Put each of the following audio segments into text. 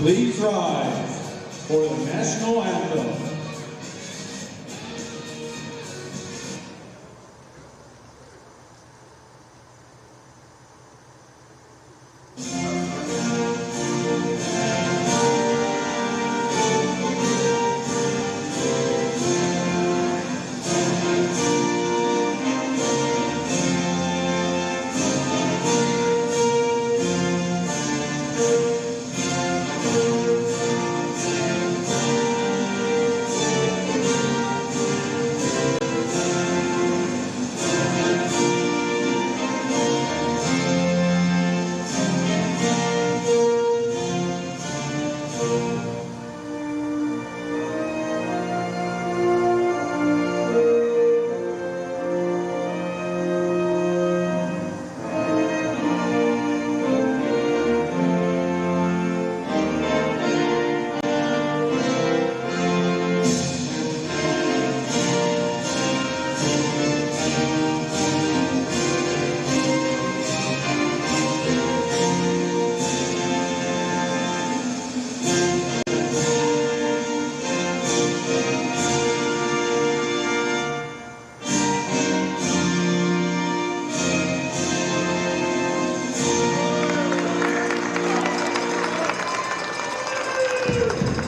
Please rise for the national anthem.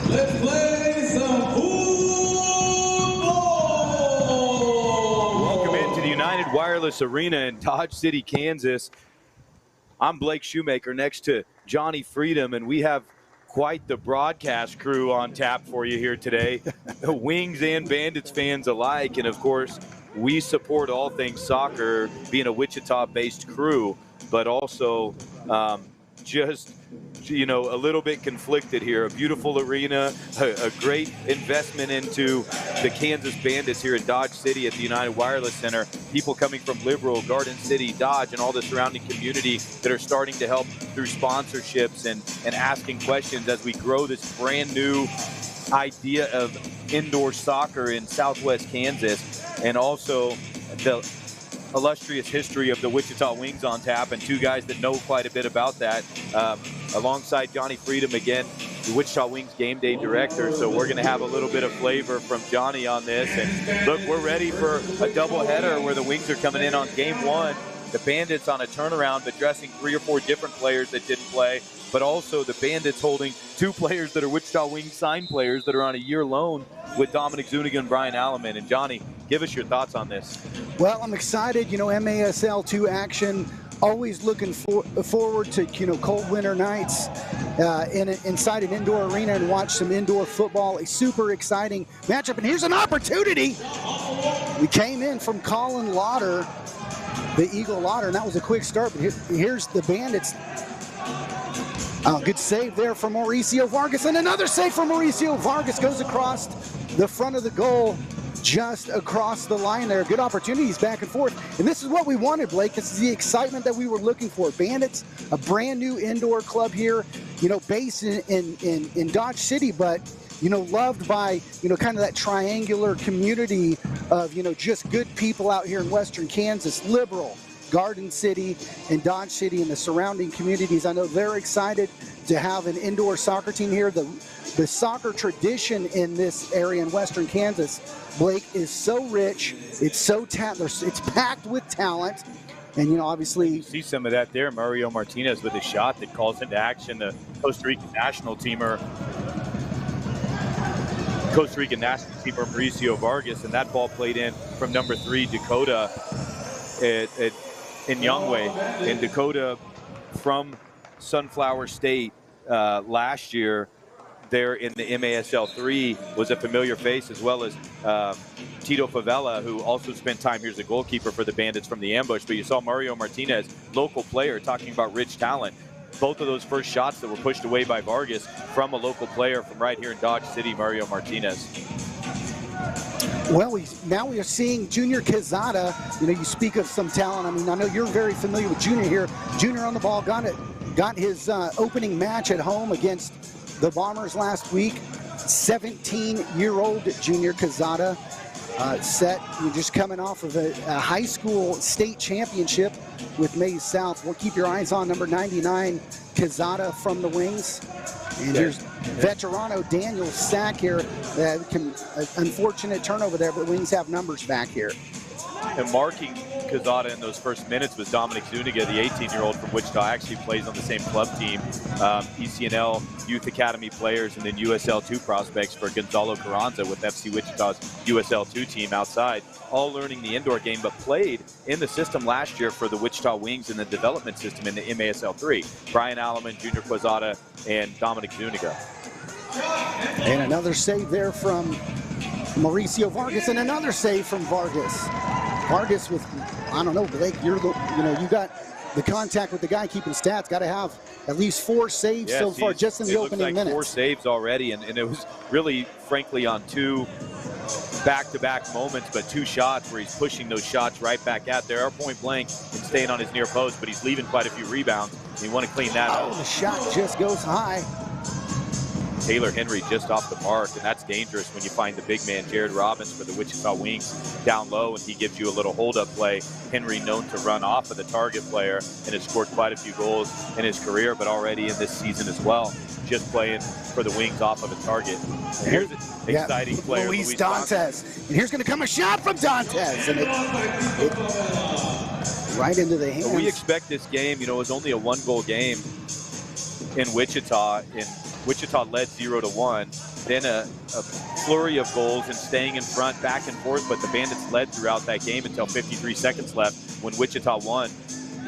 Let's play some football! Welcome into the United Wireless Arena in Dodge City, Kansas. I'm Blake Shoemaker next to Johnny Freedom, and we have quite the broadcast crew on tap for you here today. Wings and Bandits fans alike, and of course, we support all things soccer, being a Wichita-based crew, but also just, you know, a little bit conflicted here. A beautiful arena, a great investment into the Kansas Bandits here in Dodge City at the United Wireless Center. People coming from Liberal, Garden City, Dodge, and all the surrounding community that are starting to help through sponsorships and asking questions as we grow this brand new idea of indoor soccer in Southwest Kansas, and also the illustrious history of the Wichita Wings on tap, and two guys that know quite a bit about that, alongside Johnny Freedom, again, the Wichita Wings game day director. So we're going to have a little bit of flavor from Johnny on this. And look, we're ready for a doubleheader where the Wings are coming in on game one. The Bandits on a turnaround, addressing 3 or 4 different players that didn't play, but also the Bandits holding 2 players that are Wichita Wings signed players that are on a year loan with Dominic Zuniga and Brian Alleman. And Johnny, give us your thoughts on this. Well, I'm excited. You know, MASL2 action. Always looking forward to, you know, cold winter nights inside an indoor arena and watch some indoor football. A super exciting matchup. And here's an opportunity. We came in from Colin Lauder, the Eagle Lauder, and that was a quick start. But here's the Bandits. Good save there from Mauricio Vargas, and another save from Mauricio Vargas. Goes across the front of the goal, just across the line there. Good opportunities back and forth. And this is what we wanted, Blake. This is the excitement that we were looking for. Bandits, a brand new indoor club here, you know, based in Dodge City, but, you know, loved by, you know, kind of that triangular community of, you know, just good people out here in Western Kansas. Liberal, Garden City, and Dodge City and the surrounding communities. I know they're excited to have an indoor soccer team here. The soccer tradition in this area in Western Kansas, Blake, is so rich. It's so it's packed with talent. And, you know, obviously, you see some of that there. Mario Martinez with a shot that calls into action the Costa Rican national teamer Mauricio Vargas, and that ball played in from number 3, Dakota in Youngway. And Dakota from Sunflower State last year there in the MASL 3 was a familiar face, as well as Tito Favela, who also spent time here as a goalkeeper for the Bandits from the ambush. But you saw Mario Martinez, local player, talking about rich talent. Both of those first shots that were pushed away by Vargas from a local player from right here in Dodge City, Mario Martinez. Well, now we are seeing Junior Quezada. You know, you speak of some talent. I mean, I know you're very familiar with Junior here. Junior on the ball, got his opening match at home against the Bombers last week. 17-year-old Junior Quezada, just coming off of a high school state championship with Maize South. We'll keep your eyes on number 99, Quezada from the Wings. And here's Veterano Daniel's sack here. Unfortunate turnover there, but Wings have numbers back here. And marking Quezada in those first minutes was Dominic Zuniga, the 18-year-old from Wichita. Actually plays on the same club team. ECNL Youth Academy players and then USL2 prospects for Gonzalo Carranza with FC Wichita's USL2 team outside. All learning the indoor game, but played in the system last year for the Wichita Wings in the development system in the MASL3. Brian Alleman, Junior Quezada, and Dominic Zuniga. And another save there from Mauricio Vargas, and another save from Vargas. Vargas with, I don't know, Blake, you got the contact with the guy keeping stats. Got to have at least 4 saves so far just in the opening minutes. 4 saves already, and it was really, frankly, on 2 back-to-back moments, but 2 shots where he's pushing those shots right back at there. Are point blank and staying on his near post, but he's leaving quite a few rebounds. And you want to clean that up. The shot just goes high. Taylor Henry just off the mark, and that's dangerous when you find the big man, Jared Robbins, for the Wichita Wings down low, and he gives you a little hold-up play. Henry known to run off of the target player and has scored quite a few goals in his career, but already in this season as well, just playing for the Wings off of a target. And here's an exciting player, Luis Dantes. And here's going to come a shot from Dantes, and it right into the hands. And we expect this game, it was only a 1-goal game in Wichita, and Wichita led 0-1, then a flurry of goals and staying in front back and forth, but the Bandits led throughout that game until 53 seconds left when Wichita won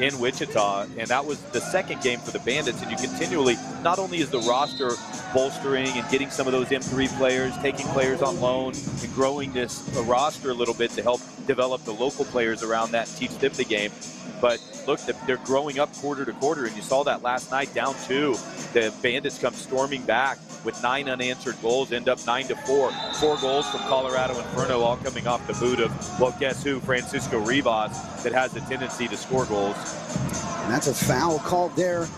in Wichita, and that was the second game for the Bandits. And you continually, not only is the roster bolstering and getting some of those M3 players, taking players on loan and growing this roster a little bit to help develop the local players around that and teach them the game, but look, they're growing up quarter to quarter, and you saw that last night, down 2. The Bandits come storming back with 9 unanswered goals, end up 9-4. 4 goals from Colorado Inferno, all coming off the boot of, well, guess who? Francisco Rivas, that has a tendency to score goals. And that's a foul called there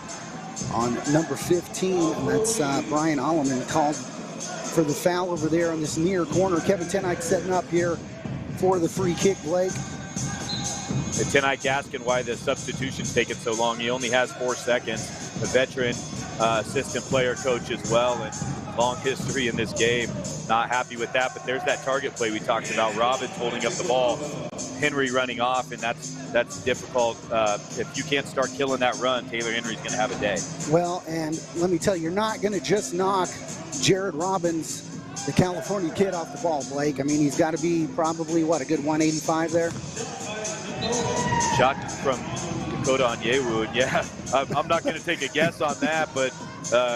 on number 15, and that's Brian Alleman called for the foul over there on this near corner. Kevin Tenike setting up here for the free kick, Blake. And Tenike asking why the substitution's taken so long. He only has 4 seconds. A veteran assistant player coach as well, and long history in this game. Not happy with that, but there's that target play we talked about. Robbins holding up the ball, Henry running off, and that's difficult. If you can't start killing that run, Taylor Henry's going to have a day. Well, and let me tell you, you're not going to just knock Jared Robbins, the California kid, off the ball, Blake. I mean, he's got to be probably, what, a good 185 there? Shot from Dakota Onyewu, yeah. I'm not going to take a guess on that, but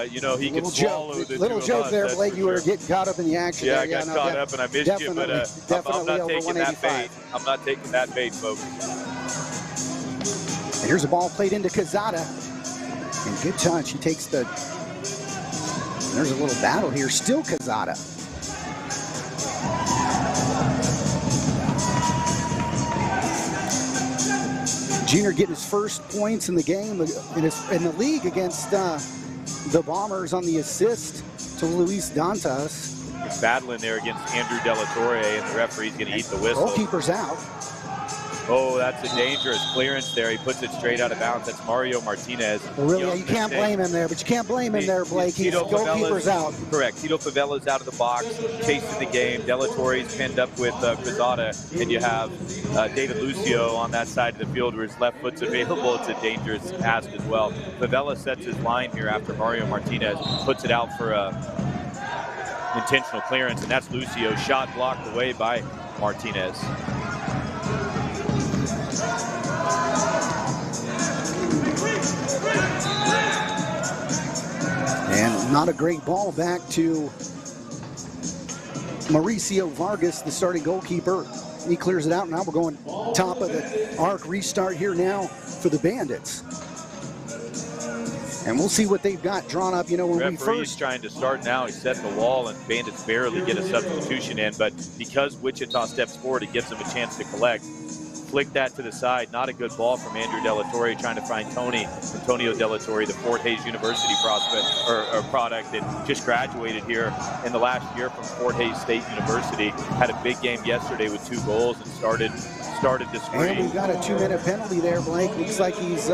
he can swallow the little joke there, Blake. You were getting caught up in the action. Yeah, I got caught up and I missed you, but I'm not taking that bait. I'm not taking that bait, folks. And here's a ball played into Quezada, and good touch. He takes the. There's a little battle here. Still Quezada. Junior getting his first points in the game in the league against the Bombers on the assist to Luis Dantes. He's battling there against Andrew De La Torre, and the referee's going to eat the whistle. Goalkeeper's out. Oh, that's a dangerous clearance there. He puts it straight out of bounds. That's Mario Martinez. Well, really, you can't blame him there, but you can't blame him there, Blake. He's goalkeeper's out. Correct. Tito Favela's out of the box, chasing the game. De La Torre's pinned up with Quezada, and you have David Lucio on that side of the field where his left foot's available. It's a dangerous pass as well. Favela sets his line here after Mario Martinez puts it out for intentional clearance, and that's Lucio. Shot blocked away by Martinez. And not a great ball back to Mauricio Vargas, the starting goalkeeper. He clears it out. Now we're going top of the arc. Restart here now for the Bandits. And we'll see what they've got drawn up. When we first trying to start now, he's setting the wall, and Bandits barely get a substitution in. But because Wichita steps forward, it gives them a chance to collect. Flick that to the side. Not a good ball from Andrew De La Torre, trying to find Antonio De La Torre, the Fort Hays University prospect or product that just graduated here in the last year from Fort Hays State University. Had a big game yesterday with 2 goals and started to screen. And we've got a 2-minute penalty there, Blake. Looks like he's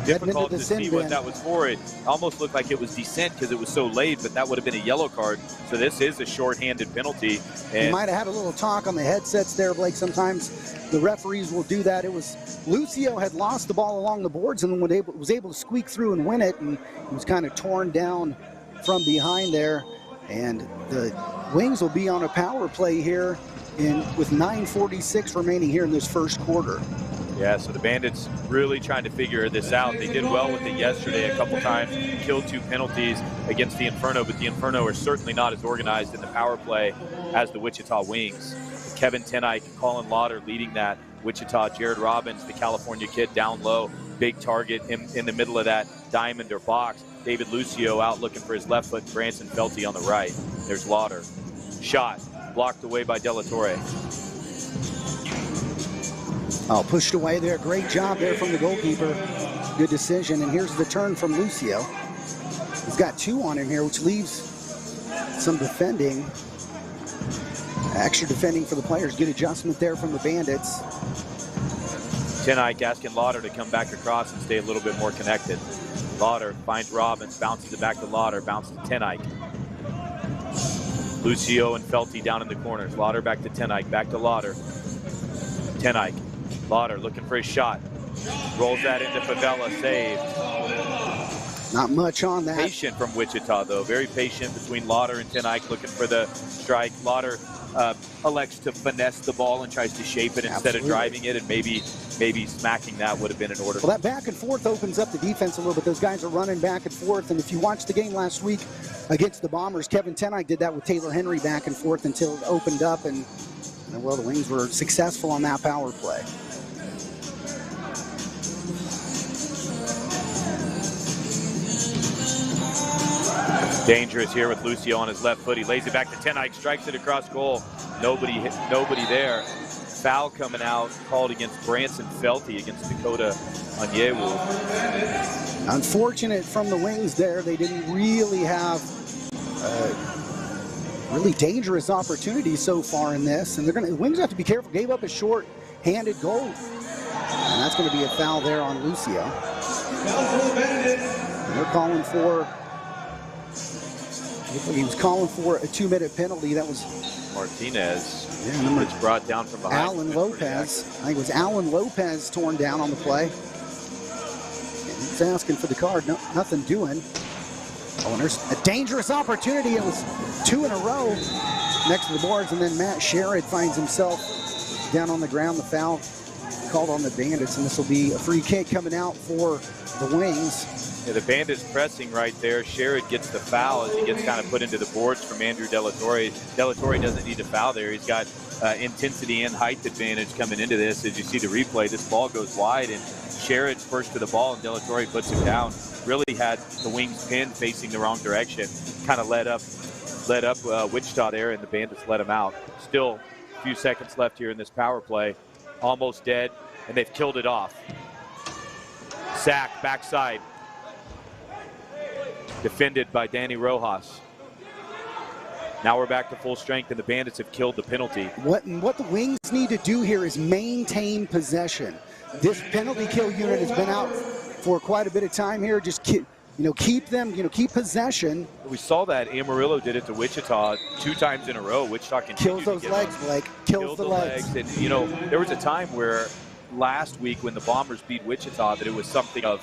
difficult to see what that was for. It almost looked like it was descent because it was so late, but that would have been a yellow card. So this is a shorthanded penalty. And you might have had a little talk on the headsets there, Blake. Sometimes the referees will do that. It was Lucio had lost the ball along the boards and was able to squeak through and win it, and he was kind of torn down from behind there. And the Wings will be on a power play here with 9:46 remaining here in this first quarter. Yeah, so the Bandits really trying to figure this out. They did well with it yesterday a couple times, killed 2 penalties against the Inferno, but the Inferno are certainly not as organized in the power play as the Wichita Wings. Kevin Tenike, Colin Lauder leading that. Wichita, Jared Robbins, the California kid down low, big target in the middle of that diamond or box. David Lucio out looking for his left foot, Branson Felty on the right. There's Lauder. Shot, blocked away by De La Torre. Oh, pushed away there. Great job there from the goalkeeper. Good decision. And here's the turn from Lucio. He's got 2 on him here, which leaves some defending. Extra defending for the players. Good adjustment there from the Bandits. Tenike asking Lauder to come back across and stay a little bit more connected. Lauder finds Robbins, bounces it back to Lauder, bounces to Tenike. Lucio and Felty down in the corners. Lauder back to Tenike, back to Lauder. Tenike. Lauder looking for his shot. Rolls that into Favela, saved. Not much on that. Patient from Wichita, though. Very patient between Lauder and Tenike, looking for the strike. Lauder elects to finesse the ball and tries to shape it instead of driving it, and maybe smacking that would have been in order. Well, that back and forth opens up the defense a little bit. Those guys are running back and forth, and if you watched the game last week against the Bombers, Kevin Tenike did that with Taylor Henry back and forth until it opened up, and well, the Wings were successful on that power play. Dangerous here with Lucio on his left foot. He lays it back to Tenike, strikes it across goal. Nobody there. Foul coming out, called against Branson Felty against Dakota Onyewu. Unfortunate from the Wings there. They didn't really have really dangerous opportunities so far in this. And the Wings have to be careful. Gave up a short-handed goal. And that's going to be a foul there on Lucio. And they're calling for... He was calling for a 2-minute penalty. That was Martinez. Yeah, it's brought down from behind. Alan Lopez. I think it was Alan Lopez torn down on the play. And he's asking for the card. No, nothing doing. Oh, and there's a dangerous opportunity. It was 2 in a row next to the boards, and then Matt Sherrod finds himself down on the ground. The foul called on the Bandits, and this will be a free kick coming out for the Wings. Yeah, the Bandits pressing right there. Sherrod gets the foul as he gets kind of put into the boards from Andrew De La Torre. De La Torre doesn't need to foul there. He's got intensity and height advantage coming into this. As you see the replay, this ball goes wide, and Sherrod's first to the ball, and De La Torre puts him down. Really had the Wings pinned facing the wrong direction. Kind of led up Wichita there, and the Bandits let him out. Still a few seconds left here in this power play. Almost dead, and they've killed it off. Sack, backside. Defended by Danny Rojas. Now we're back to full strength, and the Bandits have killed the penalty. What the Wings need to do here is maintain possession. This penalty kill unit has been out for quite a bit of time here. Just keep them, keep possession. We saw that Amarillo did it to Wichita 2 times in a row. Wichita continued kills those legs, Blake. Kills the legs. And there was a time where last week when the Bombers beat Wichita that it was something of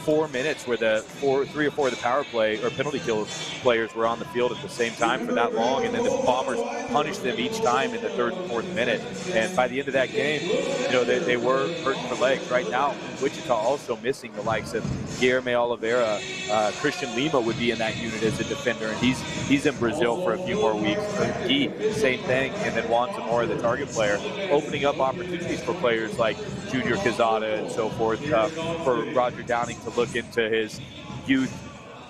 4 minutes where the 3 or 4 of the power play or penalty kill players were on the field at the same time for that long, and then the Bombers punished them each time in the 3rd and 4th minute. And by the end of that game, they were hurting the legs. Right now, Wichita also missing the likes of Guilherme Oliveira. Christian Lima would be in that unit as a defender, and he's in Brazil for a few more weeks. He, same thing, and then Juan Zamora, the target player, opening up opportunities for players like Junior Quezada and so forth, for Roger Downing to look into his youth.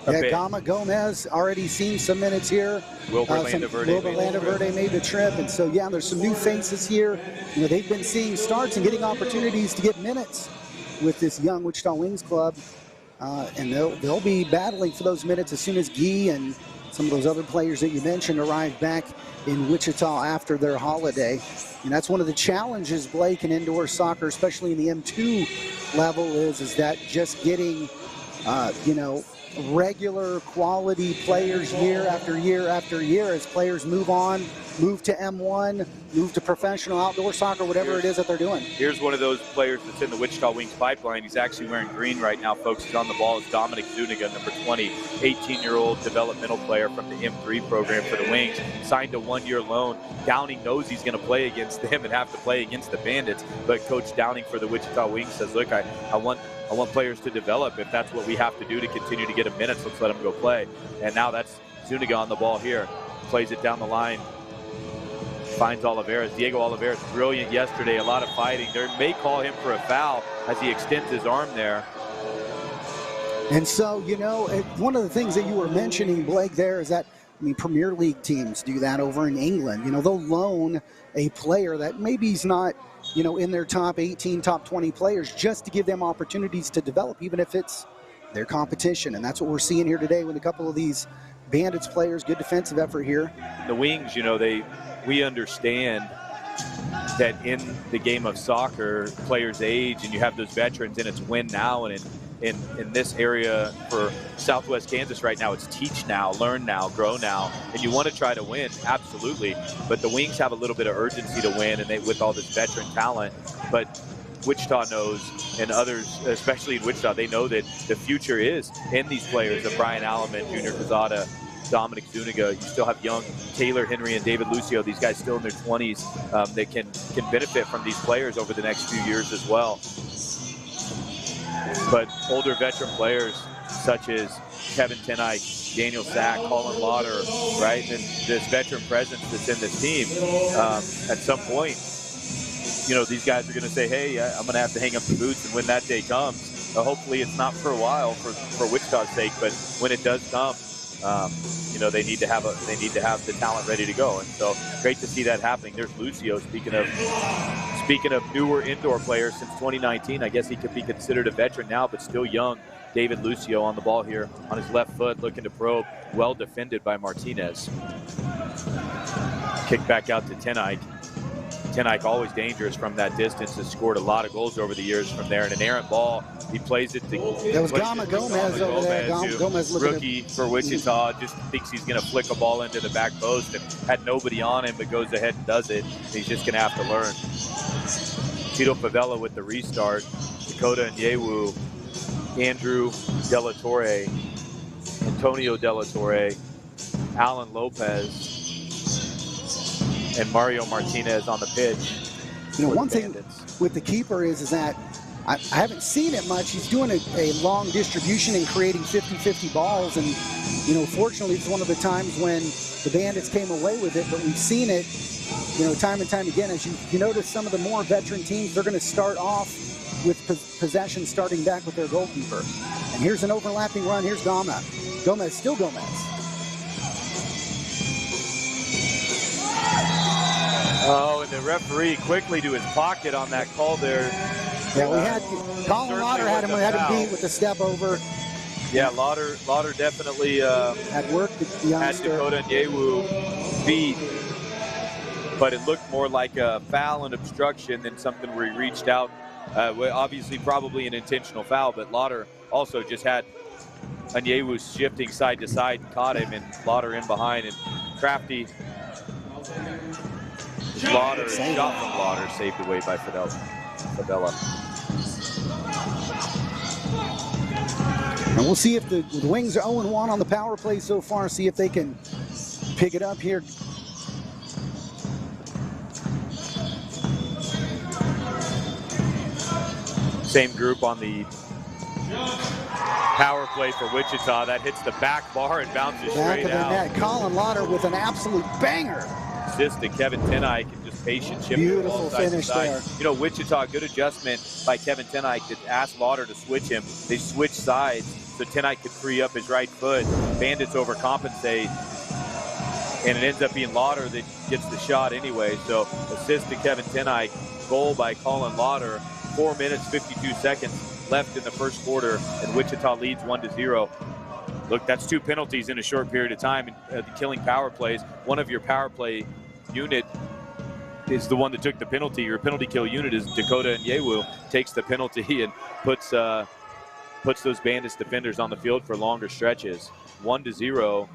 Gama Gomez already seen some minutes here. Wilbur Landaverde made the trip, and so there's some new faces here. They've been seeing starts and getting opportunities to get minutes with this young Wichita Wings club, and they'll be battling for those minutes as soon as Guy and Some of those other players that you mentioned arrived back in Wichita after their holiday. And that's one of the challenges, Blake, in indoor soccer, especially in the M2 level, is that just getting, regular quality players year after year after year as players move on, move to M1, move to professional outdoor soccer, whatever it is that they're doing. Here's one of those players that's in the Wichita Wings pipeline. He's actually wearing green right now, folks. He's on the ball. It's Dominic Zuniga, number 20, 18-year-old developmental player from the M3 program for the Wings. Signed a one-year loan. Downing knows he's going to play against them and have to play against the Bandits. But Coach Downing for the Wichita Wings says, look, I want players to develop. If that's what we have to do to continue to get him minutes, let's let him go play. And now that's Zuniga on the ball here. Plays it down the line. Finds Oliveras. Diego Oliveras, brilliant yesterday. A lot of fighting. They may call him for a foul as he extends his arm there. And so, one of the things that you were mentioning, Blake, there is that, Premier League teams do that over in England. They'll loan a player that maybe he's not, in their top 18, top 20 players, just to give them opportunities to develop, even if it's their competition. And that's what we're seeing here today with a couple of these Bandits players. Good defensive effort here. The Wings, we understand that in the game of soccer, players age and you have those veterans, and it's win now. And in this area for Southwest Kansas right now, it's teach now, learn now, grow now. And you want to try to win, absolutely. But the Wings have a little bit of urgency to win, and with all this veteran talent. But Wichita knows, and others, especially in Wichita, they know that the future is in these players of Brian Alleman, Junior Quezada, Dominic Zuniga. You still have young Taylor Henry and David Lucio, these guys still in their 20s that can benefit from these players over the next few years as well. But older veteran players such as Kevin Tenike, Daniel Sack, Colin Lauder, right, and this veteran presence that's in this team, at some point, these guys are going to say, hey, I'm going to have to hang up the boots, and when that day comes, hopefully it's not for a while for Wichita's sake, but when it does come, they need to have the talent ready to go. And so great to see that happening. There's Lucio. Speaking of newer indoor players since 2019, I guess he could be considered a veteran now, but still young. David Lucio on the ball here on his left foot, looking to probe. Well defended by Martinez. Kick back out to Tenike. Tenike always dangerous from that distance, has scored a lot of goals over the years from there. And an errant ball, he plays it to... That was Gomez over there. Gomez rookie for Wichita, just thinks he's going to flick a ball into the back post and had nobody on him, but goes ahead and does it. He's just going to have to learn. Tito Favela with the restart. Dakota Nyewu, Andrew De La Torre, Antonio De La Torre, Alan Lopez, and Mario Martinez on the pitch. One thing with the keeper is that I haven't seen it much. He's doing a long distribution and creating 50-50 balls. And, fortunately, it's one of the times when the Bandits came away with it. But we've seen it, time and time again. As you notice, some of the more veteran teams, they're going to start off with possession starting back with their goalkeeper. And here's an overlapping run. Here's Gomez. Still Gomez. Oh, and the referee quickly to his pocket on that call there. Yeah, we had Colin Lauder had him beat with the step over. Yeah, Lauder definitely had worked the youngster. Had Dakota Nyewu beat, but it looked more like a foul and obstruction than something where he reached out. Obviously, probably an intentional foul, but Lauder also just had Nyewu shifting side to side and caught him, and Lauder in behind, and Crafty. Lauder, shot from Lauder, saved away by Favela. And we'll see if the Wings are 0-1 on the power play so far, see if they can pick it up here. Same group on the power play for Wichita. That hits the back bar and bounces straight out. Net. Colin Lauder with an absolute banger. Assist to Kevin Tenike and just patient chip. Beautiful finish there. Wichita, good adjustment by Kevin Tenike to ask Lauder to switch him. They switch sides so Tenike could free up his right foot. Bandits overcompensate, and it ends up being Lauder that gets the shot anyway. So assist to Kevin Tenike, goal by Colin Lauder. 4 minutes, 52 seconds left in the first quarter, and Wichita leads 1-0. Look, that's 2 penalties in a short period of time. The killing power plays. One of your power play unit is the one that took the penalty. Your penalty kill unit is Dakota and Yewu, takes the penalty and puts those Bandits defenders on the field for longer stretches. 1-0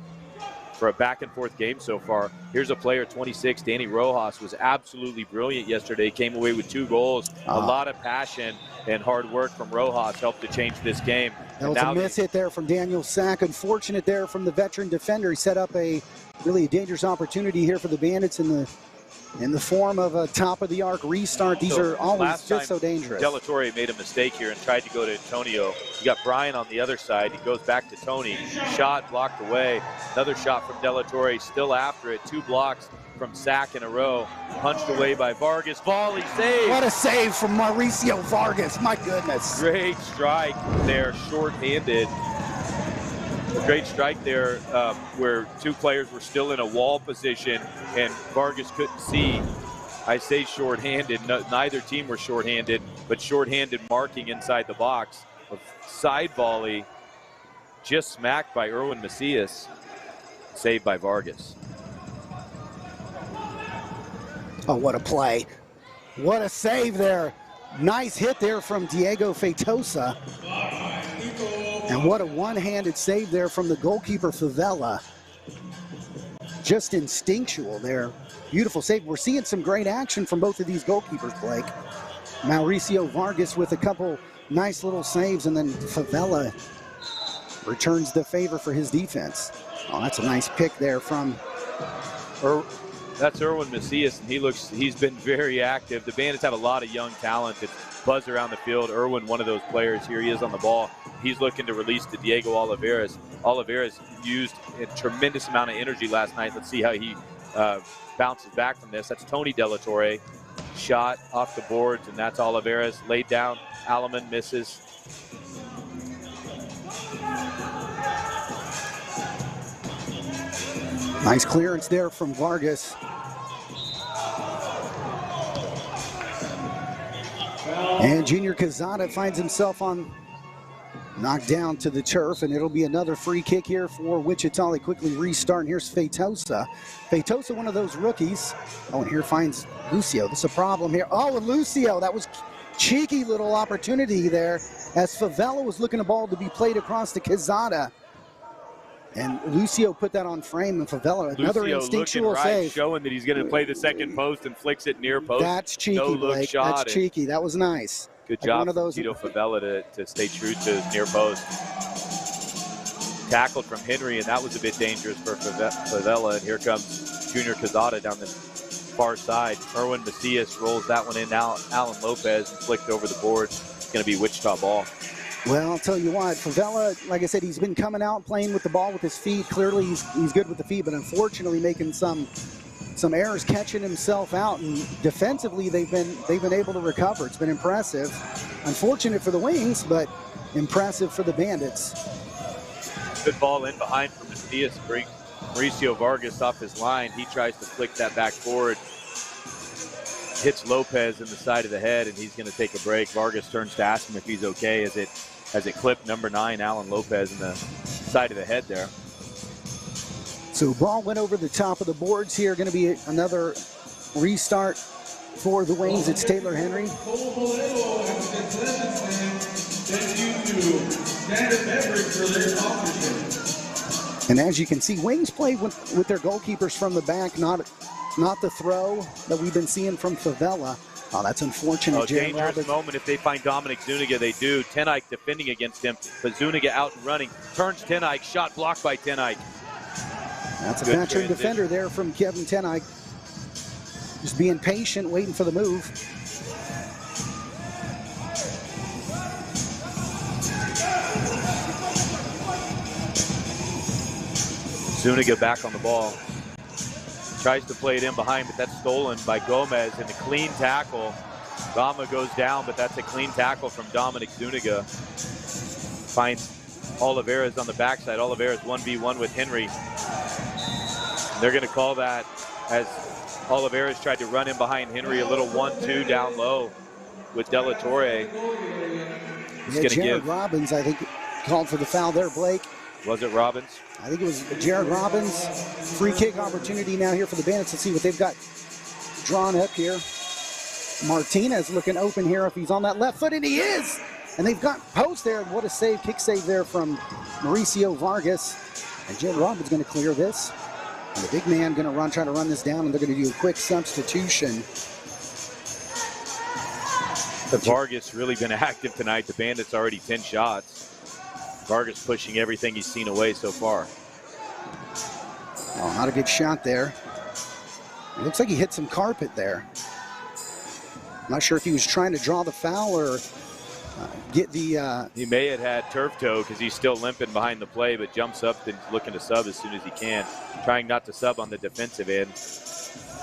for a back-and-forth game so far. Here's a player, 26, Danny Rojas, was absolutely brilliant yesterday. Came away with 2 goals. A lot of passion and hard work from Rojas helped to change this game. That was a miss hit there from Daniel Sack. Unfortunate there from the veteran defender. He set up a really dangerous opportunity here for the Bandits in the form of a top-of-the-arc restart. These are always just so dangerous. Della Torre made a mistake here and tried to go to Antonio. You got Brian on the other side. He goes back to Tony. Shot blocked away. Another shot from Della Torre, still after it. 2 blocks from Sack in a row. Punched away by Vargas. Volley save. What a save from Mauricio Vargas. My goodness. Great strike there, short-handed. Great strike there where 2 players were still in a wall position and Vargas couldn't see. I say short-handed. Neither team were short-handed, but short-handed marking inside the box. A side volley just smacked by Erwin Macias, saved by Vargas. Oh, what a play. What a save there. Nice hit there from Diego Feitosa. And what a one-handed save there from the goalkeeper, Favela. Just instinctual there. Beautiful save. We're seeing some great action from both of these goalkeepers, Blake. Mauricio Vargas with a couple nice little saves, and then Favela returns the favor for his defense. Oh, that's a nice pick there from... That's Erwin Macias, and he's been very active. The Bandits have a lot of young talent that buzz around the field. Erwin, one of those players. Here he is on the ball. He's looking to release to Diego Oliveras. Oliveras used a tremendous amount of energy last night. Let's see how he bounces back from this. That's Tony Della Torre. Shot off the boards, and that's Oliveras. Laid down. Alleman misses. Nice clearance there from Vargas. And Junior Quezada finds himself knocked down to the turf, and it'll be another free kick here for Wichita. They quickly restart, and here's Feitosa. Feitosa, one of those rookies. Oh, and here finds Lucio. This is a problem here. Oh, and Lucio, that was cheeky little opportunity there as Favela was looking a ball to be played across to Quezada. And Lucio put that on frame, and Favela, another instinctual save. Showing that he's going to play the second post and flicks it near post. That's cheeky, no look Blake. shot. That's cheeky. That was nice. Good job from Tito Favela to stay true to his near post. Tackled from Henry, and that was a bit dangerous for Favela. And here comes Junior Quezada down the far side. Erwin Macias rolls that one in. Now Alan Lopez flicked over the board. It's going to be Wichita ball. Well, I'll tell you what, Favela, like I said, he's been coming out playing with the ball with his feet. Clearly, he's good with the feet, but unfortunately making some errors, catching himself out. And defensively, they've been able to recover. It's been impressive. Unfortunate for the Wings, but impressive for the Bandits. Good ball in behind from Macias to bring Mauricio Vargas off his line. He tries to flick that back forward. Hits Lopez in the side of the head, and he's going to take a break. Vargas turns to ask him if he's okay as it clipped number 9, Alan Lopez, in the side of the head there. So ball went over the top of the boards here. Going to be another restart for the Wings. It's Taylor Henry. And as you can see, Wings played with their goalkeepers from the back, not the throw that we've been seeing from Favela. Oh, that's unfortunate. Dangerous moment if they find Dominic Zuniga. They do. Tenike defending against him, but Zuniga out and running. Turns Tenike, shot blocked by Tenike. That's a veteran defender there from Kevin Tenike. Just being patient, waiting for the move. Zuniga back on the ball. Tries to play it in behind, but that's stolen by Gomez, and a clean tackle. Gama goes down, but that's a clean tackle from Dominic Zuniga. Finds Oliveras on the backside. Oliveras 1v1 with Henry. They're going to call that as Oliveras tried to run in behind Henry, a little 1-2 down low with Della Torre. Jared Robbins, I think, called for the foul there, Blake. Was it Robbins? I think it was Jared Robbins. Free kick opportunity now here for the Bandits. Let's see what they've got drawn up here. Martinez looking open here if he's on that left foot, and he is! And they've got post there. What a save, kick save there from Mauricio Vargas. And Jared Robbins going to clear this. And the big man going to try to run this down, and they're going to do a quick substitution. Vargas really been active tonight. The Bandits already 10 shots. Vargas pushing everything he's seen away so far. Oh, not a good shot there. It looks like he hit some carpet there. I'm not sure if he was trying to draw the foul or get the... He may have had turf toe because he's still limping behind the play, but jumps up and looking to sub as soon as he can. Trying not to sub on the defensive end.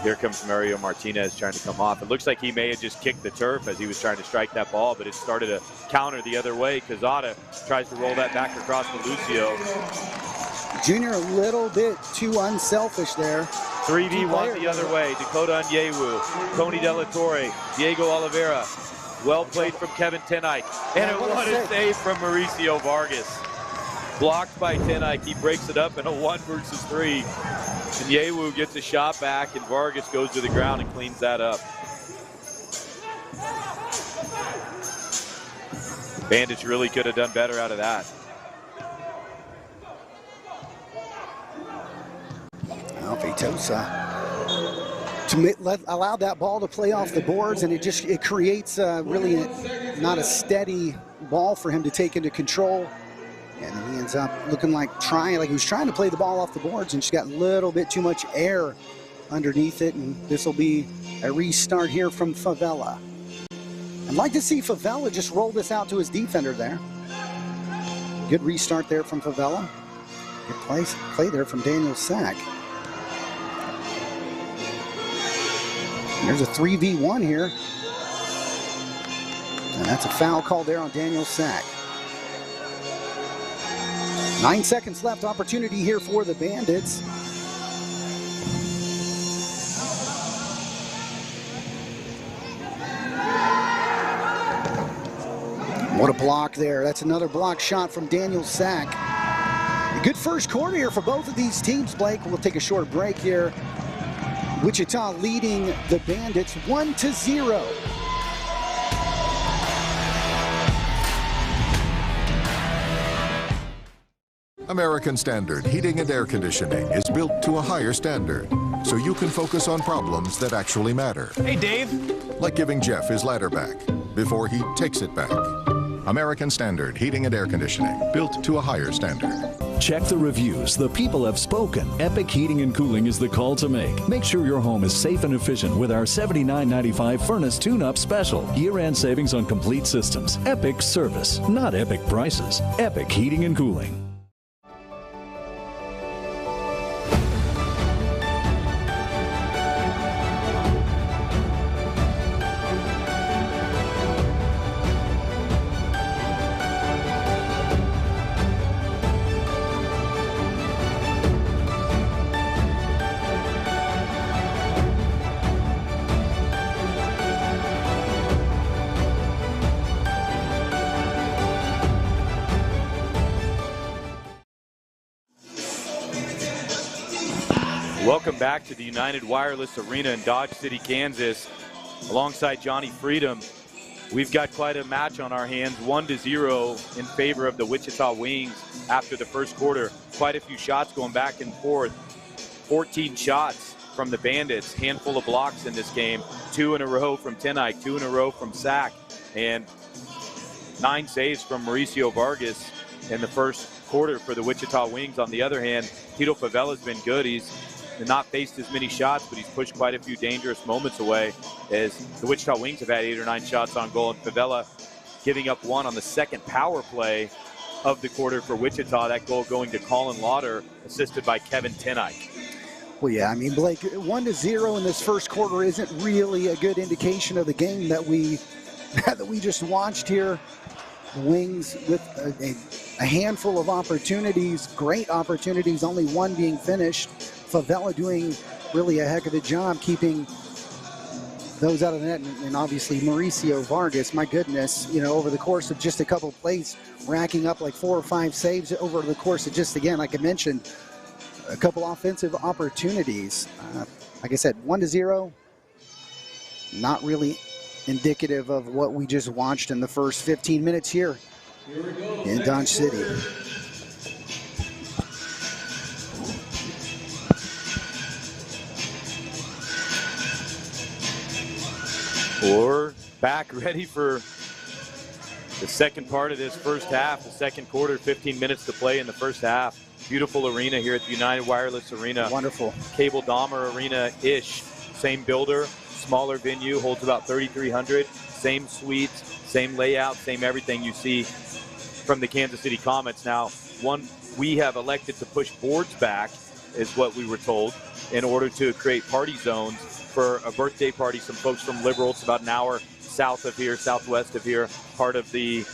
Here comes Mario Martinez trying to come off. It looks like he may have just kicked the turf as he was trying to strike that ball, but it started a counter the other way. Quezada tries to roll that back across to Lucio. Junior a little bit too unselfish there. 3v1 the other way. Dakota Onyewu, Tony Della Torre, Diego Oliveira. Well played from Kevin Tenike. And it was a save from Mauricio Vargas. Blocked by Tenike. He breaks it up in a 1 versus 3. And Yewu gets a shot back, and Vargas goes to the ground and cleans that up. Bandits really could have done better out of that. Feitosa allowed that ball to play off the boards, and it creates really not a steady ball for him to take into control. And then he ends up looking like he was trying to play the ball off the boards and just got a little bit too much air underneath it. And this will be a restart here from Favela. I'd like to see Favela just roll this out to his defender there. Good restart there from Favela. Good play there from Daniel Sack. And there's a 3v1 here. And that's a foul call there on Daniel Sack. 9 seconds left. Opportunity here for the Bandits. What a block there. That's another block shot from Daniel Sack. A good first quarter here for both of these teams, Blake. We'll take a short break here. Wichita leading the Bandits 1-0. American Standard Heating and Air Conditioning is built to a higher standard, so you can focus on problems that actually matter. Hey, Dave. Like giving Jeff his ladder back before he takes it back. American Standard Heating and Air Conditioning, built to a higher standard. Check the reviews. The people have spoken. Epic Heating and Cooling is the call to make. Make sure your home is safe and efficient with our $79.95 furnace tune-up special. Year-end savings on complete systems. Epic service, not epic prices. Epic Heating and Cooling. Welcome back to the United Wireless Arena in Dodge City, Kansas. Alongside Johnny Freedom, we've got quite a match on our hands, 1-0 in favor of the Wichita Wings after the first quarter. Quite a few shots going back and forth. 14 shots from the Bandits, handful of blocks in this game, 2 in a row from Tenike, 2 in a row from Sack, and 9 saves from Mauricio Vargas in the first quarter for the Wichita Wings. On the other hand, Tito Favela's been good. He's not faced as many shots, but he's pushed quite a few dangerous moments away, as the Wichita Wings have had 8 or 9 shots on goal, and Favela giving up 1 on the second power play of the quarter for Wichita. That goal going to Colin Lauder, assisted by Kevin Tenike. Well, yeah, I mean, Blake, 1-0 in this first quarter isn't really a good indication of the game that we just watched here. The Wings with a handful of opportunities, great opportunities, only 1 being finished. Favela doing really a heck of a job keeping those out of the net, and obviously Mauricio Vargas, my goodness, over the course of just a couple plays, racking up like 4 or 5 saves over the course of just, again, like I mentioned, a couple offensive opportunities. Like I said, 1-0, not really indicative of what we just watched in the first 15 minutes here in Dodge City. We're back ready for the second part of this first half, the second quarter, 15 minutes to play in the first half. Beautiful arena here at the United Wireless Arena. Wonderful. Cable Dahmer Arena-ish. Same builder, smaller venue, holds about 3,300. Same suites, same layout, same everything you see from the Kansas City Comets. Now, we have elected to push boards back, is what we were told, in order to create party zones for a birthday party. Some folks from Liberal, it's about an hour south of here, southwest of here, part of the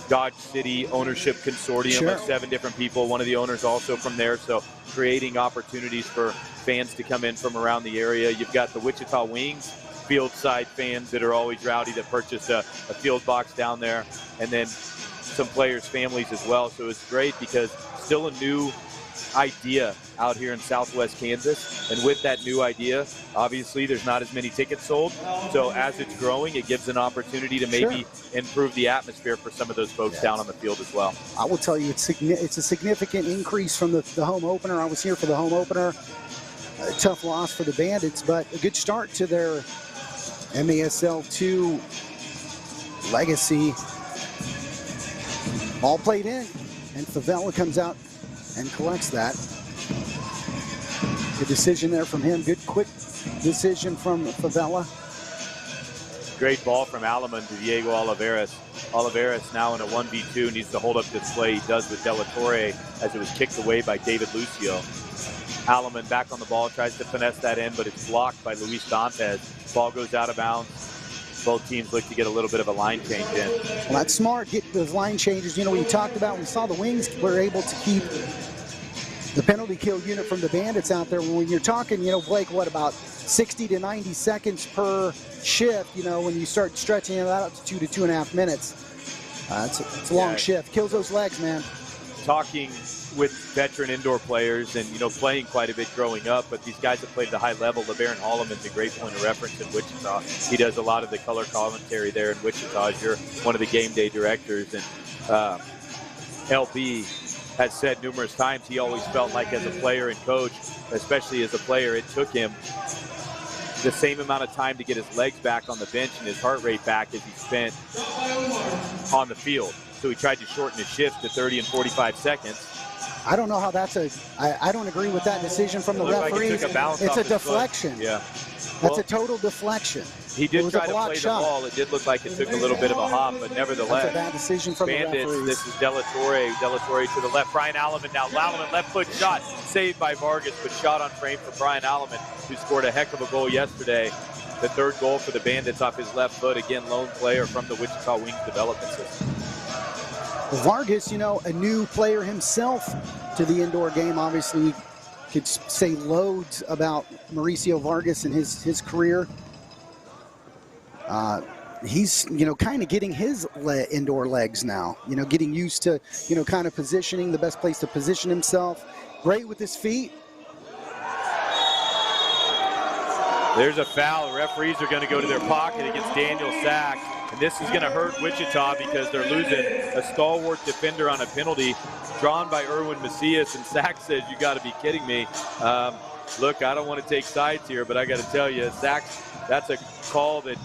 Dodge City ownership consortium of 7 different people. One of the owners also from there, so creating opportunities for fans to come in from around the area. You've got the Wichita Wings field side fans that are always rowdy that purchased a field box down there, and then some players' families as well. So it's great because still a new idea out here in Southwest Kansas, and with that new idea, obviously there's not as many tickets sold, so as it's growing, it gives an opportunity to maybe improve the atmosphere for some of those folks down on the field as well. I will tell you, it's a significant increase from the home opener. I was here for the home opener. A tough loss for the Bandits, but a good start to their MASL 2 legacy. Ball played in, and Favela comes out and collects that. Good decision there from him. Good quick decision from Favela. Great ball from Alaman to Diego Oliveras. Oliveras now in a 1v2, needs to hold up this play. He does with De La Torre as it was kicked away by David Lucio. Alaman back on the ball, tries to finesse that in, but it's blocked by Luis Dantes. Ball goes out of bounds. Both teams look to get a little bit of a line change in. Well, that's smart, get those line changes. We talked about, we saw the Wings were able to keep the penalty kill unit from the Bandits out there. When you're talking, Blake, what, about 60 to 90 seconds per shift, when you start stretching it out to 2 to 2.5 minutes. It's a long shift. Kills those legs, man. Talking with veteran indoor players and, playing quite a bit growing up, but these guys have played at a high level. LeBaron Holloman's a great point of reference in Wichita. He does a lot of the color commentary there in Wichita as you're one of the game day directors. And LB has said numerous times he always felt like as a player and coach, especially as a player, it took him the same amount of time to get his legs back on the bench and his heart rate back as he spent on the field. So he tried to shorten his shift to 30 and 45 seconds. I don't know how that's I don't agree with that decision from the referee. Like it's a deflection. Foot. Yeah. That's a total deflection. He did try to play the ball. It did look like it took a little bit of a hop, but nevertheless. That's a bad decision from Bandits, the referees. This is De La Torre. De La Torre to the left. Brian Alaman now. Alaman left foot shot. Saved by Vargas, but shot on frame for Brian Alaman, who scored a heck of a goal yesterday. The 3rd goal for the Bandits off his left foot. Again, lone player from the Wichita Wings development system. Vargas, a new player himself to the indoor game. Obviously, we could say loads about Mauricio Vargas and his career. He's, kind of getting his indoor legs now. Getting used to, kind of positioning, the best place to position himself. Great with his feet. There's a foul. The referees are going to go to their pocket against Daniel Sack. And this is going to hurt Wichita because they're losing a stalwart defender on a penalty drawn by Erwin Macias. And Sack says, you got to be kidding me. Look, I don't want to take sides here, but I got to tell you, Sack, that's a call that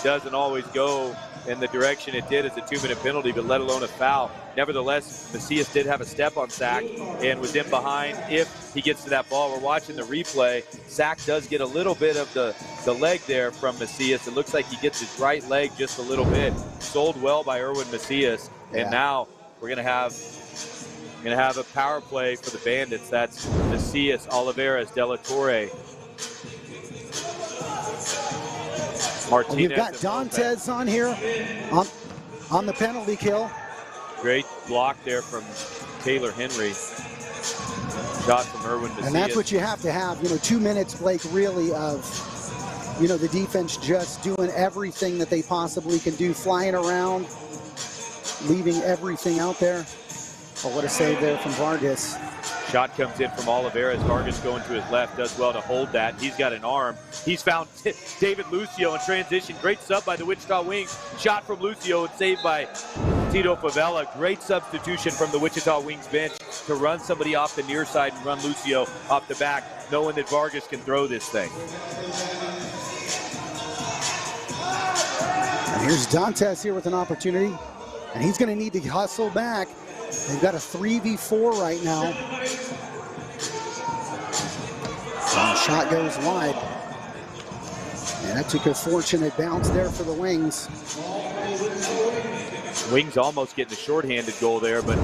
doesn't always go in the direction it did as a 2-minute penalty, but let alone a foul. Nevertheless, Macias did have a step on Sack and was in behind if he gets to that ball. We're watching the replay. Sack does get a little bit of the leg there from Macias. It looks like he gets his right leg just a little bit. Sold well by Erwin Macias. And now we're going to have a power play for the Bandits. That's Macias, Oliveras, De La Torre. Martinez. You've got Dantes on here on the penalty kill. Great block there from Taylor Henry. Shot from Erwin Macias. And that's what you have to have. 2 minutes, Blake, really of you know, the defense just doing everything that they possibly can do, flying around, leaving everything out there. Oh, what a save there from Vargas. Shot comes in from Oliveras. Vargas going to his left, does well to hold that. He's got an arm. He's found David Lucio in transition. Great sub by the Wichita Wings. Shot from Lucio and saved by Tito Favela. Great substitution from the Wichita Wings bench to run somebody off the near side and run Lucio off the back, knowing that Vargas can throw this thing. And here's Dantes here with an opportunity, and he's going to need to hustle back. They've got a 3v4 right now. And the shot goes wide. And that took a fortunate bounce there for the Wings. Wings almost getting a shorthanded goal there, but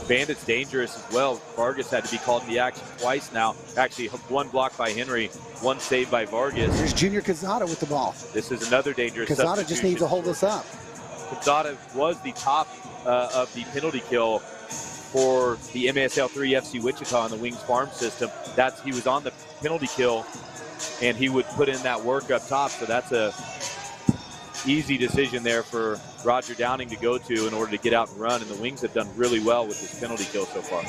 Bandits dangerous as well. Vargas had to be called in the action twice now. Actually, one block by Henry, one save by Vargas. There's Junior Quezada with the ball. This is another dangerous Quezada just needs to hold us up. Quezada was the top of the penalty kill for the MSL3 FC Wichita in the Wings farm system. He was on the penalty kill, and he would put in that work up top. So that's a easy decision there for Roger Downing to go to in order to get out and run. And the Wings have done really well with this penalty kill so far.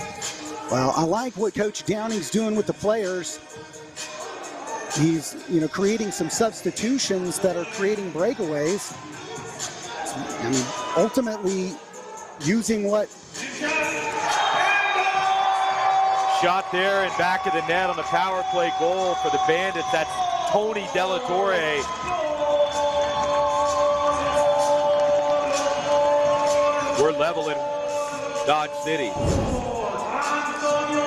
Well, I like what Coach Downing's doing with the players. He's, you know, creating some substitutions that are creating breakaways. I mean, ultimately using what. Shot there and back of the net on the power play goal for the Bandits. That's Tony Delatorre. We're level in Dodge City.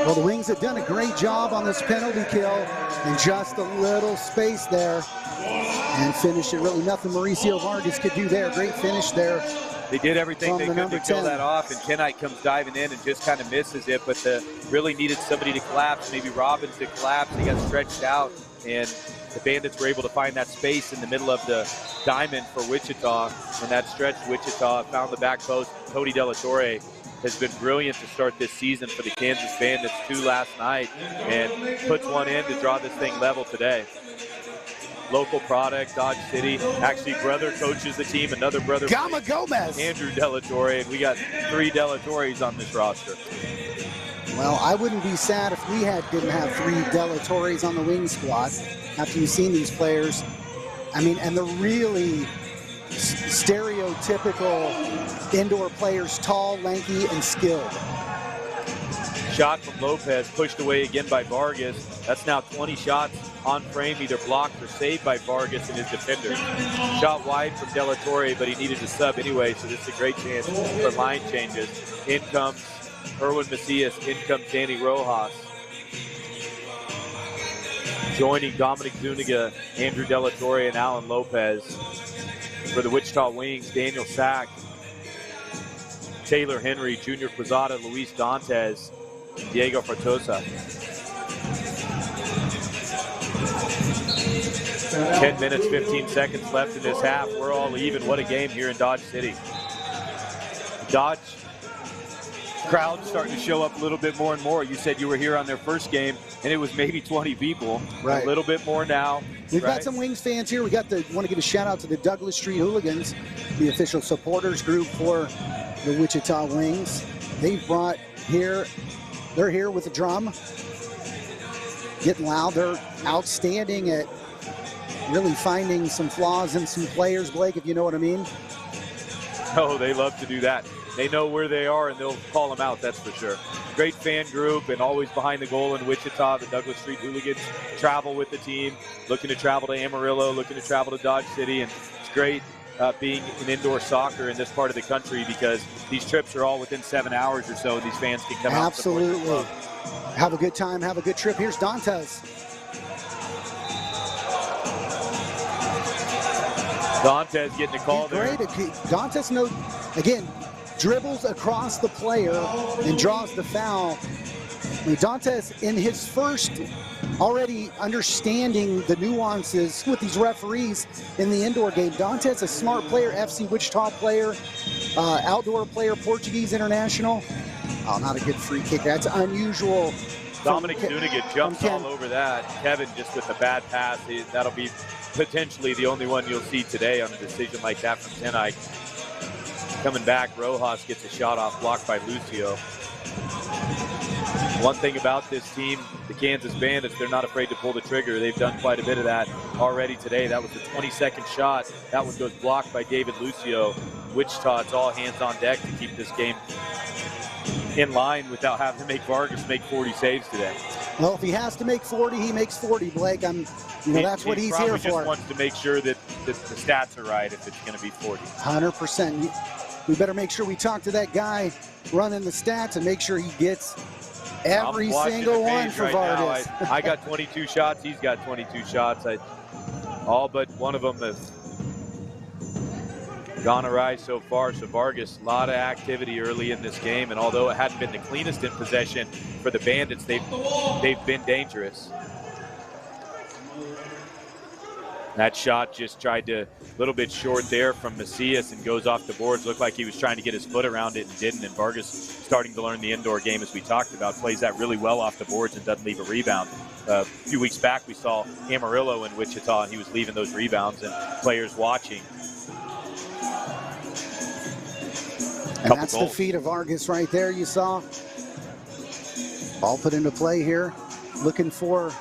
Well, the Wings have done a great job on this penalty kill, and just a little space there and finish it. Really nothing Mauricio Vargas could do there. Great finish there. They did everything they could to kill 10. that off, and Kenite comes diving in and just kind of misses it, but really needed somebody to collapse, maybe Robbins to collapse. He got stretched out, and the Bandits were able to find that space in the middle of the diamond for Wichita, and that stretch Wichita found the back post. Tony Delatorre has been brilliant to start this season for the Kansas Bandits, 2 last night, and puts one in to draw this thing level today. Local product, Dodge City. Actually, brother coaches the team, another brother. Gama Gomez. Andrew Delatorre, and we got 3 Delatorres on this roster. Well, I wouldn't be sad if we didn't have 3 Delatorres on the wing squad after you've seen these players. I mean, and the really stereotypical indoor players, tall, lanky, and skilled. Shot from Lopez, pushed away again by Vargas. That's now 20 shots on frame, either blocked or saved by Vargas and his defender. Shot wide from Delatorre, but he needed to sub anyway, so this is a great chance for line changes. In comes Erwin Macias, in comes Danny Rojas. Joining Dominic Zuniga, Andrew Delatorre, and Alan Lopez. For the Wichita Wings, Daniel Sack, Taylor Henry, Junior Quezada, Luis Dantes, Diego Fartosa. 10 minutes, 15 seconds left in this half. We're all even. What a game here in Dodge City. Dodge crowd starting to show up a little bit more and more. You said you were here on their first game, and it was maybe 20 people. Right. A little bit more now. We've got some Wings fans here. Want to give a shout out to the Douglas Street Hooligans, the official supporters group for the Wichita Wings. They've brought here, they're here with a drum, getting loud. They're outstanding at really finding some flaws in some players, Blake, if you know what I mean. Oh, they love to do that. They know where they are, and they'll call them out, that's for sure. Great fan group, and always behind the goal in Wichita. The Douglas Street Hooligans travel with the team, looking to travel to Amarillo, looking to travel to Dodge City, and it's great being in indoor soccer in this part of the country because these trips are all within 7 hours or so, and these fans can come out and support the club. Have a good time, have a good trip. Here's Dantes. Dantes getting a call there. Great. Dantes, again, dribbles across the player and draws the foul. I mean, Dantes, in his first, already understanding the nuances with these referees in the indoor game. Dantes, a smart player, FC Wichita player, outdoor player, Portuguese international. Oh, not a good free kick. That's unusual. Dominic Zuniga jumps all over that. Kevin just with the bad pass. That'll be potentially the only one you'll see today on a decision like that from Tenike. Coming back, Rojas gets a shot off blocked by Lucio. One thing about this team, the Kansas Bandits, they're not afraid to pull the trigger. They've done quite a bit of that already today. That was the 22nd shot. That one goes blocked by David Lucio. Wichita, it's all hands on deck to keep this game in line without having to make Vargas make 40 saves today. Well, if he has to make 40, he makes 40, Blake. That's what he's here for. He just wants to make sure that the stats are right if it's going to be 40. 100%. We better make sure we talk to that guy running the stats and make sure he gets every single one for Vargas. I got 22 shots. He's got 22 shots. All but one of them has gone awry so far. So Vargas, a lot of activity early in this game, and although it hadn't been the cleanest in possession for the Bandits, they've been dangerous. That shot just tried to, a little bit short there from Macias and goes off the boards. Looked like he was trying to get his foot around it and didn't. And Vargas, starting to learn the indoor game as we talked about, plays that really well off the boards and doesn't leave a rebound. A few weeks back, we saw Amarillo in Wichita, and he was leaving those rebounds and players watching. And that's the feet of Vargas right there, you saw. Ball put into play here. Looking for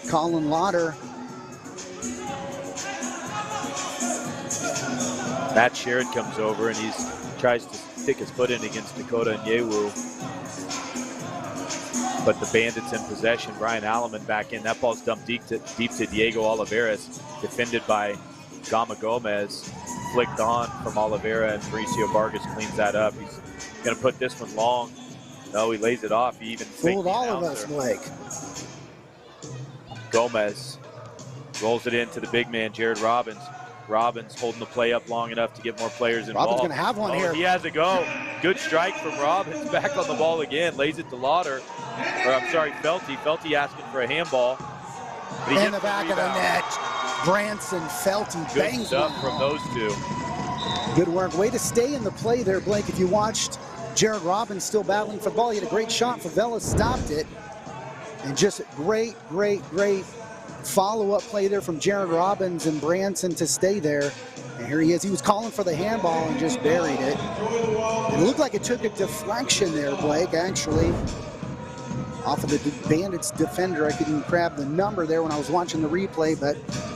Colin Lauder. Matt Sherrod comes over and he tries to stick his foot in against Dakota and Yewu. But the Bandits in possession. Brian Alleman back in. That ball's dumped deep to Diego Oliveras, defended by Gama Gomez. Flicked on from Oliveira, and Mauricio Vargas cleans that up. He's going to put this one long. No, he lays it off. He even fooled all of us, Blake. Gomez rolls it into the big man, Jared Robbins. Robbins holding the play up long enough to get more players involved. Robbins going to have one here. He has a go. Good strike from Robbins. Back on the ball again. Lays it to Lauder. Felty. Felty asking for a handball. In the back of the net. Branson, Felty, bangs good stuff from those two. Good work. Way to stay in the play there, Blake. If you watched Jared Robbins still battling for the ball, he had a great shot. Favela stopped it. And just great follow-up play there from Jared Robbins and Branson to stay there. And here he is. He was calling for the handball and just buried it. And it looked like it took a deflection there, Blake, actually. Off of the Bandits defender. I couldn't grab the number there when I was watching the replay, but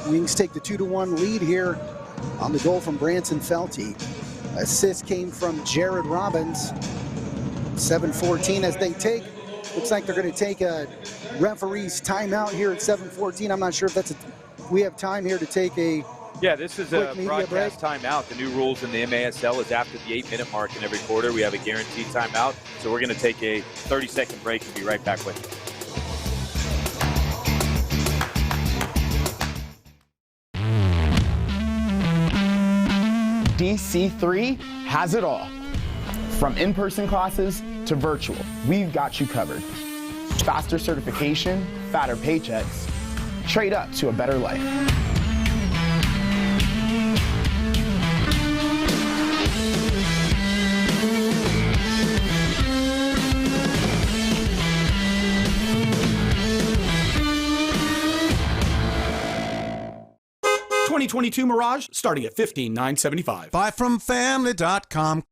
Wings take the 2-1 lead here on the goal from Branson Felty. Assist came from Jared Robbins. 7:14 as they take. Looks like they're going to take a referee's timeout here at 7:14. I'm not sure if we have time here to take a Yeah, this is a broadcast timeout. The new rules in the MASL is after the 8-minute mark in every quarter, we have a guaranteed timeout. So we're going to take a 30-second break and be right back with you. DC3 has it all. From in-person classes to virtual, we've got you covered. Faster certification, fatter paychecks. Trade up to a better life. '22 Mirage starting at $15,975. Buy from family.com.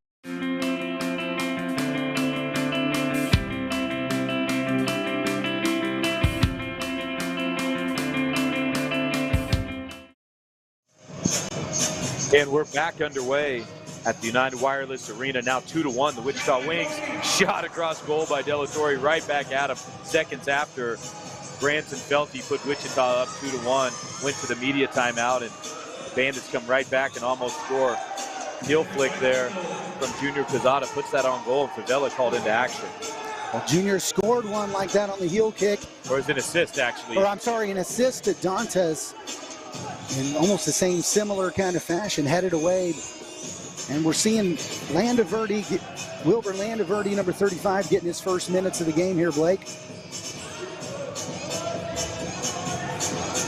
And we're back underway at the United Wireless Arena. Now 2-1. The Wichita Wings shot across goal by Delatorre, right back at him. Seconds after, Branson Felty put Wichita up 2-1. Went to the media timeout, and the Bandits come right back and almost score. Heel flick there from Junior Quezada puts that on goal, and Favela called into action. Well, Junior scored one like that on the heel kick. Or is it an assist, actually? Or I'm sorry, an assist to Dantes in almost the same similar kind of fashion, headed away. And we're seeing Wilbur Landaverde, number 35, getting his first minutes of the game here, Blake.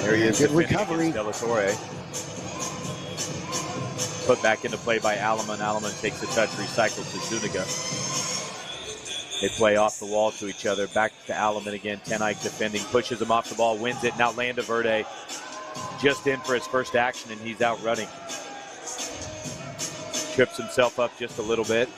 There he is. Good recovery. Delatorre. Put back into play by Alleman. Alleman takes a touch, recycles to Zuniga. They play off the wall to each other. Back to Alleman again. Tenike defending, pushes him off the ball, wins it. Now Landaverde just in for his first action, and he's out running. Trips himself up just a little bit.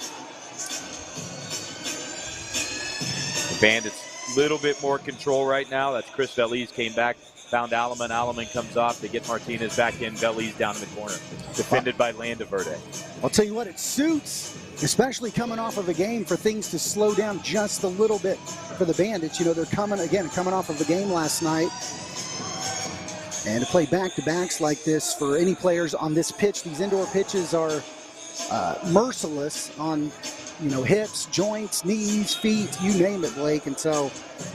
The Bandits a little bit more control right now. That's Chris Veliz came back, found Alleman. Alleman comes off. They get Martinez back in. Veliz down in the corner. Defended by Landaverde. I'll tell you what, it suits, especially coming off of a game, for things to slow down just a little bit for the Bandits. You know, they're coming off of a game last night. And to play back-to-backs like this for any players on this pitch, these indoor pitches are merciless on, you know, hips, joints, knees, feet, you name it, Blake. And so,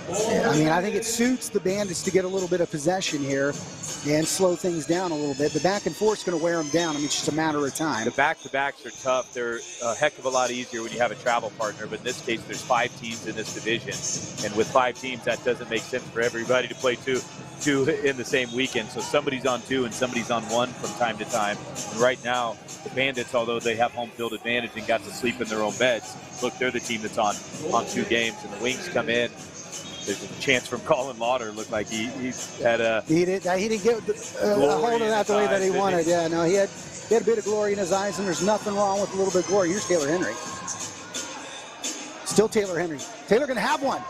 I mean, I think it suits the Bandits to get a little bit of possession here and slow things down a little bit. The back and forth is going to wear them down. I mean, it's just a matter of time. The back-to-backs are tough. They're a heck of a lot easier when you have a travel partner, but in this case, there's 5 teams in this division. And with 5 teams, that doesn't make sense for everybody to play two in the same weekend. So somebody's on 2 and somebody's on 1 from time to time. And right now, the Bandits, although they have home field advantage and got to sleep in their own beds, look, they're the team that's on 2 games. And the Wings come in. There's a chance from Colin Lauder. Looked like he had a... He didn't get a hold of that the way that he wanted. Yeah, no, he had a bit of glory in his eyes, and there's nothing wrong with a little bit of glory. Here's Taylor Henry. Still Taylor Henry. Taylor going to have one.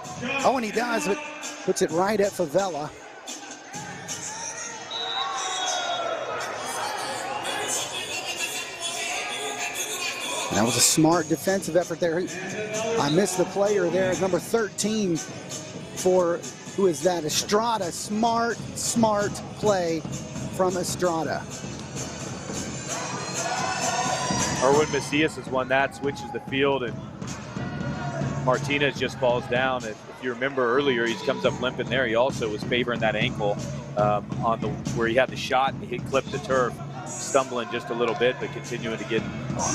Oh, and he does, but puts it right at Favela. And that was a smart defensive effort there. I missed the player there, number 13 for, who is that? Estrada. Smart play from Estrada. Erwin Macias has won that, switches the field, and Martinez just falls down. If you remember earlier, he comes up limping there. He also was favoring that ankle on the where he had the shot, and he clipped the turf, stumbling just a little bit, but continuing to get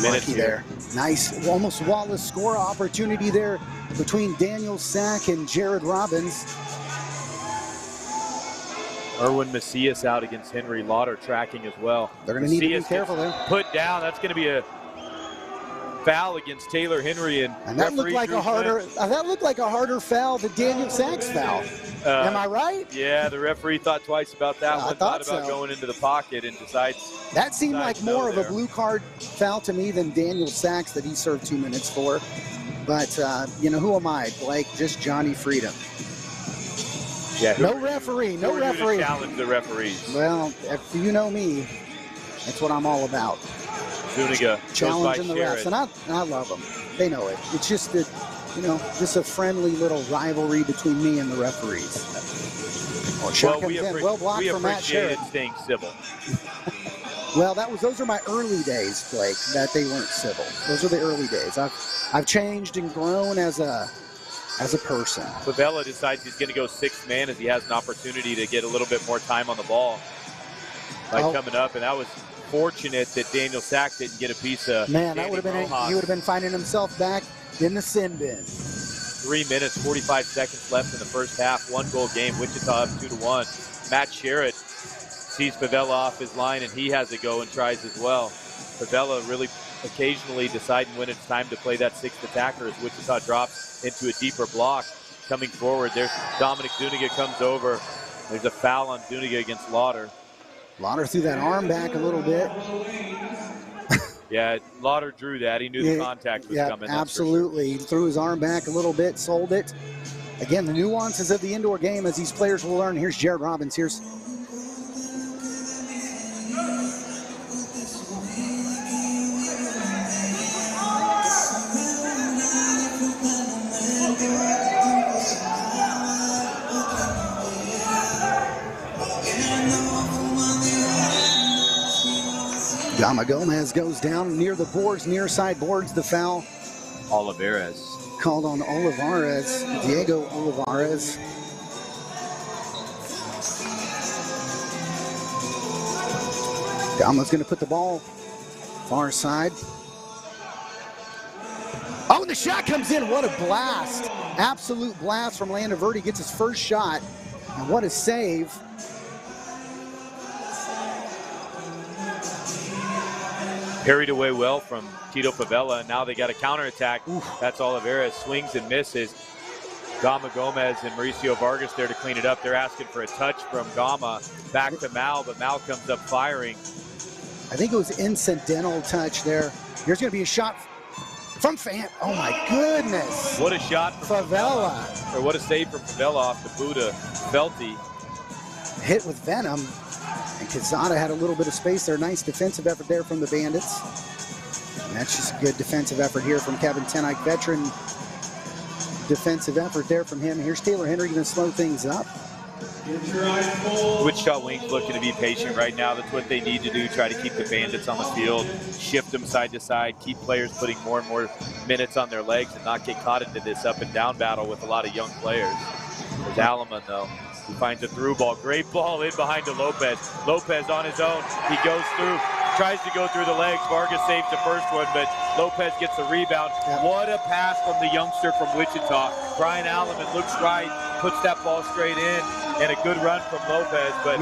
minutes here. Nice, almost Wallace score opportunity there between Daniel Sack and Jared Robbins. Erwin Macias out against Henry. Lauder tracking as well. They're going to need to be careful there. Put down. That's going to be a foul against Taylor Henry, and that looked like a harder foul than Daniel Sack's foul. Am I right? Yeah, the referee thought twice about that one. Thought about going into the pocket and decides. That seemed like more of a blue card foul to me than Daniel Sack's that he served 2 minutes for. But you know, who am I, Blake? Just Johnny Freedom. Yeah. No referee. Challenge the referees. Well, if you know me, that's what I'm all about. Zuniga challenging the refs, and I love them. They know it. It's just that, you know, just a friendly little rivalry between me and the referees. Well blocked from Matt Sherrod. Staying civil. Well, those are my early days, Blake. That they weren't civil. Those are the early days. I've changed and grown as a person. Favela decides he's going to go 6th man as he has an opportunity to get a little bit more time on the ball by coming up, and that was fortunate that Daniel Sack didn't get a piece of. Man, that would have been. He would have been finding himself back in the sin bin. 3 minutes, 45 seconds left in the first half. 1-goal game. Wichita up 2-1. Matt Sherrod sees Favela off his line, and he has a go and tries as well. Favela really occasionally deciding when it's time to play that 6th attacker as Wichita drops into a deeper block. Coming forward, there's Dominic Zuniga comes over. There's a foul on Zuniga against Lauder. Lauder threw that arm back a little bit. Yeah, Lauder drew that. He knew the contact was coming. Absolutely. He threw his arm back a little bit, sold it. Again, the nuances of the indoor game as these players will learn. Here's Jared Robbins. Here's Gama Gomez goes down near the boards, near side boards, the foul. Olivares. Called on Olivares, Diego Olivares. Gama's going to put the ball far side. Oh, and the shot comes in. What a blast. Absolute blast from Landaverde. Gets his first shot. And what a save. Parried away well from Tito Favela, and now they got a counterattack. That's Olivares, swings and misses. Gama Gomez and Mauricio Vargas there to clean it up. They're asking for a touch from Gama back to Mal, but Mal comes up firing. I think it was incidental touch there. Here's going to be a shot from Fan. Oh my goodness. What a shot from Favela. Or what a save from Favela off the boot of Felty. Hit with venom. And Quezada had a little bit of space there. Nice defensive effort there from the Bandits. And that's just a good defensive effort here from Kevin Tenike. Veteran defensive effort there from him. Here's Taylor Henry going to slow things up. Wichita Wings looking to be patient right now. That's what they need to do. Try to keep the Bandits on the field, shift them side to side, keep players putting more and more minutes on their legs and not get caught into this up and down battle with a lot of young players. There's Alaman, though. He finds a through ball. Great ball in behind to Lopez. Lopez on his own. He goes through, tries to go through the legs. Vargas saves the first one, but Lopez gets the rebound. What a pass from the youngster from Wichita. Brian Alaman looks right, puts that ball straight in, and a good run from Lopez. But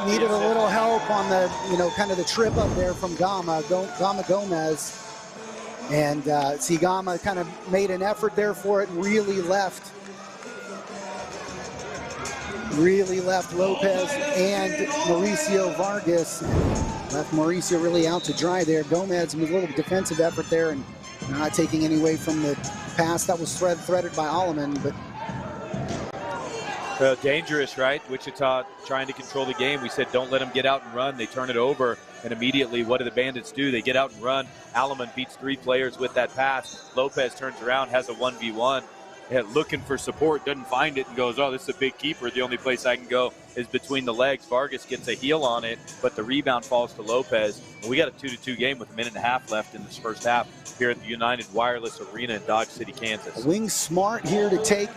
needed a little help on the, kind of the trip up there from Gama Gomez. And see, Gama kind of made an effort there for it and really left Lopez and Mauricio Vargas. Left Mauricio really out to dry there. Gomez with a little defensive effort there and not taking any away from the pass that was threaded by Alaman, but dangerous, right? Wichita trying to control the game. We said don't let them get out and run. They turn it over, and immediately what do the Bandits do? They get out and run. Alaman beats 3 players with that pass. Lopez turns around, has a 1v1. Looking for support, doesn't find it, and goes, oh, this is a big keeper. The only place I can go is between the legs. Vargas gets a heel on it, but the rebound falls to Lopez. And we got a 2-2 game with a minute and a half left in this first half here at the United Wireless Arena in Dodge City, Kansas. Wings smart here to take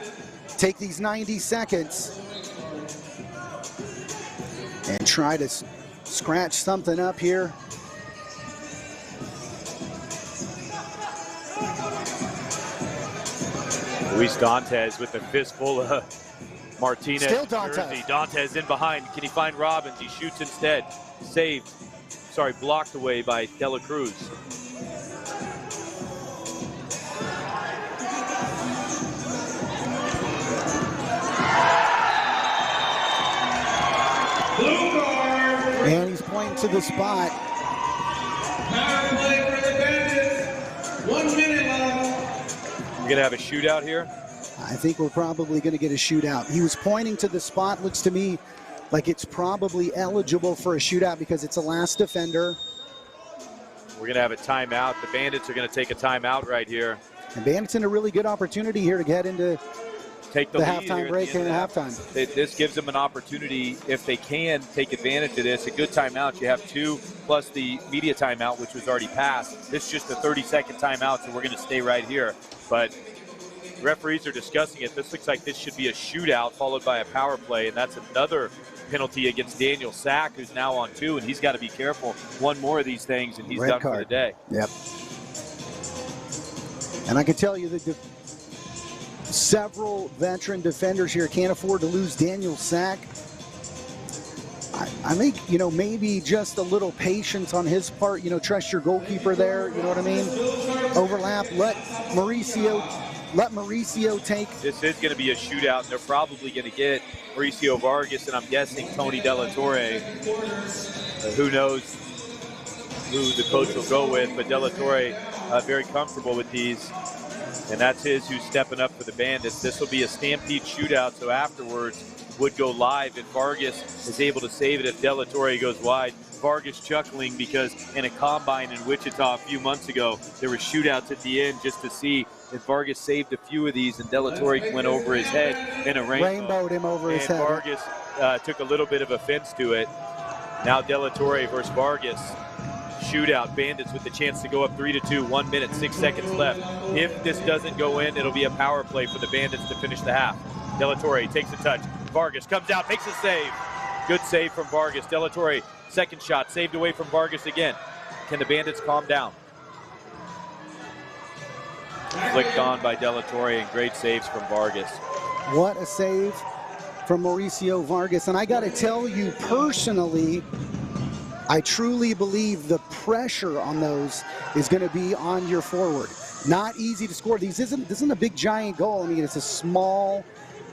these 90 seconds and try to scratch something up here. Luis Dantes with a fistful of Martinez. Still Dantes. Jersey. Dantes in behind. Can he find Robbins? He shoots instead. Blocked away by De La Cruz. And he's pointing to the spot. Power play for the Bandits. 1 minute left. We're going to have a shootout here? I think we're probably going to get a shootout. He was pointing to the spot. Looks to me like it's probably eligible for a shootout because it's a last defender. We're going to have a timeout. The Bandits are going to take a timeout right here. And Bandits in a really good opportunity here to get into take the halftime break and halftime. This gives them an opportunity, if they can, take advantage of this. A good timeout. You have 2 plus the media timeout, which was already passed. This is just a 30-second timeout, so we're going to stay right here. But referees are discussing it. This looks like this should be a shootout followed by a power play, and that's another penalty against Daniel Sack, who's now on 2, and he's got to be careful. One more of these things, and he's Red done card for the day. Yep. And I can tell you that several veteran defenders here can't afford to lose Daniel Sack. I think, maybe just a little patience on his part. Trust your goalkeeper there. You know what I mean? Overlap. Let Mauricio take. This is going to be a shootout, and they're probably going to get Mauricio Vargas, and I'm guessing Tony De La Torre. Who knows who the coach will go with, but De La Torre very comfortable with these. And that's who's stepping up for the Bandits. This will be a stampede shootout, so afterwards would go live if Vargas is able to save it if De La Torre goes wide. Vargas chuckling because in a combine in Wichita a few months ago, there were shootouts at the end just to see if Vargas saved a few of these, and De La Torre went over his head in a rainbow. Rainbowed him over his head. Vargas took a little bit of offense to it. Now De La Torre versus Vargas. Shootout. Bandits with the chance to go up 3-2, 1 minute, 6 seconds left. If this doesn't go in, it'll be a power play for the Bandits to finish the half. De La Torre takes a touch. Vargas comes out, makes a save. Good save from Vargas. De La Torre, second shot, saved away from Vargas again. Can the Bandits calm down? Flicked on by De La Torre, and great saves from Vargas. What a save from Mauricio Vargas. And I got to tell you personally, I truly believe the pressure on those is going to be on your forward. Not easy to score. This isn't a big giant goal. I mean, it's a small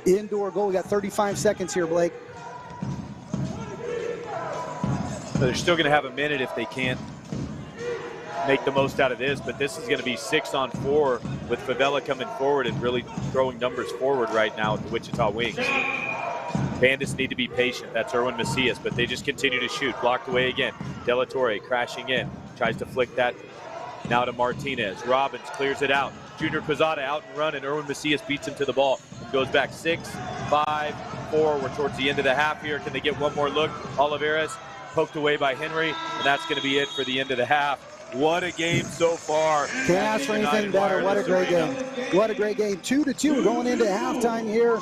indoor goal. We got 35 seconds here, Blake. So they're still going to have a minute if they can't make the most out of this, but this is going to be 6-on-4 with Favela coming forward and really throwing numbers forward right now at the Wichita Wings. Bandits need to be patient. That's Erwin Macias, but they just continue to shoot. Blocked away again. De La Torre crashing in. Tries to flick that now to Martinez. Robbins clears it out. Junior Quezada out and run, and Erwin Macias beats him to the ball and goes back 6, 5, 4. We're towards the end of the half here. Can they get one more look? Oliveras poked away by Henry, and that's going to be it for the end of the half. What a game so far. Can't ask for anything better. What a great game. What a great game. 2-2 going into halftime here.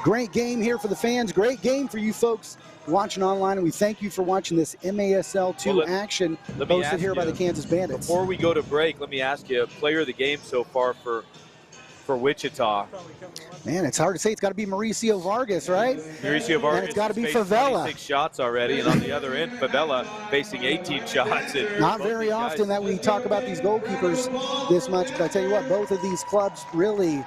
Great game here for the fans. Great game for you folks watching online. And we thank you for watching this MASL2 action hosted here by the Kansas Bandits. Before we go to break, let me ask you, player of the game so far for Wichita. Man, it's hard to say. It's got to be Mauricio Vargas, right? Mauricio Vargas. And it's got to be faced Favela. 26 shots already, and on the other end, Favela facing 18 shots. Not very often that we talk about these goalkeepers this much, but I tell you what, both of these clubs really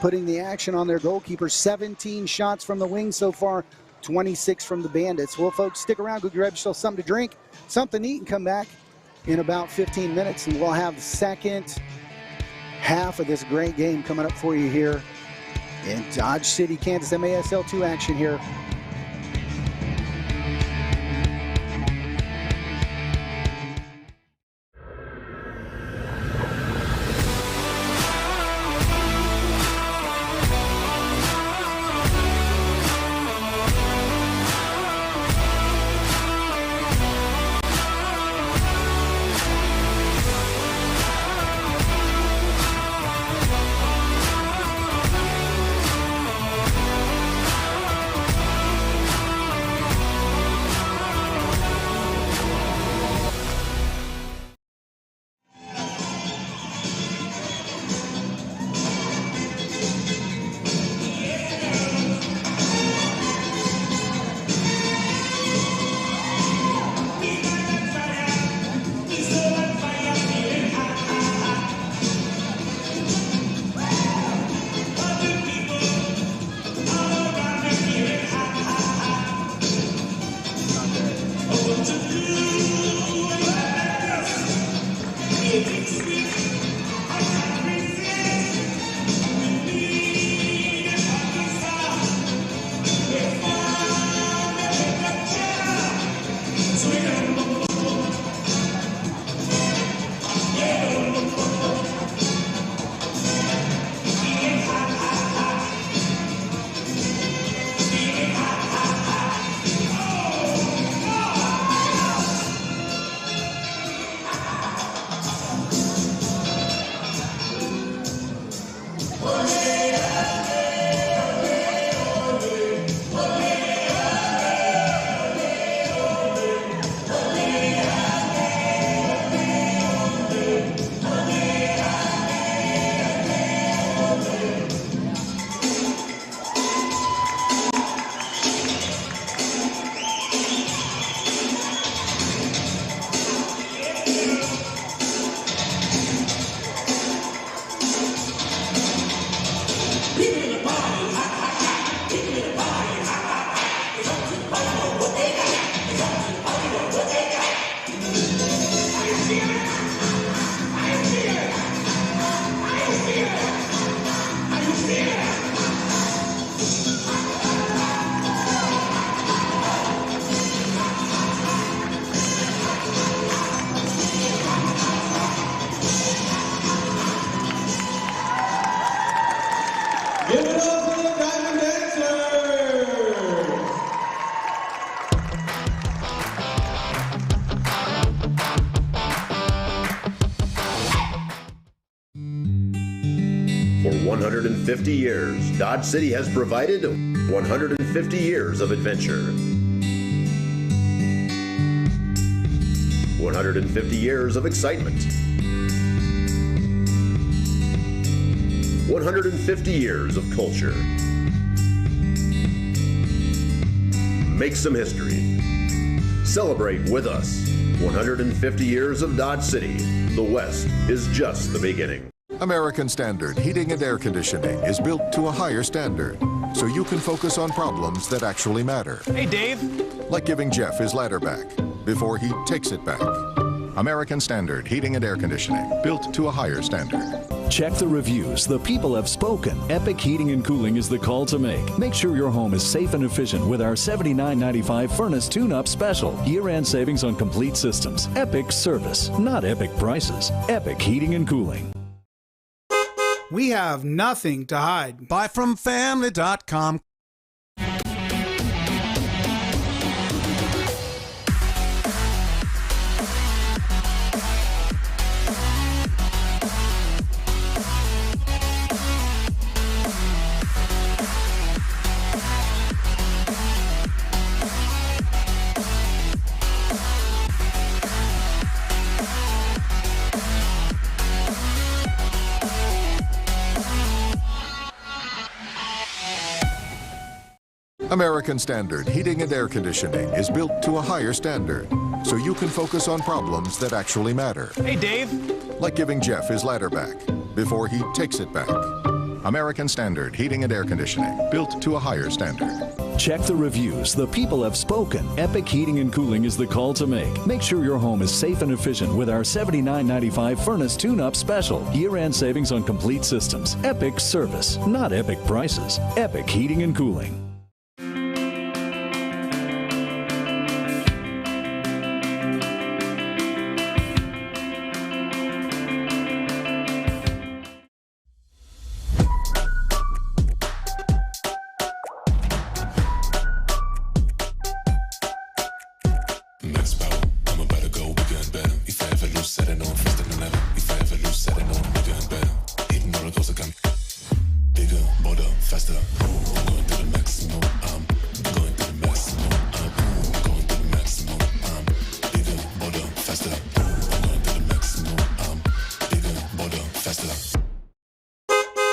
putting the action on their goalkeepers. 17 shots from the Wings so far, 26 from the Bandits. Well, folks, stick around. Go grab yourself something to drink, something to eat, and come back in about 15 minutes, and we'll have the second half of this great game coming up for you here in Dodge City, Kansas. MASL2 action here. Give it up for the Diamond Dancers! 150 years, Dodge City has provided 150 years of adventure. 150 years of excitement. 150 years of culture. Make some history. Celebrate with us. 150 years of Dodge City. The West is just the beginning. American Standard Heating and Air Conditioning is built to a higher standard, so you can focus on problems that actually matter. Hey, Dave. Like giving Jeff his ladder back before he takes it back. American Standard Heating and Air Conditioning, built to a higher standard. Check the reviews. The people have spoken. Epic Heating and Cooling is the call to make. Make sure your home is safe and efficient with our $79.95 furnace tune-up special. Year-end savings on complete systems. Epic service, not epic prices. Epic Heating and Cooling. We have nothing to hide. Buy from family.com. American Standard Heating and Air Conditioning is built to a higher standard, so you can focus on problems that actually matter. Hey, Dave. Like giving Jeff his ladder back before he takes it back. American Standard Heating and Air Conditioning, built to a higher standard. Check the reviews. The people have spoken. Epic Heating and Cooling is the call to make. Make sure your home is safe and efficient with our $79.95 furnace tune-up special. Year-end savings on complete systems. Epic service, not epic prices. Epic Heating and Cooling.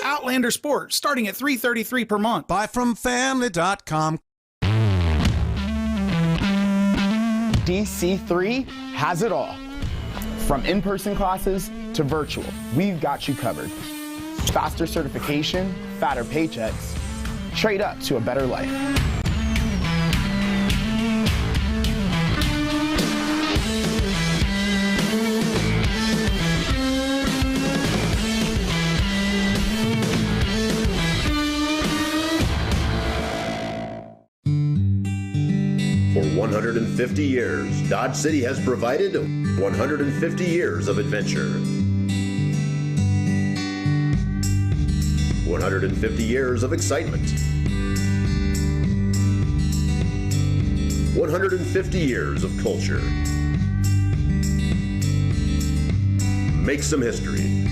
Outlander Sport, starting at $333 per month. Buy from family.com. DC3 has it all. From in-person classes to virtual, we've got you covered. Faster certification, fatter paychecks. Trade up to a better life. For 150 years, Dodge City has provided 150 years of adventure. 150 years of excitement. 150 years of culture. Make some history.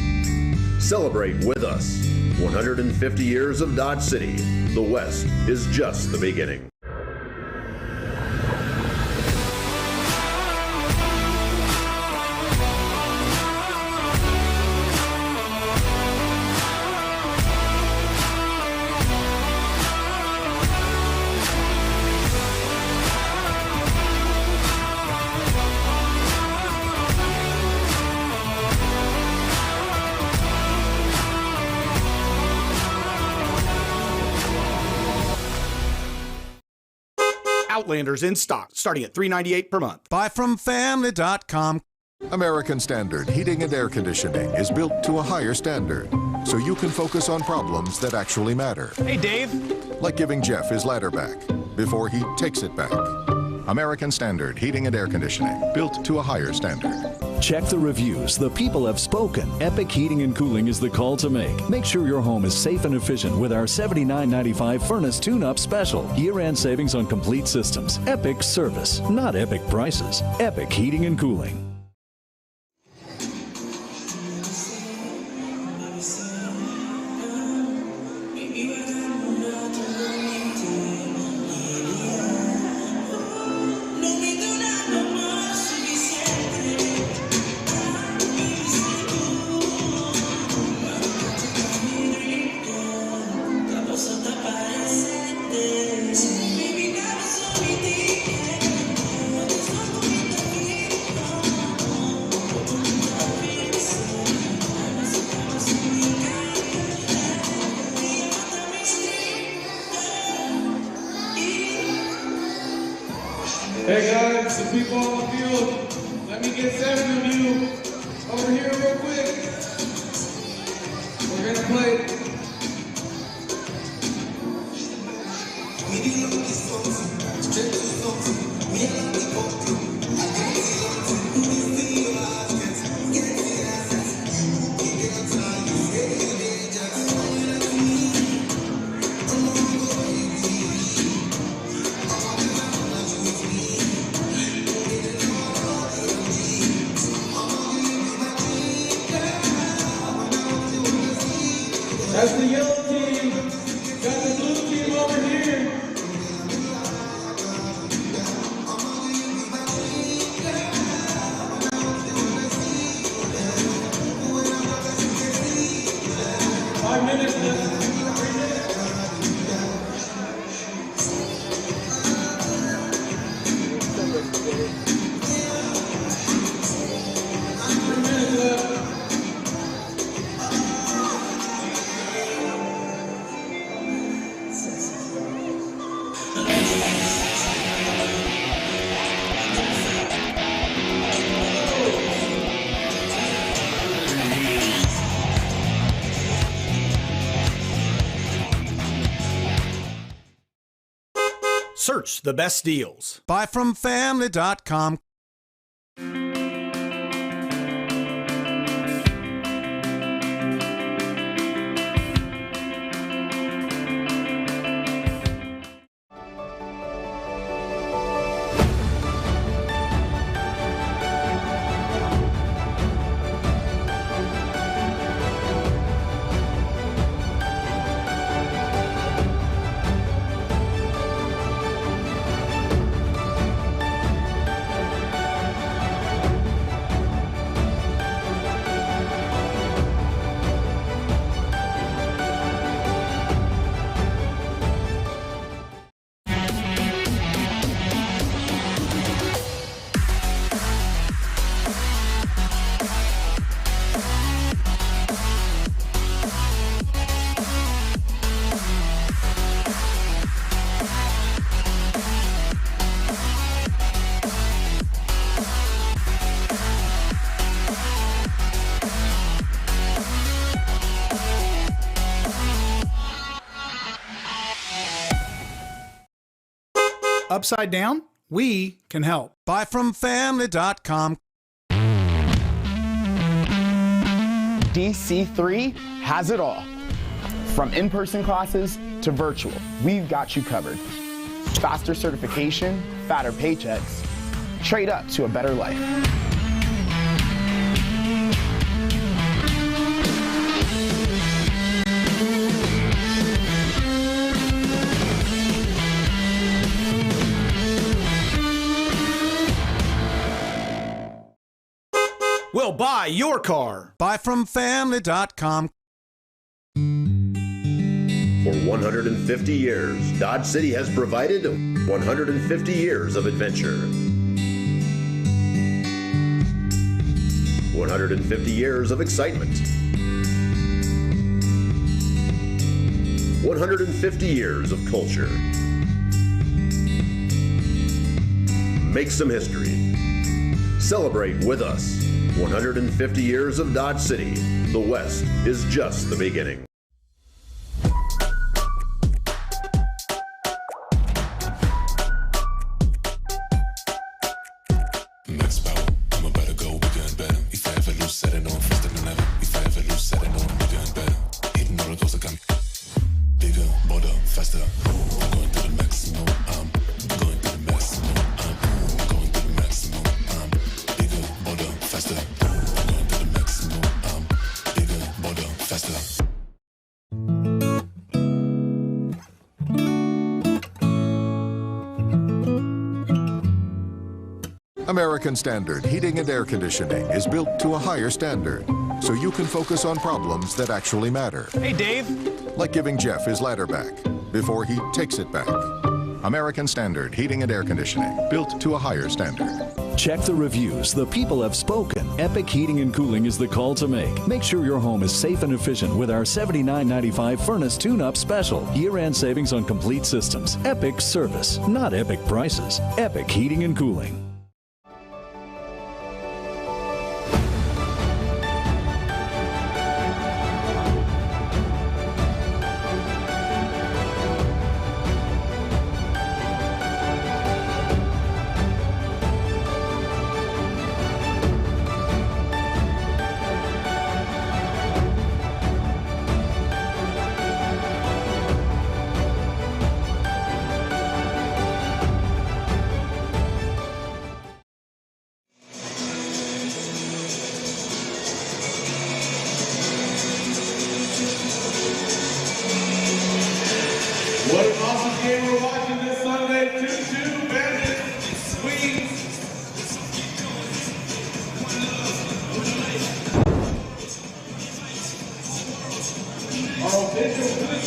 Celebrate with us. 150 years of Dodge City. The West is just the beginning. Outlanders in stock, starting at $398 per month. Buy from family.com. American Standard Heating and Air Conditioning is built to a higher standard, so you can focus on problems that actually matter. Hey, Dave. Like giving Jeff his ladder back before he takes it back. American Standard Heating and Air Conditioning, built to a higher standard. Check the reviews. The people have spoken. Epic Heating and Cooling is the call to make. Make sure your home is safe and efficient with our $79.95 furnace tune-up special. Year-end savings on complete systems. Epic service, not epic prices. Epic Heating and Cooling. some people on the field. Let me get 7 of you over here real quick. We're gonna play. That's the yellow team. Got the blue team over here. Five minutes left. 3 minutes. Search the best deals. Buyfromfamily.com. Upside down? We can help. Buyfromfamily.com. DC3 has it all. From in-person classes to virtual, we've got you covered. Faster certification, fatter paychecks. Trade up to a better life. We'll buy your car. Buyfromfamily.com. For 150 years, Dodge City has provided 150 years of adventure. 150 years of excitement. 150 years of culture. Make some history. Celebrate with us. 150 years of Dodge City. The West is just the beginning. Max power, I'm about to go bigger and better. If I ever lose, set it on faster than ever. If I ever lose, set it on bigger and better. Hitting all the goals that come bigger, bolder, faster. I'm going to the maximum. I'm going to the maximum. I'm going to the maximum. I'm bigger, bolder, faster. I'm going to the maximum. I'm bigger, bolder, faster. American Standard Heating and Air Conditioning is built to a higher standard, so you can focus on problems that actually matter. Hey, Dave. Like giving Jeff his ladder back before he takes it back. American Standard Heating and Air Conditioning, built to a higher standard. Check the reviews. The people have spoken. Epic Heating and Cooling is the call to make. Make sure your home is safe and efficient with our $79.95 furnace tune-up special. Year-end savings on complete systems. Epic service, not epic prices. Epic Heating and Cooling.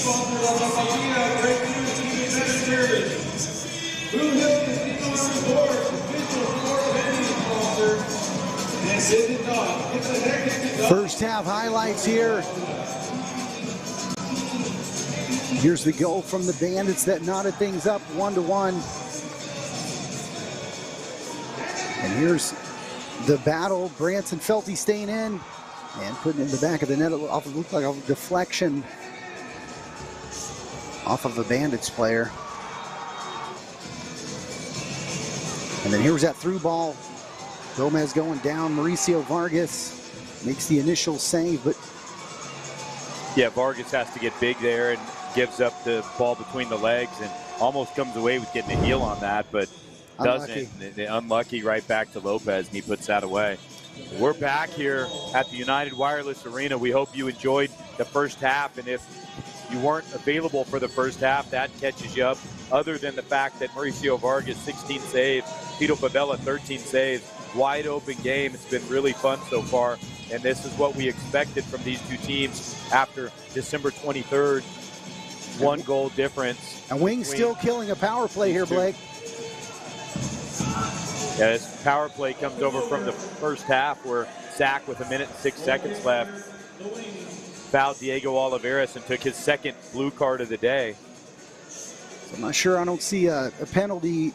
sponsor of the Wichita Breakthrough TV Better Service. Blue Hill Casino Resort, official Florida Bandits sponsor. And Visit Dog. It's a hectic dog. First half highlights here. Here's the goal from the Bandits that knotted things up 1-1. And here's the battle. Branson Felty staying in and putting it in the back of the net. It looked like a deflection off of a Bandits player. And then here's that through ball. Gomez going down. Mauricio Vargas makes the initial save, but yeah, Vargas has to get big there and gives up the ball between the legs and almost comes away with getting a heel on that, but doesn't. Unlucky right back to Lopez, and he puts that away. We're back here at the United Wireless Arena. We hope you enjoyed the first half, and if you weren't available for the first half, that catches you up, other than the fact that Mauricio Vargas, 16 saves, Tito Favela, 13 saves. Wide open game. It's been really fun so far, and this is what we expected from these two teams after December 23rd. 1 goal difference. And Wings still killing a power play here, Blake. Yeah, this power play comes over from the first half where Zach, with 1 minute and 6 seconds left, fouled Diego Oliveras and took his second blue card of the day. So I'm not sure. I don't see a penalty.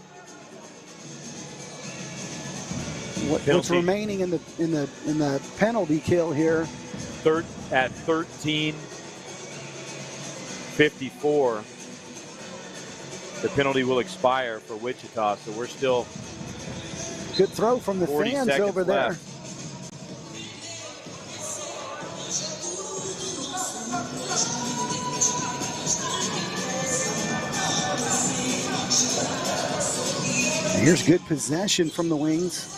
What's remaining in the penalty kill here? At 13:54, the penalty will expire for Wichita. So we're still good throw from the fans over there. Left. Here's good possession from the Wings.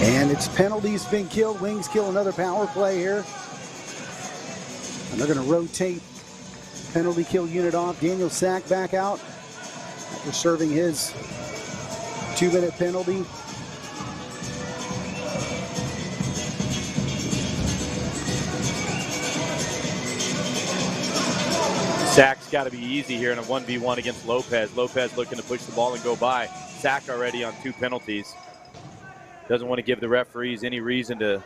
And it's penalties been killed. Wings kill another power play here. And they're going to rotate penalty kill unit off. Daniel Sack back out after serving his 2-minute penalty. Sack's got to be easy here in a 1v1 against Lopez. Lopez looking to push the ball and go by. Sack already on 2 penalties. Doesn't want to give the referees any reason to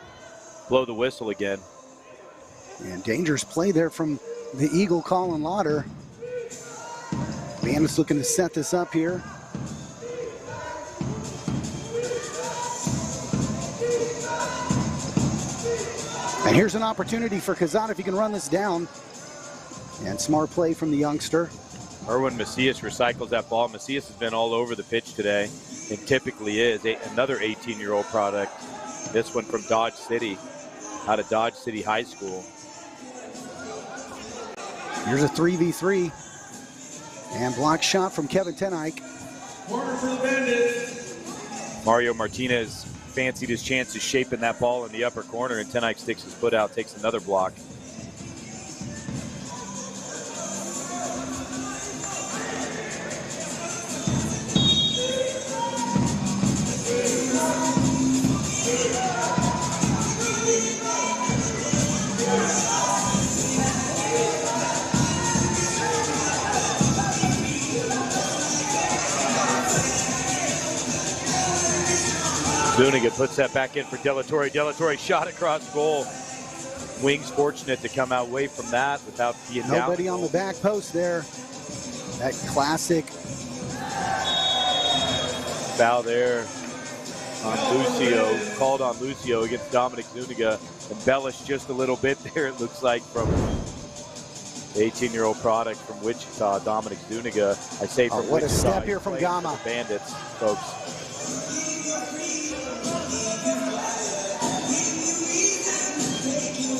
blow the whistle again. And dangerous play there from the Eagle, Colin Lauder. Bandits looking to set this up here. And here's an opportunity for Kazan if he can run this down. And smart play from the youngster. Erwin Macias recycles that ball. Macias has been all over the pitch today, and typically is another 18-year-old product. This one from Dodge City, out of Dodge City High School. Here's a 3v3. And block shot from Kevin Tenike. Corner for the Bandits. Mario Martinez fancied his chances shaping that ball in the upper corner, and Tenike sticks his foot out, takes another block. Zuniga puts that back in for Delatorre. Delatorre shot across goal. Wings fortunate to come out away from that without being down. Nobody on the back post there. That classic foul there on Lucio. Called on Lucio against Dominic Zuniga. Embellished just a little bit there, it looks like, from the 18-year-old product from Wichita, Dominic Zuniga. I say from what Wichita. A step here from Gama. Bandits, folks.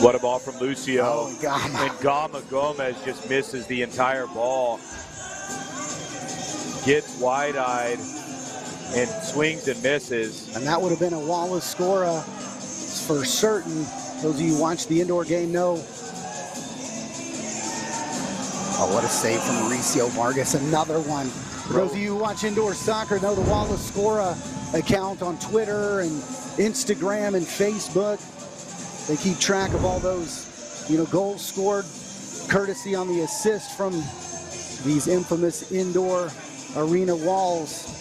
What a ball from Lucio. Oh, Gama. And Gama Gomez just misses the entire ball. Gets wide-eyed and swings and misses. And that would have been a Wallace Scora That's for certain. Those of you who watch the indoor game know. Oh, what a save from Mauricio Vargas. Another one. For those of you who watch indoor soccer know the Wallace Scora account on Twitter and Instagram and Facebook. They keep track of all those, goals scored, courtesy on the assist from these infamous indoor arena walls.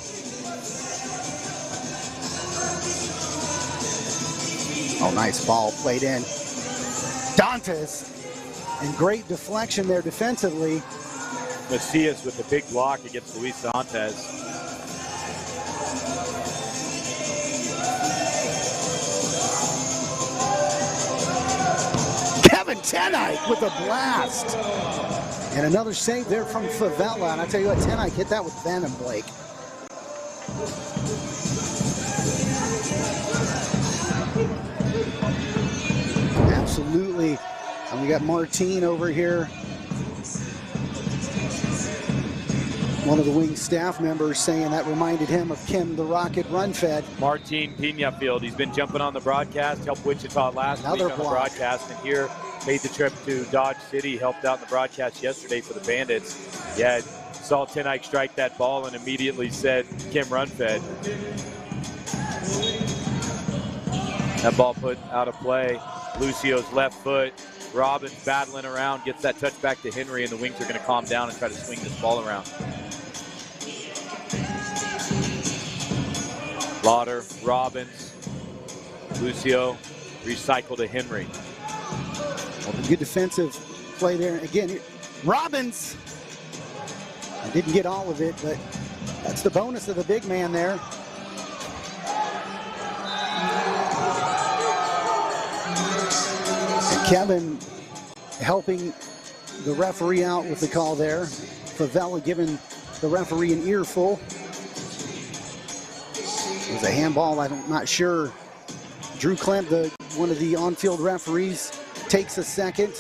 Oh, nice ball played in. Dantes, and great deflection there defensively. Macias with the big block against Luis Dantes. Kevin Tenike with a blast. And another save there from Favela. And I tell you what, Tenike hit that with venom, Blake. Absolutely. And we got Martin over here. One of the wing staff members saying that reminded him of Kim the Rocket Runfed. Martin Peñafield, he's been jumping on the broadcast, helped Wichita last week on the broadcast, and here made the trip to Dodge City, helped out in the broadcast yesterday for the Bandits. Yeah, saw Tenike strike that ball and immediately said Kim Runfed. That ball put out of play. Lucio's left foot. Robbins battling around, gets that touch back to Henry, and the Wings are going to calm down and try to swing this ball around. Lauder, Robbins, Lucio, recycle to Henry. Well, good defensive play there. Again, Robbins. I didn't get all of it, but that's the bonus of the big man there. And Kevin helping the referee out with the call there. Favela giving the referee an earful. It was a handball. I'm not sure. Drew Klemp, one of the on-field referees, takes a second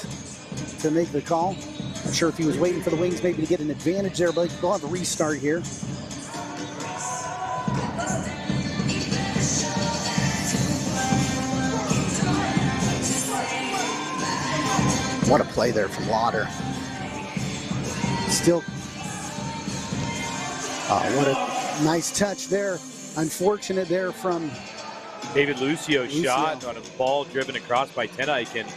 to make the call. Not sure if he was waiting for the Wings maybe to get an advantage there, but they'll have a restart here. What a play there from Lauder. Still, what a nice touch there. Unfortunate there from David Lucio's shot on a ball driven across by Tenike, and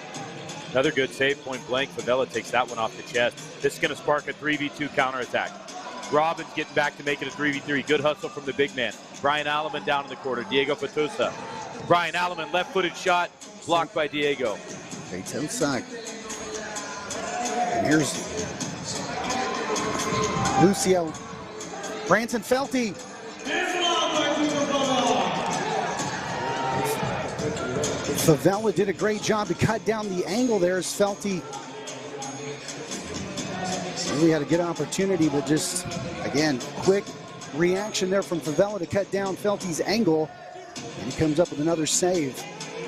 another good save, point blank. Favela takes that one off the chest. This is going to spark a 3v2 counterattack. Robbins getting back to make it a 3v3. Good hustle from the big man. Brian Alleman down in the corner. Diego Fatusa. Brian Alleman, left-footed shot, blocked by Diego. Bates outside. And here's Lucio. Branson Felty. Favela did a great job to cut down the angle there as Felty really had a good opportunity, but just, again, quick reaction there from Favela to cut down Felty's angle, and he comes up with another save.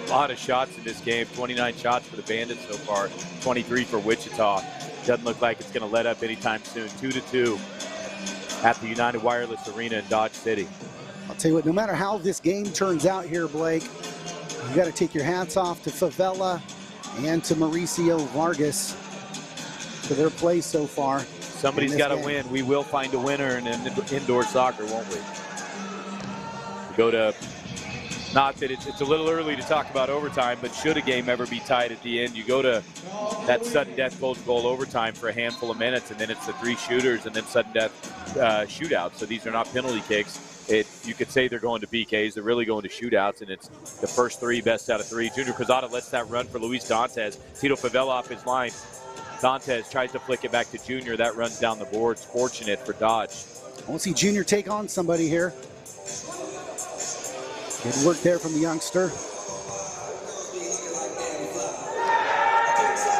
A lot of shots in this game, 29 shots for the Bandits so far, 23 for Wichita. Doesn't look like it's going to let up anytime soon. 2-2 at the United Wireless Arena in Dodge City. I'll tell you what, no matter how this game turns out here, Blake, you got to take your hats off to Favela and to Mauricio Vargas for their play so far. Somebody's got to win. We will find a winner in indoor soccer, won't we? We go to, not that it's a little early to talk about overtime, but should a game ever be tied at the end, you go to that sudden death goal overtime for a handful of minutes, and then it's the three shooters and then sudden death shootout. So these are not penalty kicks. You could say they're going to PKs. They're really going to shootouts, and it's the first three, best out of three. Junior Cruzado lets that run for Luis Dantes. Tito Favela off his line. Dantes tries to flick it back to Junior. That runs down the boards. Fortunate for Dodge. I want to see Junior take on somebody here. Good work there from the youngster.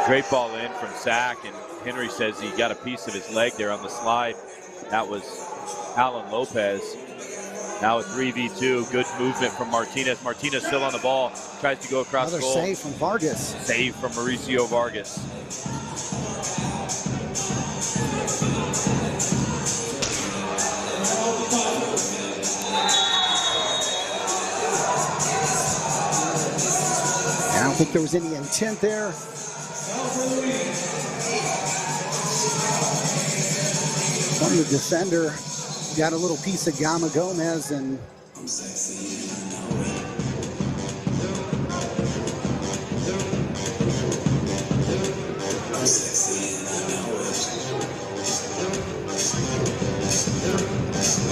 Great ball in from Zach, and Henry says he got a piece of his leg there on the slide. That was Alan Lopez. Now a 3v2. Good movement from Martinez. Martinez still on the ball. Tries to go across Another goal. save from Vargas. Save from Mauricio Vargas. think there was any intent there. From the defender, got a little piece of Gama Gomez, and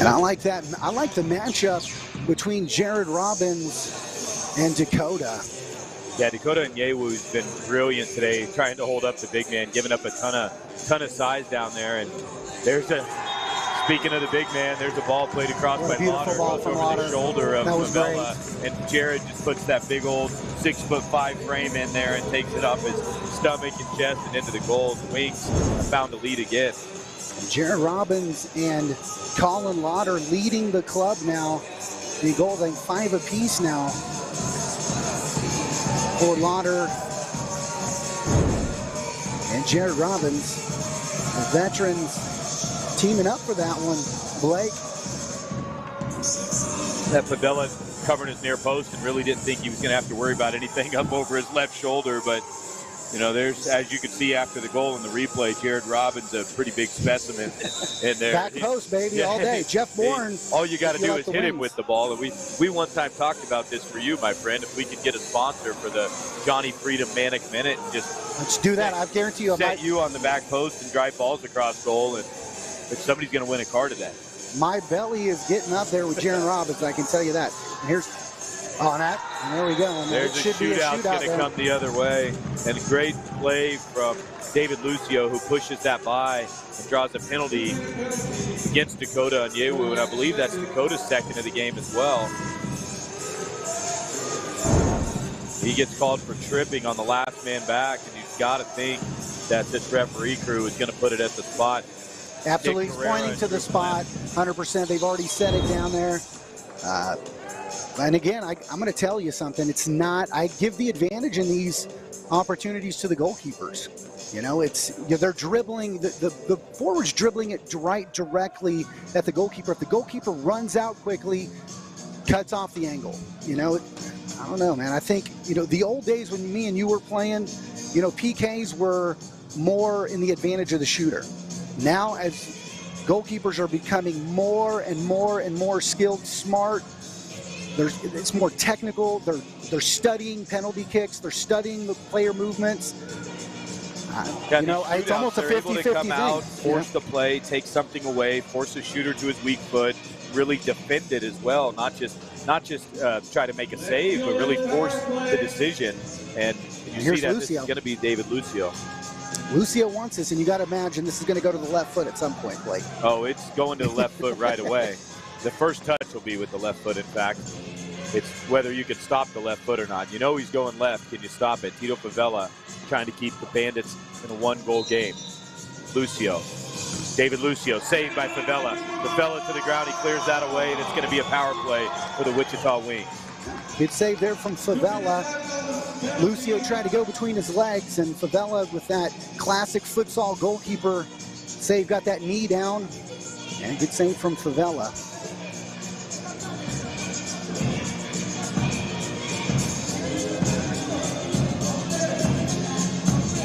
I like that. I like the matchup between Jared Robbins and Dakota. Yeah, Dakota and Yewu has been brilliant today, trying to hold up the big man, giving up a ton of size down there. And speaking of the big man, there's a ball played across by Lauder, goes over the shoulder of Favela, and Jared just puts that big old 6'5" frame in there and takes it up his stomach and chest and into the goal. The Wings found the lead again. Jared Robbins and Colin Lauder leading the club now. The goal, I think 5 apiece now for Lauder and Jared Robbins. The veterans teaming up for that one. Blake. That Favela covered his near post and really didn't think he was going to have to worry about anything up over his left shoulder, but you know, there's, as you can see after the goal in the replay, Jared Robbins, a pretty big specimen in there. Back post, baby, all day. Jeff Bourne. All you got to do is hit him with the ball. And we one time talked about this for you, my friend. If we could get a sponsor for the Johnny Freedom Manic Minute, and just let's do that. I guarantee you. Set you on the back post and drive balls across goal, and if somebody's going to win a car today. My belly is getting up there with Jared Robbins. I can tell you that. And here's. On that, and there we go. And there's a shootout going to come the other way. And a great play from David Lucio, who pushes that by and draws a penalty against Dakota and Yewu. And I believe that's Dakota's second of the game as well. He gets called for tripping on the last man back, and you've got to think that this referee crew is going to put it at the spot. Absolutely, he's pointing to the spot, 100%. They've already set it down there. And again, I'm going to tell you something. It's not, I give the advantage in these opportunities to the goalkeepers. You know, they're dribbling, the forward's dribbling it directly at the goalkeeper. If the goalkeeper runs out quickly, cuts off the angle. You know, I don't know, man. I think, you know, the old days when me and you were playing, you know, PKs were more in the advantage of the shooter. Now, as goalkeepers are becoming more and more skilled, smart, it's more technical. They're studying penalty kicks. They're studying the player movements. You know, it's almost a 50-50 thing. Come out, force the play, take something away, force the shooter to his weak foot, really defend it as well. Not just try to make a save, but really force the decision. And you see that this is going to be David Lucio. Lucio wants this, and you got to imagine this is going to go to the left foot at some point, Blake. Oh, it's going to the left foot right away. The first touch will be with the left foot, in fact. It's whether you can stop the left foot or not. You know he's going left. Can you stop it? Tito Favela trying to keep the Bandits in a one-goal game. Lucio. David Lucio, saved by Favela. Favela to the ground. He clears that away, and it's going to be a power play for the Wichita Wings. Good save there from Favela. Lucio tried to go between his legs, and Favela, with that classic futsal goalkeeper save, got that knee down. And good save from Favela.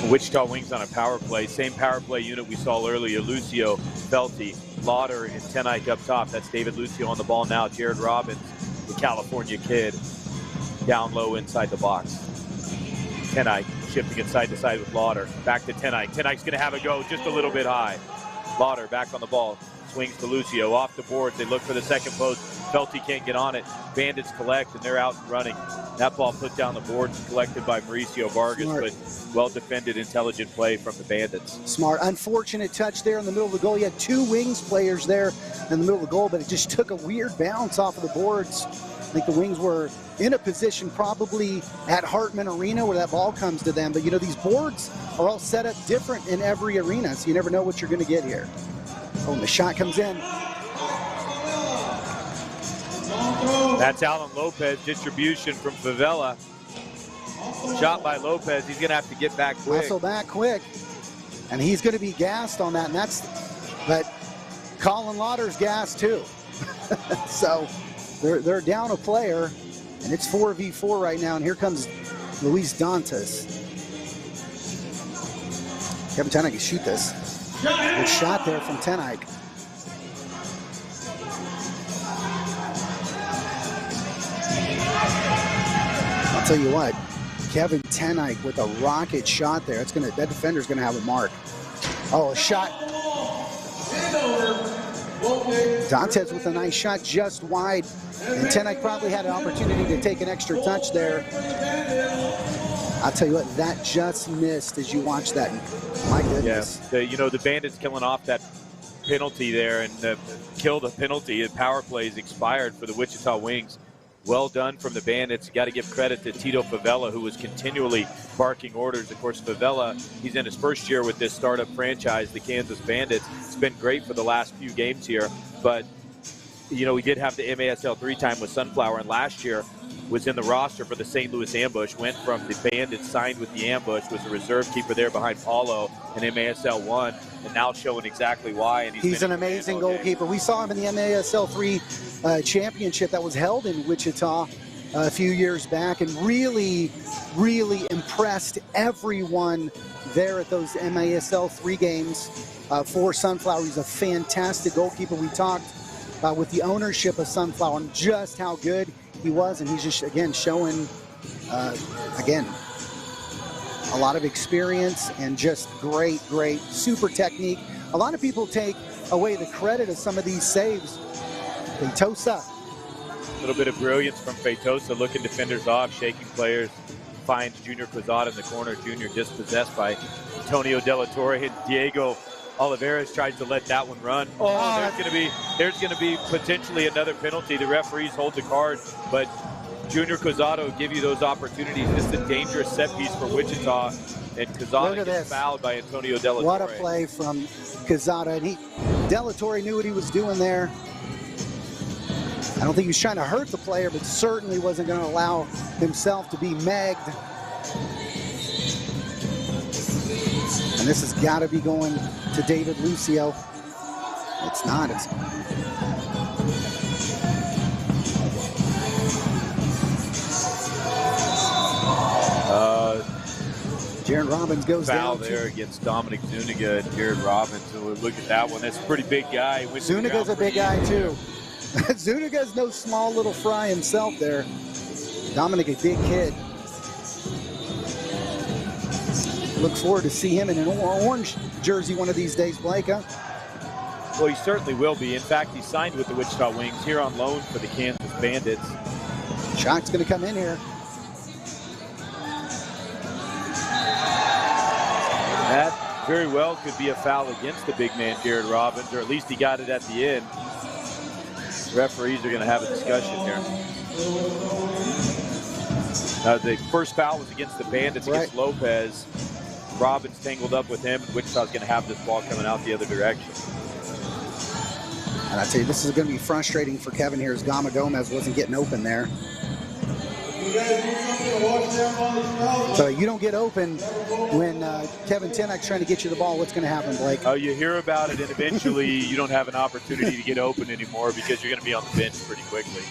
Wichita Wings on a power play. Same power play unit we saw earlier. Lucio, Felty, Lauder, and Tenike up top. That's David Lucio on the ball now. Jared Robbins, the California kid, down low inside the box. Tenike shifting it side to side with Lauder. Back to Tenike. Tenike's going to have a go just a little bit high. Lauder back on the ball. Swings to Lucio. Off the boards. They look for the second post. Felty can't get on it. Bandits collect, and they're out and running. That ball put down the boards, collected by Mauricio Vargas, Smart. But well-defended, intelligent play from the Bandits. Smart. Unfortunate touch there in the middle of the goal. You had two Wings players there in the middle of the goal, but it just took a weird bounce off of the boards. I think the Wings were in a position probably at Hartman Arena where that ball comes to them. But, you know, these boards are all set up different in every arena, so you never know what you're going to get here. Oh, and the shot comes in. That's Alan Lopez, distribution from Favela. Shot by Lopez. He's going to have to get back quick. Also back quick. And he's going to be gassed on that. But Colin Lauder's gassed too. So they're down a player, and it's 4v4 right now. And here comes Luis Dantas. Kevin Ten Eyck can shoot this. Good shot there from Ten Eyck. I'll tell you what, Kevin Ten Eyck with a rocket shot there. That defender's gonna have a mark. Oh, a shot. Dantes with a nice shot just wide. And Ten Eyck probably had an opportunity to take an extra touch there. I'll tell you what, that just missed as you watch that. My goodness. Yeah, the Bandits killing off that penalty there and kill the penalty. The power plays expired for the Wichita Wings. Well done from the Bandits. You got to give credit to Tito Favela, who was continually barking orders. Of course, Favela, he's in his first year with this startup franchise, the Kansas Bandits. It's been great for the last few games here, but we did have the MASL 3 time with Sunflower, and last year was in the roster for the St. Louis Ambush, went from the Bandits, signed with the Ambush, was a reserve keeper there behind Paulo in MASL 1, and now showing exactly why. And he's an amazing goalkeeper. We saw him in the MASL 3 championship that was held in Wichita a few years back, and really, really impressed everyone there at those MASL 3 games for Sunflower. He's a fantastic goalkeeper. We talked with the ownership of Sunflower and just how good he was, and he's just, again, showing, a lot of experience and just great, super technique. A lot of people take away the credit of some of these saves. Feitosa. A little bit of brilliance from Feitosa, looking defenders off, shaking players, finds Junior Quezada in the corner. Junior dispossessed by Antonio De La Torre, and Diego Olivares tries to let that one run. There's going to be potentially another penalty. The referees hold the card, but Junior Quezada will give you those opportunities. This is a dangerous set piece for Wichita, and Quezada gets fouled by Antonio De La Torre. What a play from Quezada, and De La Torre knew what he was doing there. I don't think he was trying to hurt the player, but certainly wasn't going to allow himself to be megged. And this has got to be going to David Lucio. It's not. Jared Robbins goes foul down. There against Dominic Zuniga and Jared Robbins. So look at that one. That's a pretty big guy. Zuniga's a big guy too. Zuniga's no small little fry himself there. Dominic, a big kid. Look forward to see him in an orange jersey one of these days, Blake, huh? Well, he certainly will be. In fact, he signed with the Wichita Wings here on loan for the Kansas Bandits. Shot's going to come in here. That very well could be a foul against the big man, Jared Robbins, or at least he got it at the end. Referees are going to have a discussion here. The first foul was against the Bandits, against Lopez. Robbins tangled up with him, and Wichita's going to have this ball coming out the other direction. And I tell you, this is going to be frustrating for Kevin here as Gama Gomez wasn't getting open there. So you don't get open when Kevin Ten Eyck's trying to get you the ball. What's going to happen, Blake? Oh, you hear about it, and eventually you don't have an opportunity to get open anymore because you're going to be on the bench pretty quickly.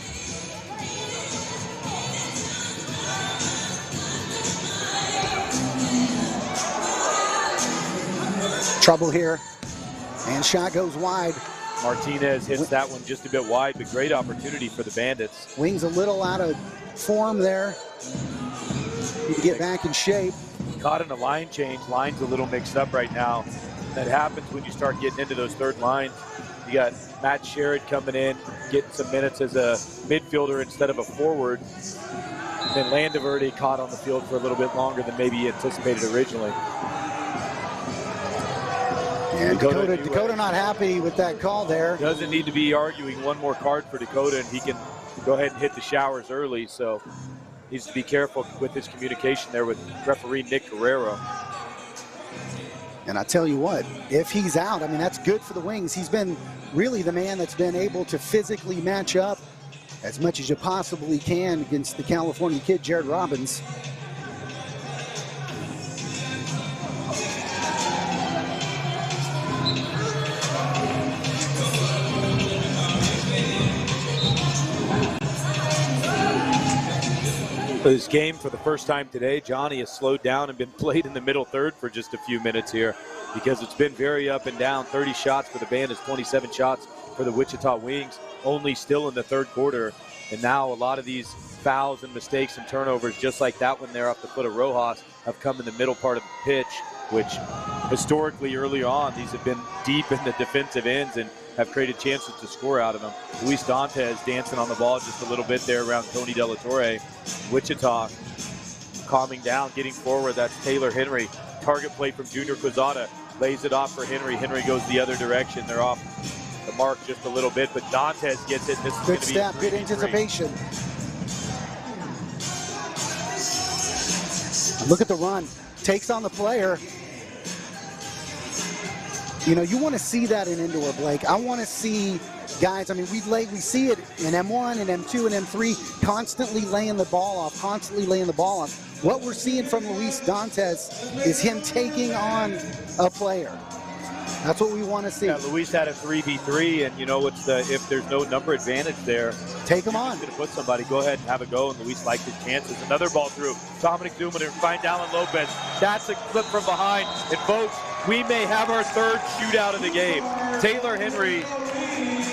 Trouble here, and shot goes wide. Martinez hits that one just a bit wide, but great opportunity for the Bandits. Wings a little out of form there. Need to get back in shape. Caught in a line change. Line's a little mixed up right now. That happens when you start getting into those third lines. You got Matt Sherrod coming in, getting some minutes as a midfielder instead of a forward. And then Landaverde caught on the field for a little bit longer than maybe he anticipated originally. And Dakota not happy with that call there. Doesn't need to be arguing one more card for Dakota, and he can go ahead and hit the showers early. So needs to be careful with his communication there with referee Nick Guerrero. And I tell you what, if he's out, I mean, that's good for the Wings. He's been really the man that's been able to physically match up as much as you possibly can against the California kid, Jared Robbins. This game, for the first time today, Johnny has slowed down and been played in the middle third for just a few minutes here because it's been very up and down. 30 shots for the Bandits, 27 shots for the Wichita Wings, only still in the third quarter. And now a lot of these fouls and mistakes and turnovers, just like that one there off the foot of Rojas, have come in the middle part of the pitch, which historically early on, these have been deep in the defensive ends and have created chances to score out of them. Luis Dantes dancing on the ball just a little bit there around Tony De La Torre. Wichita calming down, getting forward. That's Taylor Henry. Target play from Junior Quezada. Lays it off for Henry. Henry goes the other direction. They're off the mark just a little bit, but Dantes gets it. This is Good step, good anticipation. Look at the run. Takes on the player. You know, you want to see that in indoor, Blake. I want to see guys, I mean, we see it in M1 and M2 and M3, constantly laying the ball off, What we're seeing from Luis Dantes is him taking on a player. That's what we want to see. Yeah, Luis had a 3v3, and you know, if there's no number advantage there, take him on. Going to put somebody, go ahead and have a go, and Luis liked his chances. Another ball through. Dominic Dumoulin find Alan Lopez. That's a clip from behind. And folks, we may have our third shootout of the game. Taylor Henry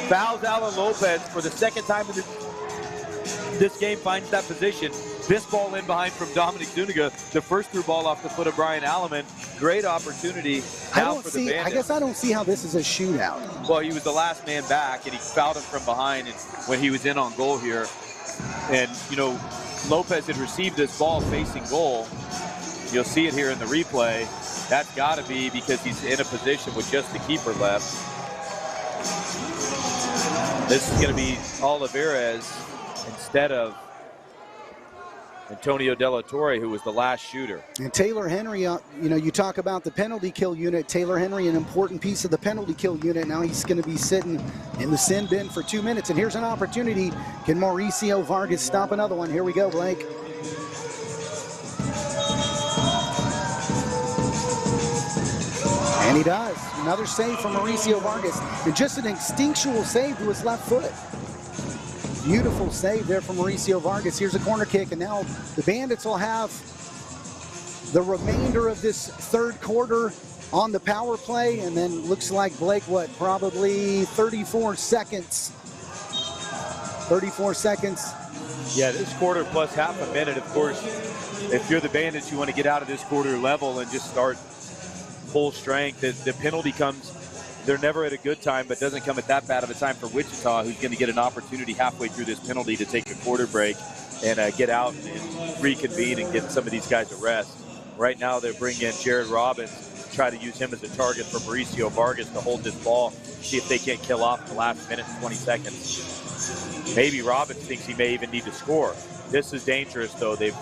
fouls Alan Lopez for the second time in this game, finds that position. This ball in behind from Dominic Zuniga. The first through ball off the foot of Brian Alleman. Great opportunity now for the Bandits. I guess I don't see how this is a shootout. Well, he was the last man back, and he fouled him from behind when he was in on goal here. And, you know, Lopez had received this ball facing goal. You'll see it here in the replay. That's got to be because he's in a position with just the keeper left. This is going to be Olivares instead of Antonio De La Torre, who was the last shooter. And Taylor Henry, you know, you talk about the penalty kill unit. Taylor Henry, an important piece of the penalty kill unit. Now he's going to be sitting in the sin bin for 2 minutes. And here's an opportunity. Can Mauricio Vargas stop another one? Here we go, Blake. And he does. Another save from Mauricio Vargas. And just an instinctual save to his left foot. Beautiful save there from Mauricio Vargas. Here's a corner kick, and now the Bandits will have the remainder of this third quarter on the power play, and then looks like, Blake, what, probably 34 seconds. 34 seconds. Yeah, this quarter plus half a minute. Of course, if you're the Bandits, you want to get out of this quarter level and just start full strength. The penalty comes, they're never at a good time, but doesn't come at that bad of a time for Wichita, who's going to get an opportunity halfway through this penalty to take a quarter break and get out and reconvene and get some of these guys a rest. Right now, they're bringing in Jared Robbins, try to use him as a target for Mauricio Vargas to hold this ball, see if they can't kill off the last minute and 20 seconds. Maybe Robbins thinks he may even need to score. This is dangerous, though. They've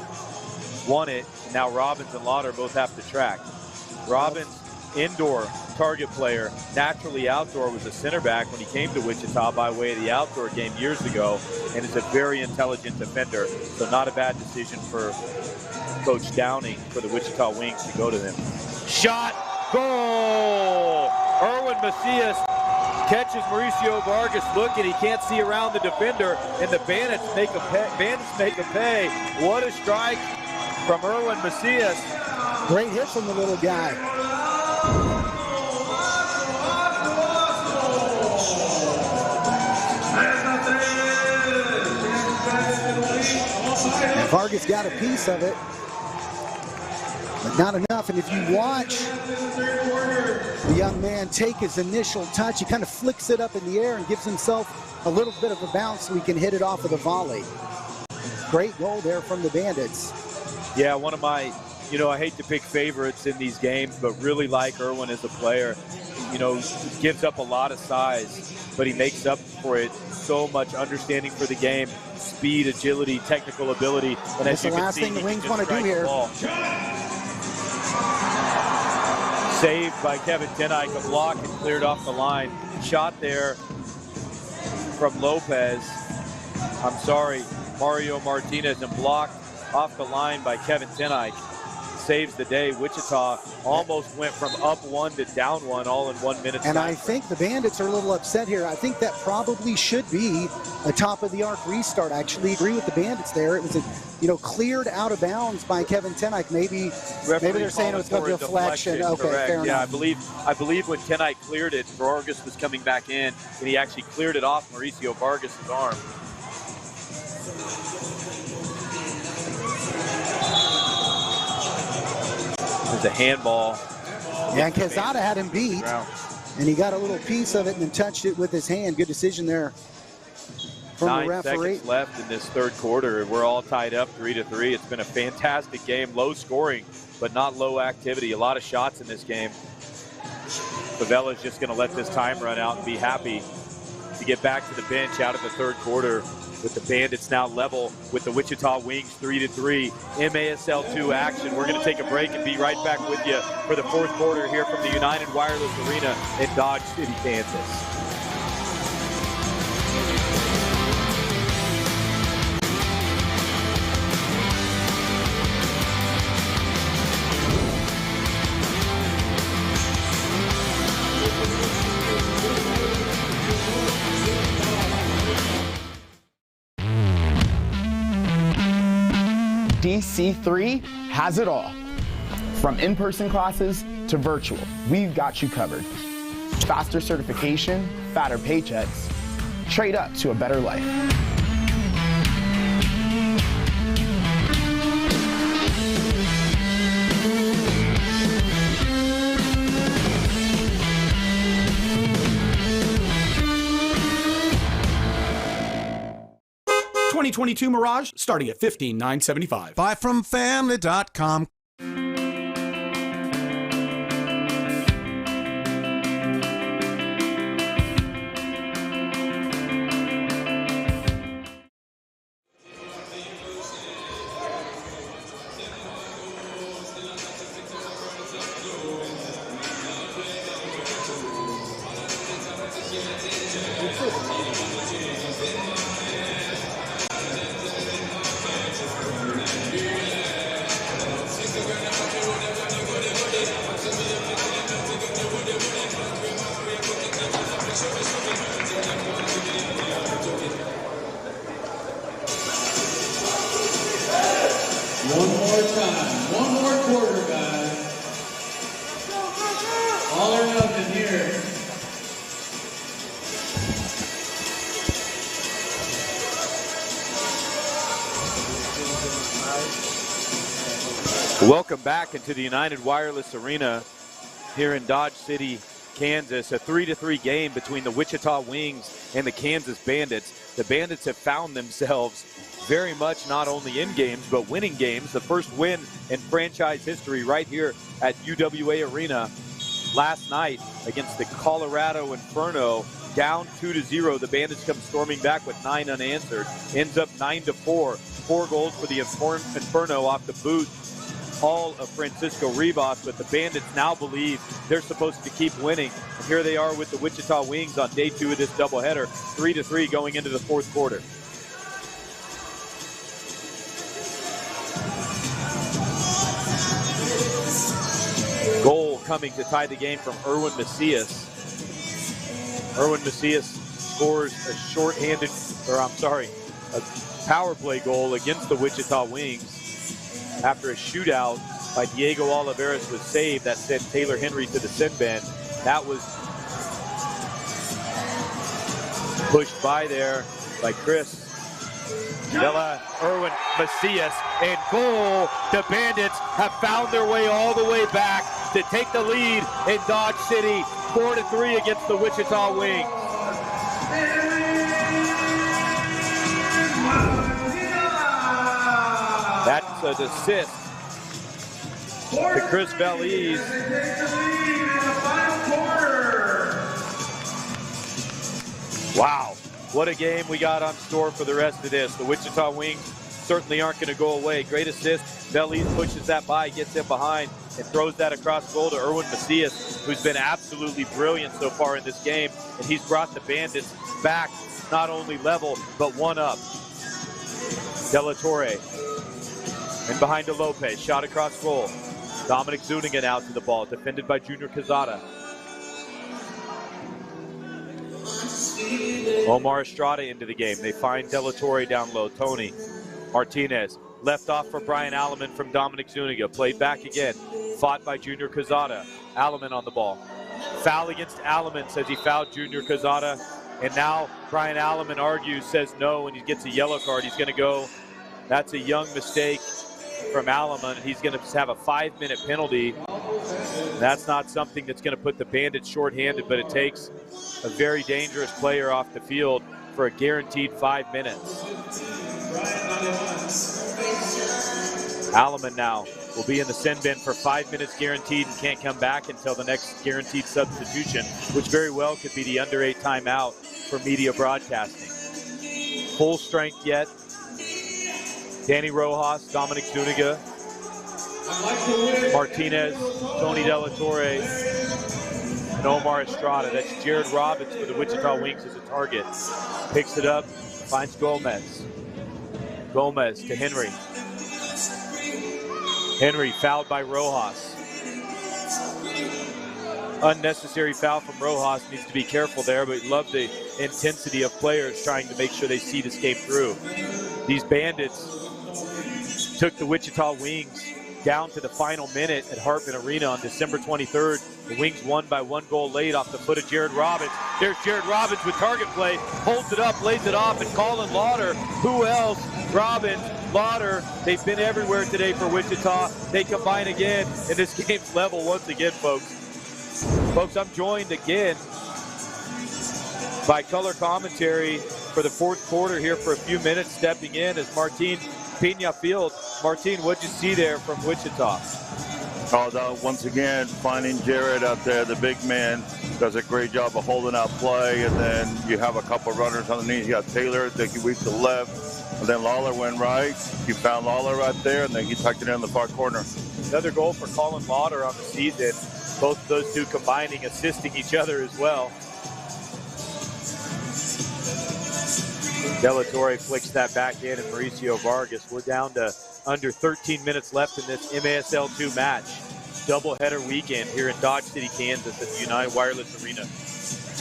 won it, and now Robbins and Lauder both have to track. Robbins, indoor target player, naturally outdoor, was a center back when he came to Wichita by way of the outdoor game years ago, and is a very intelligent defender. So not a bad decision for Coach Downing for the Wichita Wings to go to him. Shot, goal! Erwin Macias catches Mauricio Vargas looking. He can't see around the defender, and the Bandits make a pay. What a strike from Erwin Macias. Great hit from the little guy. And Vargas got a piece of it, but not enough. And if you watch the young man take his initial touch, he kind of flicks it up in the air and gives himself a little bit of a bounce so he can hit it off of the volley. Great goal there from the Bandits. Yeah, one of my, you know, I hate to pick favorites in these games, but really like Erwin as a player. You know, he gives up a lot of size, but he makes up for it. So much understanding for the game, speed, agility, technical ability. And that's the last thing the Wings want to do here. Saved by Kevin Tenike, a block and cleared off the line. Shot there from Lopez. Mario Martinez, and blocked off the line by Kevin Tenike. saves the day. Wichita almost went from up 1 to down 1 all in 1 minute. And I think the Bandits are a little upset here. I think that probably should be a top-of-the-arc restart. I actually agree with the Bandits there. It was cleared out of bounds by Kevin Tenike. Maybe they're saying it was going to be a deflection. Okay, correct. fair enough. I believe when Tenike cleared it, Vargas was coming back in, and he actually cleared it off Mauricio Vargas' arm. There's a handball. Yeah, and Quezada had him beat, and he got a little piece of it and then touched it with his hand. Good decision there from the 9 referee. seconds left in this third quarter. We're all tied up 3-3. It's been a fantastic game. Low scoring, but not low activity. A lot of shots in this game. Favela's just going to let this time run out and be happy to get back to the bench out of the third quarter with the Bandits now level with the Wichita Wings 3-3. MASL2 action. We're going to take a break and be right back with you for the fourth quarter here from the United Wireless Arena in Dodge City, Kansas. DC3 has it all. From in-person classes to virtual, we've got you covered. Faster certification, fatter paychecks. Trade up to a better life. '22 Mirage starting at $15,975. Buy from family.com. One more time. One more quarter, guys. All or nothing here. Welcome back into the United Wireless Arena here in Dodge City, Kansas. A 3-3 game between the Wichita Wings and the Kansas Bandits. The Bandits have found themselves very much not only in games, but winning games. The first win in franchise history right here at UWA Arena last night against the Colorado Inferno. Down 2-0. The Bandits come storming back with 9 unanswered. Ends up 9-4. 4 goals for the Inferno off the boot. All of Francisco Rivas, but the Bandits now believe they're supposed to keep winning. And here they are with the Wichita Wings on day 2 of this doubleheader, 3-3 going into the fourth quarter. Goal coming to tie the game from Erwin Macias. Erwin Macias scores a power play goal against the Wichita Wings. After a shootout by Diego Oliveras was saved, that sent Taylor Henry to the sin bin. That was pushed by there by Chris Vela, Erwin Macias, and goal. The Bandits have found their way all the way back to take the lead in Dodge City, 4-3 against the Wichita Wings. That's an assist to Chris Veliz. Wow, what a game we got on store for the rest of this. The Wichita Wings certainly aren't going to go away. Great assist. Veliz pushes that by, gets in behind, and throws that across goal to Erwin Macias, who's been absolutely brilliant so far in this game. And he's brought the Bandits back, not only level, but one up. De La Torre. And behind to Lopez, shot across goal. Dominic Zuniga now to the ball, defended by Junior Quezada. Omar Estrada into the game. They find De La Torre down low. Tony Martinez left off for Brian Alleman from Dominic Zuniga. Played back again. Fought by Junior Quezada. Alleman on the ball. Foul against Alleman, says he fouled Junior Quezada. And now Brian Alleman argues, says no, and he gets a yellow card. He's going to go. That's a young mistake from Alleman. He's going to have a 5-minute penalty. That's not something that's going to put the Bandits shorthanded, but it takes a very dangerous player off the field for a guaranteed 5 minutes. Alleman now will be in the sin bin for 5 minutes guaranteed and can't come back until the next guaranteed substitution, which very well could be the under 8 timeout for media broadcasting. Full strength yet. Danny Rojas, Dominic Zuniga, Martinez, Tony De La Torre, and Omar Estrada. That's Jared Robbins for the Wichita Wings as a target. Picks it up, finds Gomez. Gomez to Henry. Henry fouled by Rojas. Unnecessary foul from Rojas. Needs to be careful there, but love the intensity of players trying to make sure they see this game through. These Bandits took the Wichita Wings down to the final minute at Hartman Arena on December 23rd. The Wings won by 1 goal late off the foot of Jared Robbins. There's Jared Robbins with target play, holds it up, lays it off, and Colin Lauder. Who else? Robbins, Lauder. They've been everywhere today for Wichita. They combine again, and this game's level once again, folks. Folks, I'm joined again by color commentary for the fourth quarter here for a few minutes. Stepping in is Martin Pena Field. Martin, what'd you see there from Wichita? Once again, finding Jared out there, the big man, does a great job of holding out play, and then you have a couple runners underneath. You got Taylor, then he weaved to the left, and then Lawler went right. You found Lawler right there, and then he tucked it in the far corner. Another goal for Colin Lauder on the season. Both of those two combining, assisting each other as well. De La Torre flicks that back in, and Mauricio Vargas. We're down to under 13 minutes left in this MASL2 match. Doubleheader weekend here in Dodge City, Kansas at the United Wireless Arena.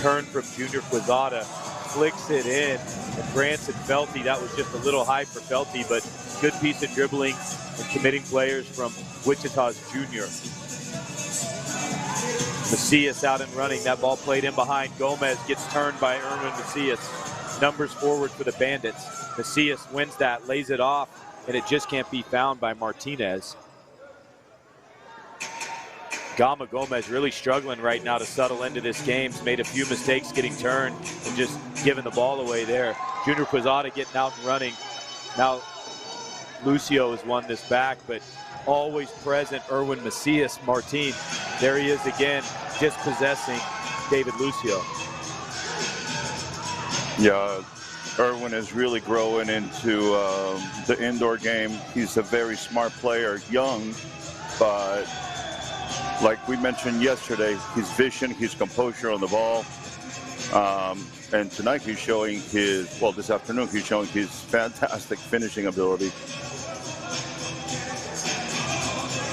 Turn from Junior Quezada, flicks it in, and Branson Felty. That was just a little high for Felty, but good piece of dribbling and committing players from Wichita's junior. Macias out and running. That ball played in behind. Gomez gets turned by Erwin Macias. Numbers forward for the Bandits. Macias wins that, lays it off, and it just can't be found by Martinez. Gama Gomez really struggling right now to settle into this game. He's made a few mistakes getting turned and just giving the ball away there. Junior Quezada getting out and running. Now Lucio has won this back, but always present Erwin Macias. Martin, there he is again, dispossessing David Lucio. Yeah, Erwin is really growing into the indoor game. He's a very smart player, young, but like we mentioned yesterday, his vision, his composure on the ball. And tonight he's showing this afternoon, he's showing his fantastic finishing ability.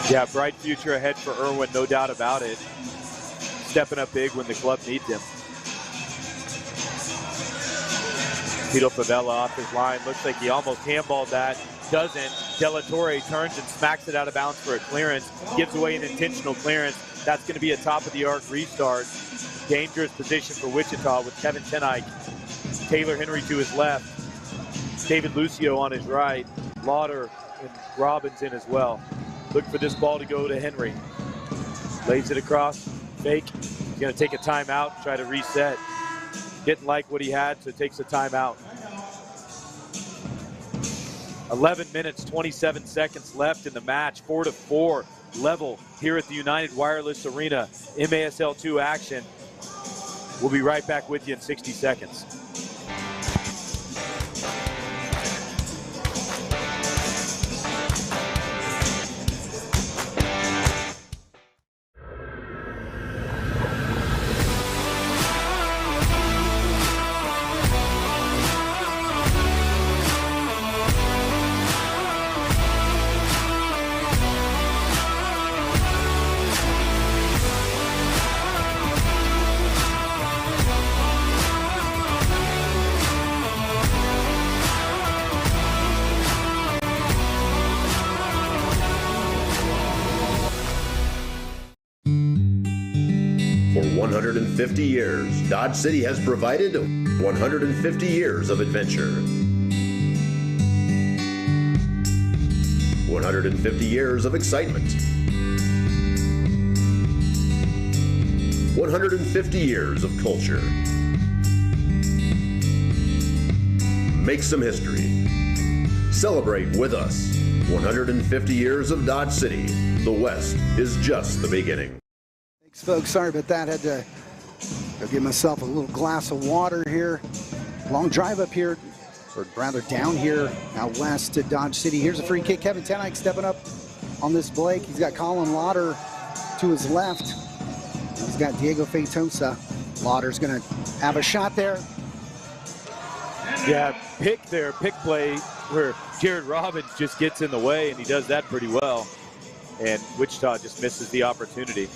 Yeah, bright future ahead for Erwin, no doubt about it. Stepping up big when the club needs him. Tito Favela off his line. Looks like he almost handballed that. Doesn't. De La Torre turns and smacks it out of bounds for a clearance. Gives away an intentional clearance. That's going to be a top-of-the-arc restart. Dangerous position for Wichita with Kevin Tenike. Taylor Henry to his left. David Lucio on his right. Lauder and Robbins in as well. Look for this ball to go to Henry. Lays it across. Fake. He's going to take a timeout, try to reset. Didn't like what he had, so takes a timeout. 11 minutes, 27 seconds left in the match. 4-4 level here at the United Wireless Arena. MASL2 action. We'll be right back with you in 60 seconds. 150 years, Dodge City has provided 150 years of adventure. 150 years of excitement. 150 years of culture. Make some history. Celebrate with us. 150 years of Dodge City. The West is just the beginning. Thanks, folks. Sorry about that. Had to go get myself a little glass of water here. Long drive up here, or rather down here out west to Dodge City. Here's a free kick. Kevin Tenike stepping up on this Blake. He's got Colin Lauder to his left. He's got Diego Feitosa. Lauder's going to have a shot there. Yeah, pick play where Jared Robbins just gets in the way, and he does that pretty well. And Wichita just misses the opportunity.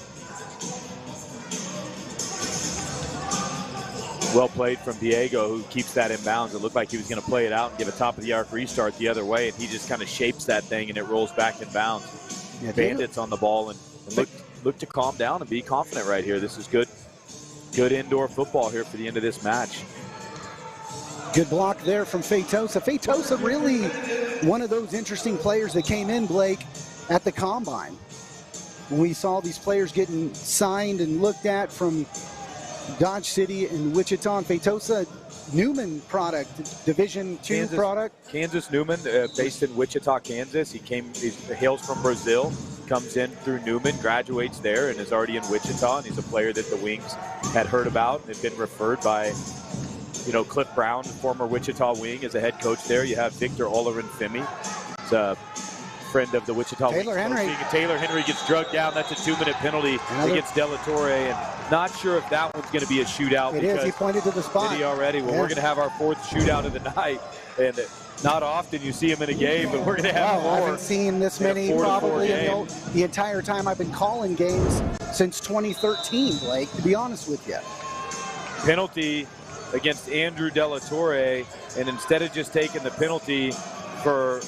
Well played from Diego, who keeps that in bounds. It looked like he was going to play it out and give a top-of-the-arc restart the other way, and he just kind of shapes that thing, and it rolls back in bounds. Yeah, Bandits on the ball and look to calm down and be confident right here. This is good indoor football here for the end of this match. Good block there from Feitosa. Feitosa really one of those interesting players that came in, Blake, at the Combine. When we saw these players getting signed and looked at from Dodge City and Wichita, and Feitosa, Newman product, Division II product. Kansas Newman, based in Wichita, Kansas. He hails from Brazil, comes in through Newman, graduates there, and is already in Wichita. And he's a player that the Wings had heard about and had been referred by, Cliff Brown, former Wichita Wing, as a head coach there. You have Victor Olarin-Femi. He's a friend of the Wichita Wings. Taylor Henry gets drugged down. That's a 2-minute penalty against De La Torre. And not sure if that one's going to be a shootout. It is. He pointed to the spot. Did he already? Well, we're going to have our 4th shootout of the night. And not often you see him in a game, but we're going to have more. I haven't seen this many probably the entire time I've been calling games since 2013, Blake, to be honest with you. Penalty against Andrew De La Torre, and instead of just taking the penalty for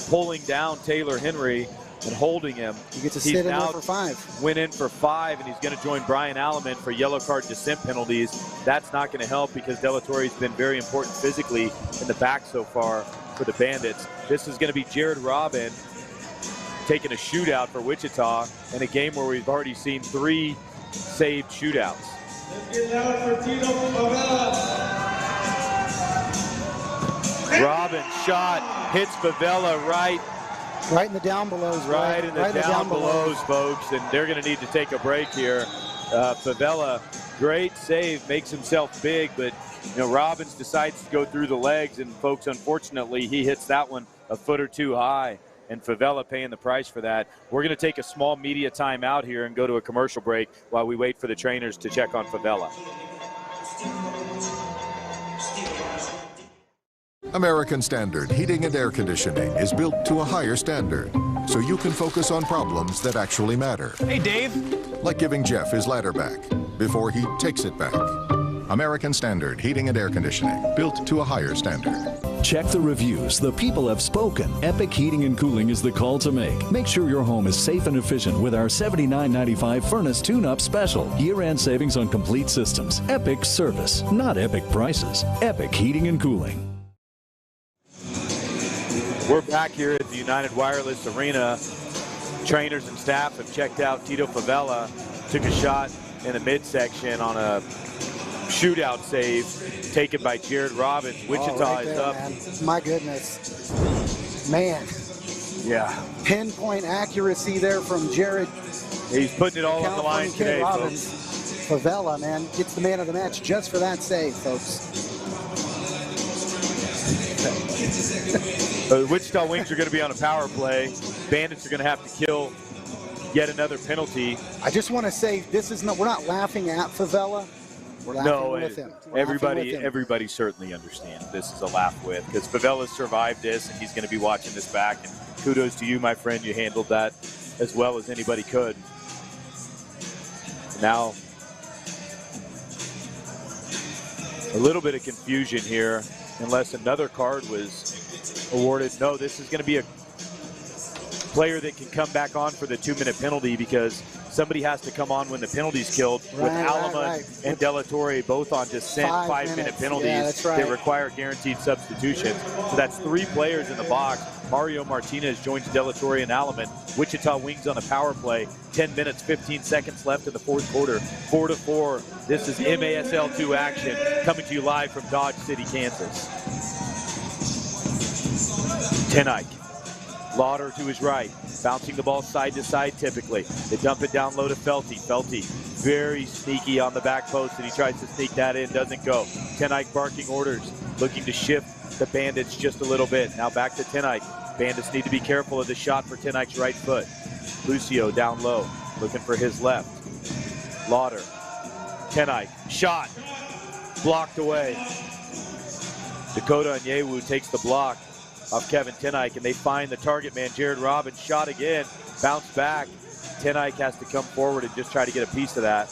pulling down Taylor Henry and holding him, he gets to sit in there for 5. Went in for 5, and he's going to join Brian Alleman for yellow card dissent penalties. That's not going to help because De La Torre has been very important physically in the back so far for the Bandits. This is going to be Jared Robin taking a shootout for Wichita in a game where we've already seen 3 saved shootouts. Robin shot, hits Favela right in the down belows. Right in the down belows, folks, and they're going to need to take a break here. Favela, great save, makes himself big, but Robbins decides to go through the legs, and folks, unfortunately, he hits that one a foot or 2 high. And Favela paying the price for that. We're going to take a small media timeout here and go to a commercial break while we wait for the trainers to check on Favela. American Standard Heating and Air Conditioning is built to a higher standard, so you can focus on problems that actually matter. Hey, Dave. Like giving Jeff his ladder back before he takes it back. American Standard Heating and Air Conditioning, built to a higher standard. Check the reviews. The people have spoken. Epic Heating and Cooling is the call to make. Make sure your home is safe and efficient with our $79.95 furnace tune-up special. Year-end savings on complete systems. Epic service, not epic prices. Epic Heating and Cooling. We're back here at the United Wireless Arena. Trainers and staff have checked out Tito Favela. Took a shot in the midsection on a shootout save taken by Jared Robbins. Wichita is up. Man. My goodness. Man. Yeah. Pinpoint accuracy there from Jared. He's putting it all on the line today, Robbins. Folks. Favela, man, gets the man of the match just for that save, folks. The Wichita Wings are going to be on a power play. Bandits are going to have to kill yet another penalty. I just want to say, we're not laughing at Favela. We're laughing with him. Everybody certainly understands this is a laugh with, because Favela survived this, and he's going to be watching this back. And kudos to you, my friend. You handled that as well as anybody could. Now, a little bit of confusion here, unless another card was awarded. No, this is going to be player that can come back on for the 2-minute penalty, because somebody has to come on when the penalty's killed. With Alama and De La Torre both on just sent 5-minute penalties, that's right. They require guaranteed substitutions. So that's 3 players in the box. Mario Martinez joins De La Torre and Alama. Wichita Wings on a power play. 10 minutes, 15 seconds left in the fourth quarter. 4-4. This is MASL2 action coming to you live from Dodge City, Kansas. Tenike. Lauder to his right, bouncing the ball side to side typically. They dump it down low to Felty. Felty very sneaky on the back post, and he tries to sneak that in, doesn't go. Tenike barking orders, looking to shift the Bandits just a little bit. Now back to Tenike. Bandits need to be careful of the shot for Tenike's right foot. Lucio down low, looking for his left. Lauder, Tenike, shot, blocked away. Dakota Onyewu takes the block off Kevin Tenike, and they find the target man, Jared Robbins. Shot again, bounce back. Tenike has to come forward and just try to get a piece of that.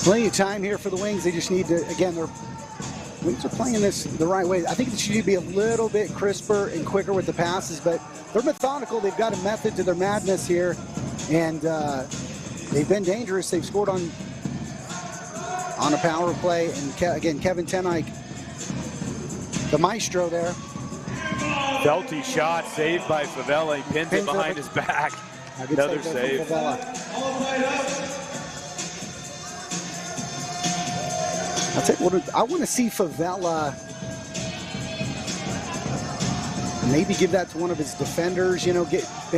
Plenty of time here for the Wings. They just need to, again, their Wings are playing this the right way. I think they should be a little bit crisper and quicker with the passes, but they're methodical. They've got a method to their madness here, and they've been dangerous. They've scored on a power play, and again, Kevin Tenike, the maestro there. Felty shot saved by Favela. He pins it behind his back. Another save. I'll tell you what, I want to see Favela maybe give that to one of his defenders, you know,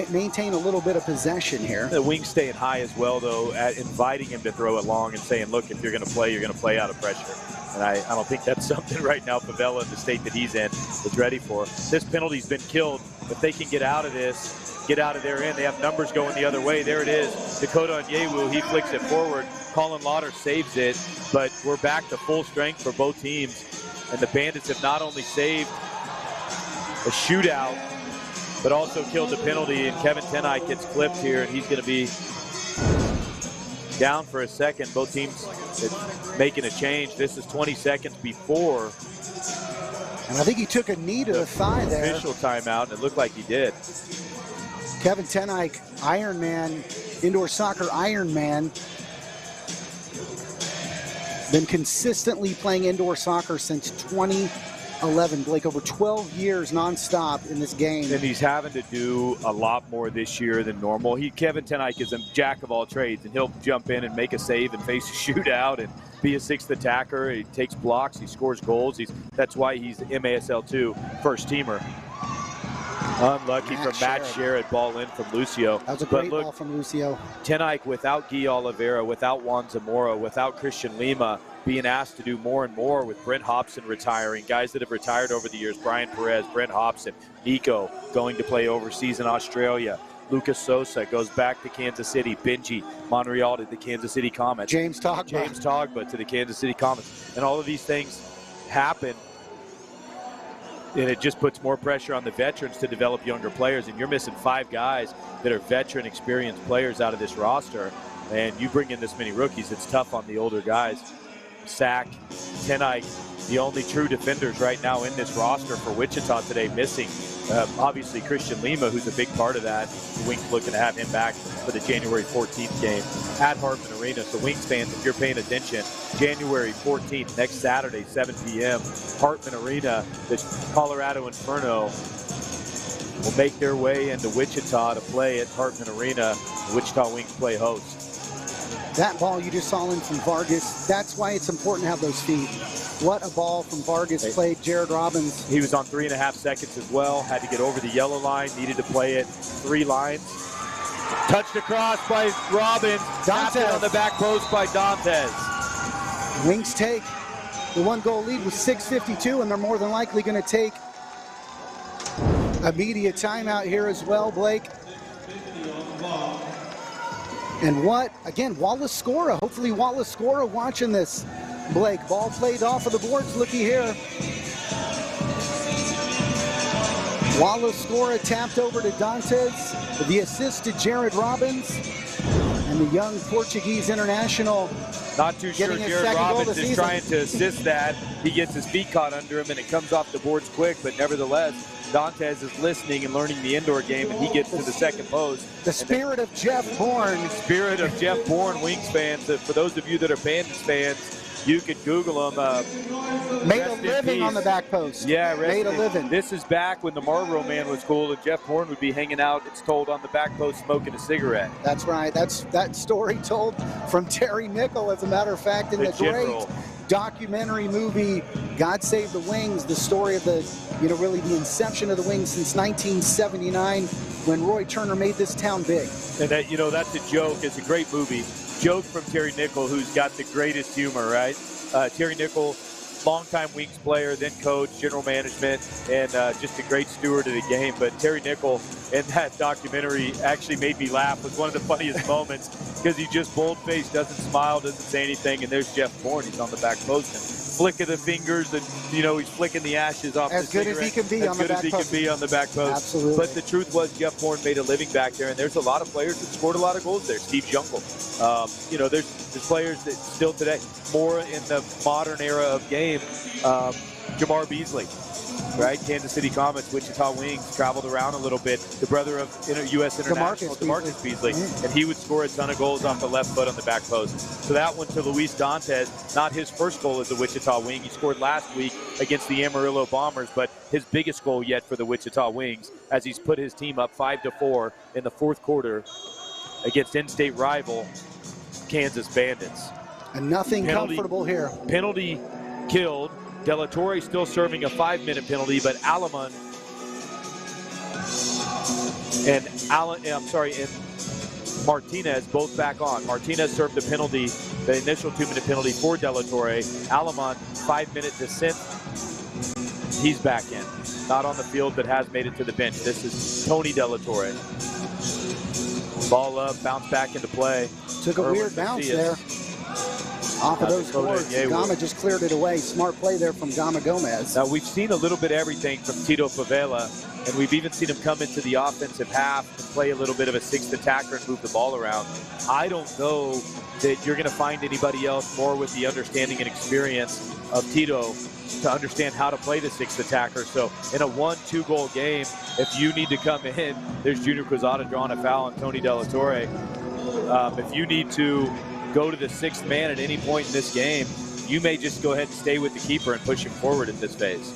maintain a little bit of possession here. The Wings staying high as well, though, at inviting him to throw it long and saying, look, if you're going to play out of pressure. And I don't think that's something right now Favela, in the state that he's in, is ready for. This penalty's been killed. If they can get out of this, get out of their end, they have numbers going the other way. There it is. Dakota Onyewu, he flicks it forward. Colin Lauder saves it, but we're back to full strength for both teams. And the Bandits have not only saved a shootout, but also killed the penalty, and Kevin Tenike gets clipped here, and he's going to be down for a second. Both teams making a change. This is 20 seconds before. And I think he took a knee to the thigh there. Official timeout, and it looked like he did. Kevin Tenike, Ironman, indoor soccer Ironman. Been consistently playing indoor soccer since 2011. Blake, over 12 years nonstop in this game. And he's having to do a lot more this year than normal. Kevin Tenike is a jack of all trades, and he'll jump in and make a save and face a shootout and be a sixth attacker. He takes blocks, he scores goals. That's why he's the MASL2 first teamer. Unlucky from Matt Sherrod, ball in from Lucio. That was a great ball from Lucio. Tenike, without Guy Oliveira, without Juan Zamora, without Christian Lima, being asked to do more and more with Brent Hobson retiring, guys that have retired over the years, Brian Perez, Brent Hobson, Nico going to play overseas in Australia, Lucas Sosa goes back to Kansas City, Benji Monreal to the Kansas City Comets, James Togba to the Kansas City Comets. And all of these things happen, and it just puts more pressure on the veterans to develop younger players, and you're missing 5 guys that are veteran experienced players out of this roster, and you bring in this many rookies, it's tough on the older guys. Sack, Tenike, the only true defenders right now in this roster for Wichita today, missing obviously Christian Lima, who's a big part of that. The Wings looking to have him back for the January 14th game at Hartman Arena. So Wings fans, if you're paying attention, January 14th, next Saturday, 7 p.m., Hartman Arena, the Colorado Inferno will make their way into Wichita to play at Hartman Arena. The Wichita Wings play host. That ball you just saw in from Vargas, that's why it's important to have those feet. What a ball from Vargas played Jared Robbins. He was on 3.5 seconds as well, had to get over the yellow line, needed to play it 3 lines. Touched across by Robbins, tapped it on the back post by Dantes. Wings take the 1-goal lead with 6:52, and they're more than likely going to take a media timeout here as well, Blake. And what, again, Wallace Scora. Hopefully Wallace Scora watching this, Blake. Ball played off of the boards. Looky here. Wallace Scora tapped over to Dantes. The assist to Jared Robbins. And the young Portuguese international Not too sure. Getting his Jared second goal Robbins this is season. trying to assist that. He gets his feet caught under him, and it comes off the boards quick. But nevertheless, Dantes is listening and learning the indoor game, and he gets to the second post. The spirit of Jeff Bourne. Spirit of Jeff Bourne, Wings fans. For those of you that are Bandits fans, you could Google him. Made a living on the back post. Yeah, made a living. This is back when the Marlboro Man was cool, and Jeff Bourne would be hanging out, it's told, on the back post smoking a cigarette. That's right. That's that story told from Terry Nickel, as a matter of fact, in the great documentary movie God Save the Wings, the story of the, really the inception of the Wings since 1979 when Roy Turner made this town big. And that, that's a joke. It's a great movie. Joke from Terry Nickel, who's got the greatest humor, right? Terry Nickel, longtime Wings player, then coach, general management, and just a great steward of the game. But Terry Nickel in that documentary actually made me laugh. It was one of the funniest moments because he just bold-faced, doesn't smile, doesn't say anything, and there's Jeff Bourne. He's on the back post. And flick of the fingers, and he's flicking the ashes off the cigarette. As good as he can be on the back post. As good as he can be on the back post. Absolutely. But the truth was Jeff Bourne made a living back there, and there's a lot of players that scored a lot of goals there. Steve Jungle. There's players that still today, more in the modern era of game, Jamar Beasley, right? Kansas City Comets, Wichita Wings, traveled around a little bit. The brother of U.S. International, DeMarcus Beasley, and he would score a ton of goals off the left foot on the back post. So that one to Luis Dantes, not his first goal as a Wichita Wing. He scored last week against the Amarillo Bombers, but his biggest goal yet for the Wichita Wings as he's put his team up 5-4 in the fourth quarter against in-state rival Kansas Bandits. And nothing comfortable here. Penalty killed. De La Torre still serving a 5-minute penalty, but Alamon and Martinez both back on. Martinez served the penalty, the initial 2-minute penalty for De La Torre. Alamon, 5-minute descent. He's back in. Not on the field, but has made it to the bench. This is Tony De La Torre. Ball up, bounce back into play. Took a weird bounce there. Off of those boards, Gama just cleared it away. Smart play there from Gama Gomez. Now, we've seen a little bit of everything from Tito Favela, and we've even seen him come into the offensive half and play a little bit of a sixth attacker and move the ball around. I don't know that you're going to find anybody else more with the understanding and experience of Tito to understand how to play the sixth attacker. So in a 1-2 goal game, if you need to come in, there's Junior Quezada drawing a foul on Tony De La Torre. If you need to go to the sixth man at any point in this game, you may just go ahead and stay with the keeper and push him forward in this phase.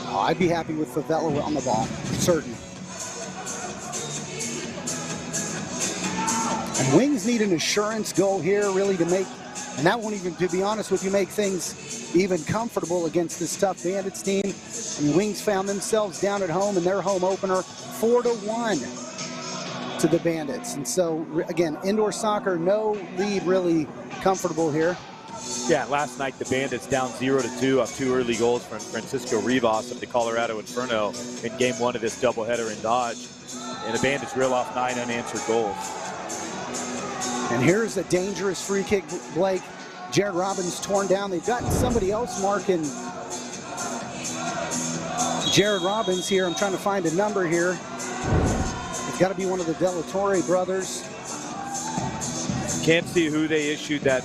Oh, I'd be happy with Favela on the ball, certain. And Wings need an assurance goal here really to make, and that won't even, to be honest with you, make things even comfortable against this tough Bandits team. And Wings found themselves down at home in their home opener, 4-1. To the Bandits. And so, again, indoor soccer, no lead really comfortable here. Yeah, last night the Bandits down 0-2 off 2 early goals from Francisco Rivas of the Colorado Inferno in game 1 of this doubleheader in Dodge. And the Bandits reel off 9 unanswered goals. And here's a dangerous free kick, Blake. Jared Robbins torn down. They've got somebody else marking Jared Robbins here. I'm trying to find a number here. It's got to be one of the De La Torre brothers. Can't see who they issued that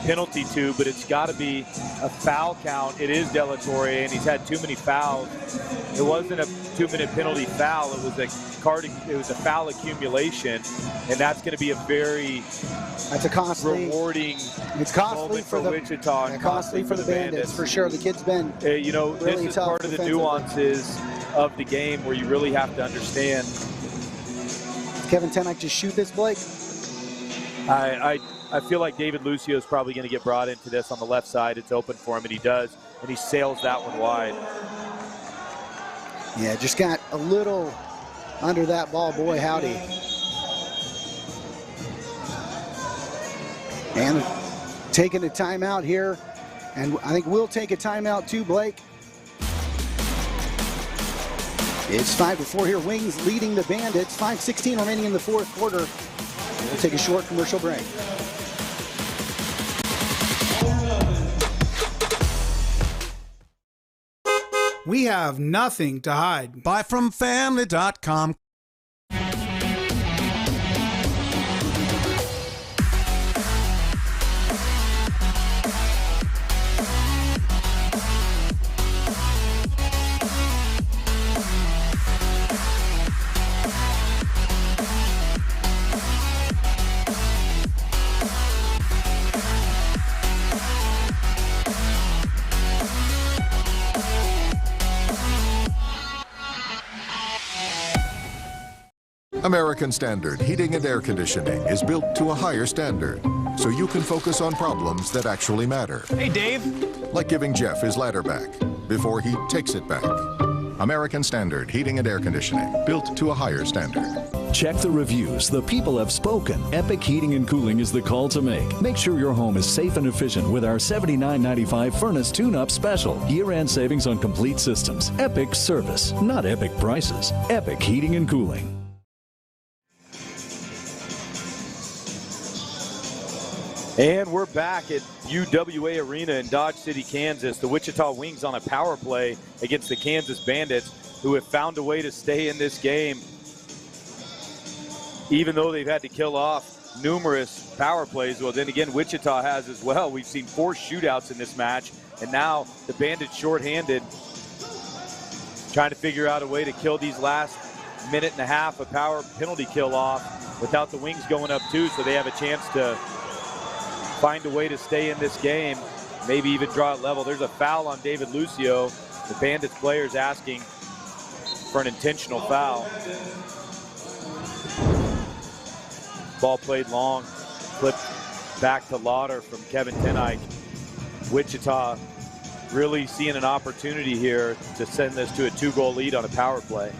penalty to, but it's got to be a foul count. It is De La Torre, and he's had too many fouls. It wasn't a 2-minute penalty foul. It was a foul accumulation, and that's going to be a very rewarding moment for Wichita and costly for the Bandits for sure. The kid's been really this is part of the nuances of the game where you really have to understand. Kevin Tenak just shoot this, Blake? I feel like David Lucio is probably going to get brought into this on the left side. It's open for him, and he does, and he sails that one wide. Yeah, just got a little under that ball. Boy, howdy. And taking a timeout here, and I think we'll take a timeout too, Blake. It's 5-4 here. Wings leading the Bandits. 5:16 remaining in the fourth quarter. We'll take a short commercial break. We have nothing to hide. Buy from family.com. American Standard Heating and Air Conditioning is built to a higher standard, so you can focus on problems that actually matter. Hey, Dave. Like giving Jeff his ladder back before he takes it back. American Standard Heating and Air Conditioning, built to a higher standard. Check the reviews. The people have spoken. Epic Heating and Cooling is the call to make. Make sure your home is safe and efficient with our $79.95 furnace tune-up special. Year-end savings on complete systems. Epic service, not epic prices. Epic Heating and Cooling. And we're back at UWA Arena in Dodge City, Kansas. The Wichita Wings on a power play against the Kansas Bandits, who have found a way to stay in this game, even though they've had to kill off numerous power plays. Well, then again, Wichita has as well. We've seen 4 shootouts in this match, and now the Bandits shorthanded, trying to figure out a way to kill these last minute and a half of power penalty kill off without the Wings going up too, so they have a chance to find a way to stay in this game, maybe even draw it level. There's a foul on David Lucio. The Bandits players asking for an intentional foul. Ball played long, flipped back to Lauder from Kevin Tenike. Wichita really seeing an opportunity here to send this to a 2-goal lead on a power play.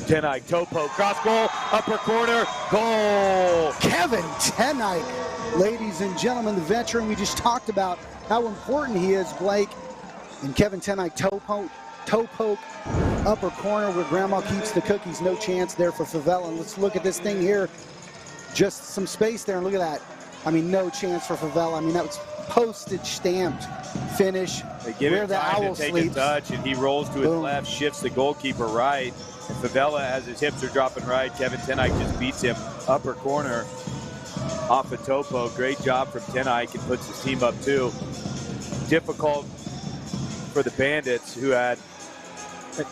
Tenike, Topo, cross goal, upper corner, goal! Kevin Tenike, ladies and gentlemen, the veteran. We just talked about how important he is, Blake. And Kevin Tenike, toe poke, upper corner where Grandma keeps the cookies. No chance there for Favela. And let's look at this thing here. Just some space there, and look at that. I mean, no chance for Favela. I mean, that was postage stamped finish. They give where him the time owl to take sleeps. a touch, and he rolls to his Boom. left, shifts the goalkeeper right. And Favela, as his hips are dropping right, Kevin Tenike just beats him upper corner off of Topo. Great job from Tenike, and puts his team up 2. Difficult for the Bandits, who had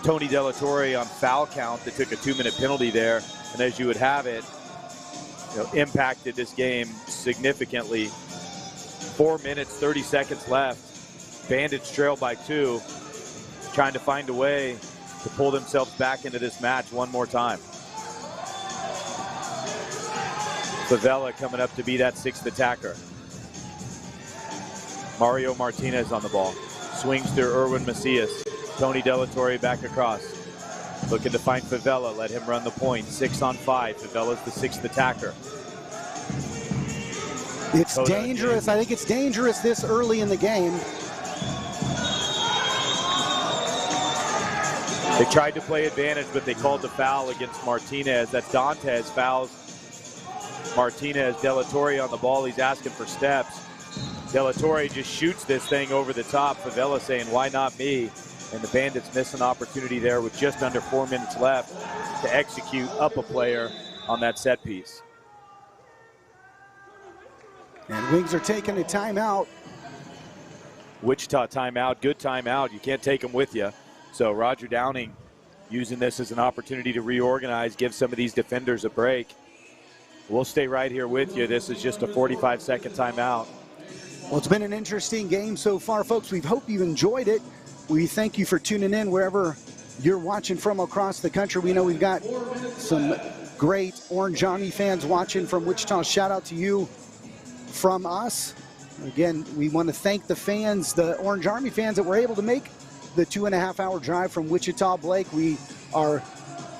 Tony Delatorre on foul count that took a 2-minute penalty there. And as you would have it, impacted this game significantly. 4 minutes, 30 seconds left. Bandits trail by 2, trying to find a way to pull themselves back into this match one more time. Favela coming up to be that 6th attacker. Mario Martinez on the ball. Swings through Erwin Macias. Tony Delatorre back across. Looking to find Favela, let him run the point. 6 on 5. Favela's the 6th attacker. It's dangerous. I think it's dangerous this early in the game. They tried to play advantage, but they called the foul against Martinez. That's Dantes fouls Martinez. Delatorre on the ball. He's asking for steps. Delatorre just shoots this thing over the top. Favela saying, why not me? And the Bandits miss an opportunity there with just under 4 minutes left to execute up a player on that set piece. And Wings are taking a timeout. Wichita timeout, good timeout. You can't take them with you. So Roger Downing using this as an opportunity to reorganize, give some of these defenders a break. We'll stay right here with you. This is just a 45-second timeout. Well, it's been an interesting game so far, folks. We hope you've enjoyed it. We thank you for tuning in wherever you're watching from across the country. We know we've got some great Orange Army fans watching from Wichita. Shout out to you from us. Again, we want to thank the fans, the Orange Army fans that were able to make the 2.5-hour drive from Wichita. Blake, we are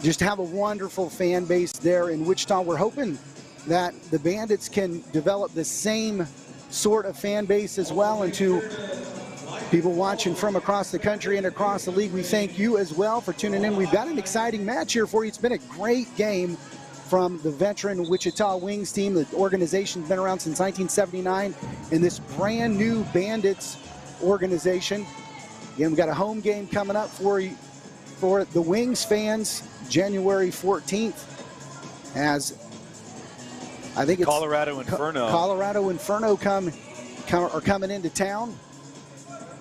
just have a wonderful fan base there in Wichita. We're hoping that the Bandits can develop the same sort of fan base as well. And to people watching from across the country and across the league, we thank you as well for tuning in. We've got an exciting match here for you. It's been a great game from the veteran Wichita Wings team. The organization's been around since 1979, and this brand new Bandits organization. Again, we've got a home game coming up for you, for the Wings fans, January 14th, as I think it's Colorado Inferno. Colorado Inferno are coming into town.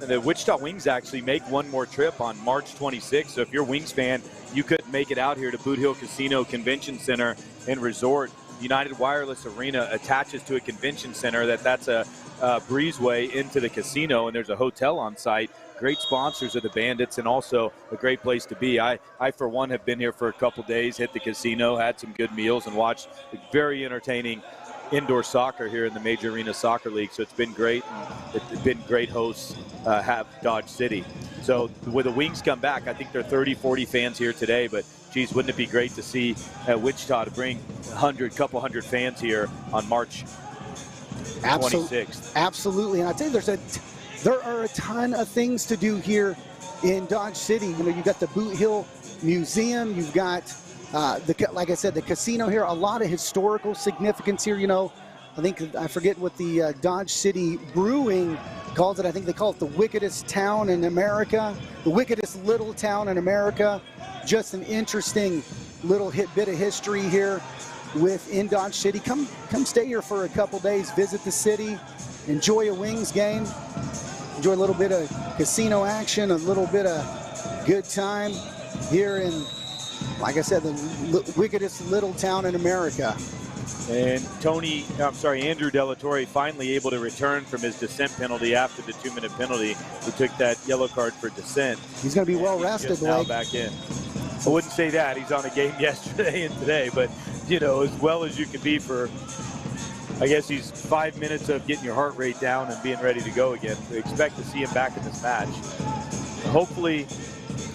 And the Wichita Wings actually make one more trip on March 26th. So if you're a Wings fan, you couldn't make it out here to Boot Hill Casino Convention Center and Resort. United Wireless Arena attaches to a convention center. That's a breezeway into the casino, and there's a hotel on site. Great sponsors of the Bandits, and also a great place to be. I for one, have been here for a couple days, hit the casino, had some good meals, and watched very entertaining indoor soccer here in the Major Arena Soccer League. So it's been great. And it's been great hosts have Dodge City. So when the Wings come back, I think there are 30, 40 fans here today, but geez, wouldn't it be great to see Wichita to bring couple hundred fans here on March 26th. Absolutely. And I tell you, there are a ton of things to do here in Dodge City. You know, you've got the Boot Hill Museum, you've got like I said, the casino here, a lot of historical significance here. You know, I forget what the Dodge City Brewing calls it. I think they call it the wickedest town in America, the wickedest little town in America. Just an interesting little bit of history here within Dodge City. Come stay here for a couple days, visit the city, enjoy a Wings game, enjoy a little bit of casino action, a little bit of good time here in, like I said, the wickedest little town in America. And Andrew Delatorre finally able to return from his dissent penalty after the 2-minute penalty. He took that yellow card for dissent. He's going to be well rested, now Blake. Back in. I wouldn't say that. He's on a game yesterday and today, but, you know, as well as you can be for, I guess he's 5 minutes of getting your heart rate down and being ready to go again. We expect to see him back in this match. Hopefully,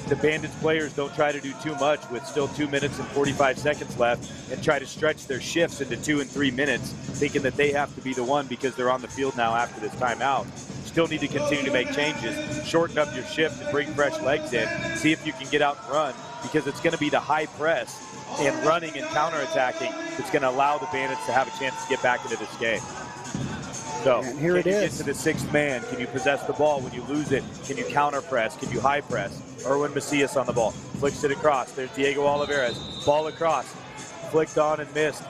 the Bandits players don't try to do too much with still 2 minutes and 45 seconds left and try to stretch their shifts into 2 and 3 minutes, thinking that they have to be the one because they're on the field now after this timeout. Still need to continue to make changes, shorten up your shift and bring fresh legs in, see if you can get out and run, because it's going to be the high press and running and counterattacking that's going to allow the Bandits to have a chance to get back into this game. So, and here can it you is. get to the sixth man? Can you possess the ball when you lose it? Can you counter press? Can you high press? Erwin Macias on the ball. Flicks it across. There's Diego Olivares. Ball across. Flicked on and missed.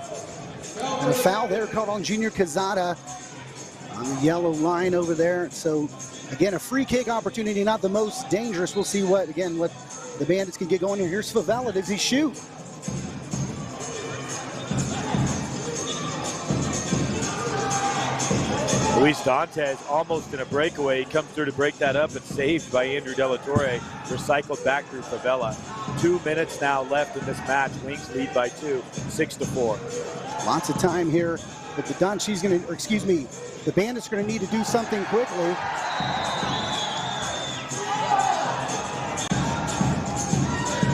And a foul there called on Junior Quezada on the yellow line over there. So, again, a free kick opportunity, not the most dangerous. We'll see what the Bandits can get going here. Here's Favela. Does he shoot? Luis Dantes almost in a breakaway. He comes through to break that up and saved by Andrew Delatorre. Recycled back through Favela. 2 minutes now left in this match. Wings lead by 2, 6-4. Lots of time here, but the Bandits are going to need to do something quickly.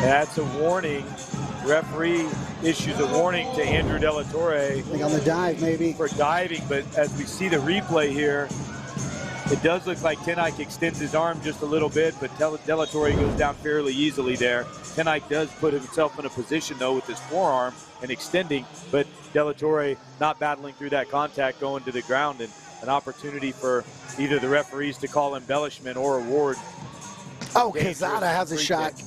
That's a warning. Referee issues a warning to Andrew Delatorre. I think on the dive, maybe. For diving, but as we see the replay here, it does look like Tenike extends his arm just a little bit, but Delatorre goes down fairly easily there. Tenike does put himself in a position, though, with his forearm and extending, but Delatorre not battling through that contact, going to the ground, and an opportunity for either the referees to call embellishment or award. Oh, Quezada has a shot. Kick.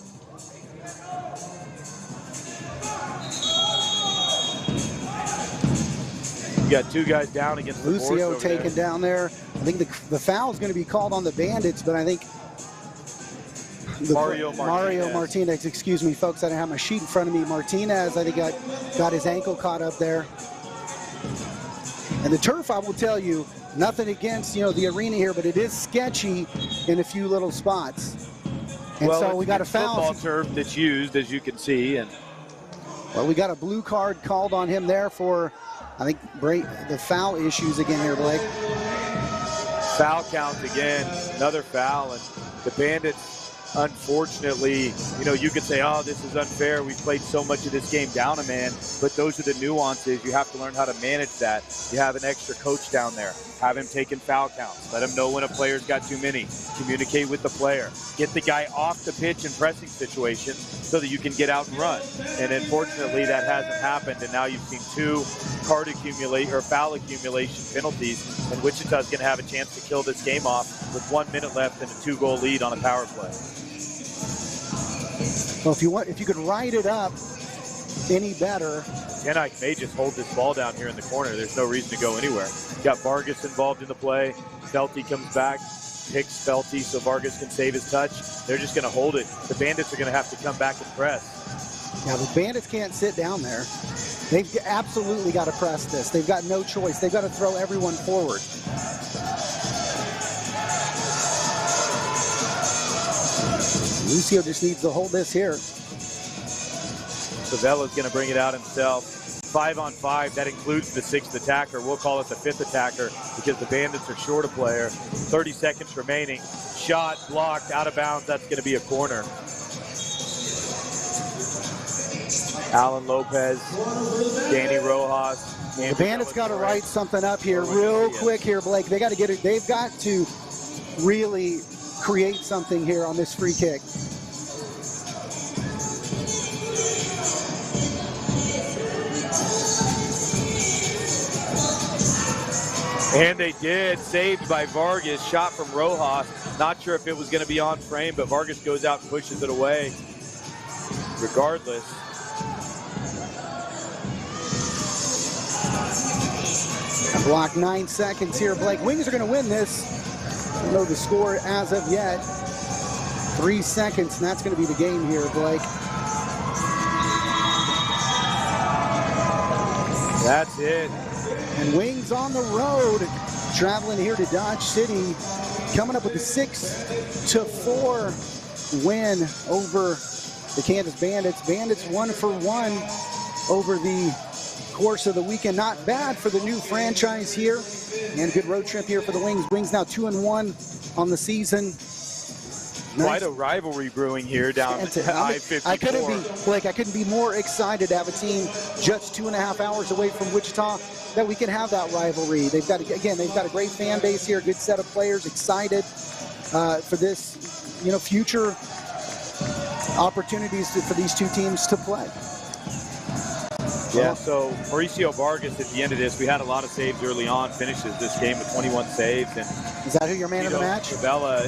You got 2 guys down against the Lucio taken down there. I think the foul is going to be called on the Bandits, but I think Mario Martinez, excuse me, folks, I don't have my sheet in front of me. Martinez, I think got his ankle caught up there. And the turf, I will tell you, nothing against the arena here, but it is sketchy in a few little spots. And so we got a foul. Football turf that's used, as you can see, and well, we got a blue card called on him there for, I think, the foul issues again here, Blake. Foul count again, another foul, and the Bandits, unfortunately, you could say, oh, this is unfair. We've played so much of this game down a man, but those are the nuances. You have to learn how to manage that. You have an extra coach down there. Have him taking foul counts. Let him know when a player's got too many. Communicate with the player. Get the guy off the pitch in pressing situations so that you can get out and run. And unfortunately, that hasn't happened, and now you've seen 2 foul accumulation penalties, and Wichita's going to have a chance to kill this game off with 1 minute left and a 2-goal lead on a power play. Well, if you could ride it up any better. Tenike may just hold this ball down here in the corner. There's no reason to go anywhere. Got Vargas involved in the play. Felty comes back, picks Felty so Vargas can save his touch. They're just going to hold it. The Bandits are going to have to come back and press. Now, the Bandits can't sit down there. They've absolutely got to press this. They've got no choice. They've got to throw everyone forward. Lucio just needs to hold this here. Favella's going to bring it out himself. 5-on-5, that includes the 6th attacker. We'll call it the 5th attacker because the Bandits are short a player. 30 seconds remaining. Shot blocked, out of bounds. That's going to be a corner. Alan Lopez, Danny Rojas. The Bandits got to write something up here real quick here, Blake. They got to get it. They've got to really create something here on this free kick. And they did. Saved by Vargas. Shot from Rojas. Not sure if it was going to be on frame, but Vargas goes out and pushes it away. Regardless. Block 9 seconds here, Blake. Wings are going to win this. I don't know the score as of yet. 3 seconds, and that's going to be the game here, Blake. That's it. And Wings on the road, traveling here to Dodge City, coming up with a 6-4 win over the Kansas Bandits. Bandits 1-for-1 over the course of the weekend. Not bad for the new franchise here, and good road trip here for the Wings. Wings now 2-1 on the season. Quite a rivalry brewing here down at I-54. I couldn't be more excited to have a team just 2.5 hours away from Wichita that we can have that rivalry. They've got a great fan base here, good set of players, excited for this, future opportunities for these two teams to play. Yeah, so Mauricio Vargas at the end of this, we had a lot of saves early on, finishes this game with 21 saves. And is that who your man of the match? Favela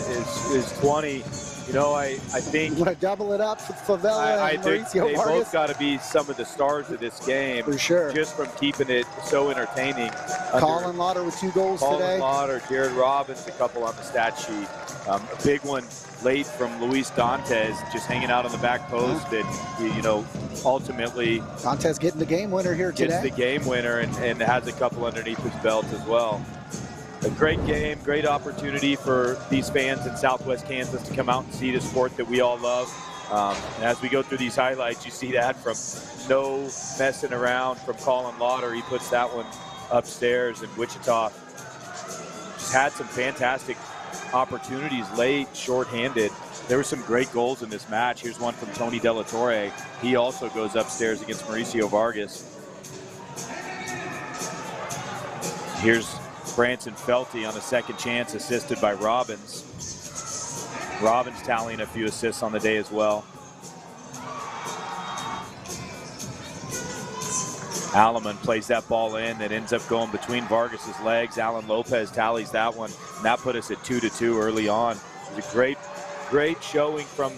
is 20. I think... You want to double it up with Favela and Mauricio Vargas? They both got to be some of the stars of this game. For sure. Just from keeping it so entertaining. Colin Lauder with 2 goals today. Colin Lauder, Jared Robbins, a couple on the stat sheet. A big one late from Luis Dantes, just hanging out on the back post. That ultimately Dantes getting the game winner here today. Gets the game winner and has a couple underneath his belt as well. A great game, great opportunity for these fans in Southwest Kansas to come out and see the sport that we all love. And as we go through these highlights, you see that from no messing around from Colin Lauder. He puts that one upstairs, and Wichita just had some fantastic opportunities late, shorthanded. There were some great goals in this match. Here's one from Tony Della Torre. He also goes upstairs against Mauricio Vargas. Here's Branson Felty on a second chance, assisted by Robbins. Robbins tallying a few assists on the day as well. Alleman plays that ball in that ends up going between Vargas's legs. Alan Lopez tallies that one, and that put us at 2-2 early on. It was a great showing from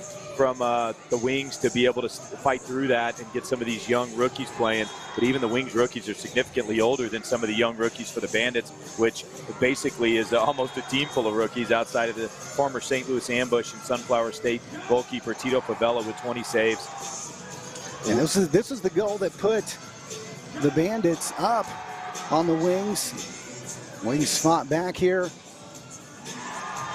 the Wings to be able to fight through that and get some of these young rookies playing. But even the Wings rookies are significantly older than some of the young rookies for the Bandits, which basically is almost a team full of rookies outside of the former St. Louis Ambush and Sunflower State goalkeeper Tito Favela with 20 saves. And this is the goal that put the Bandits up on the Wings. Wings fought back here.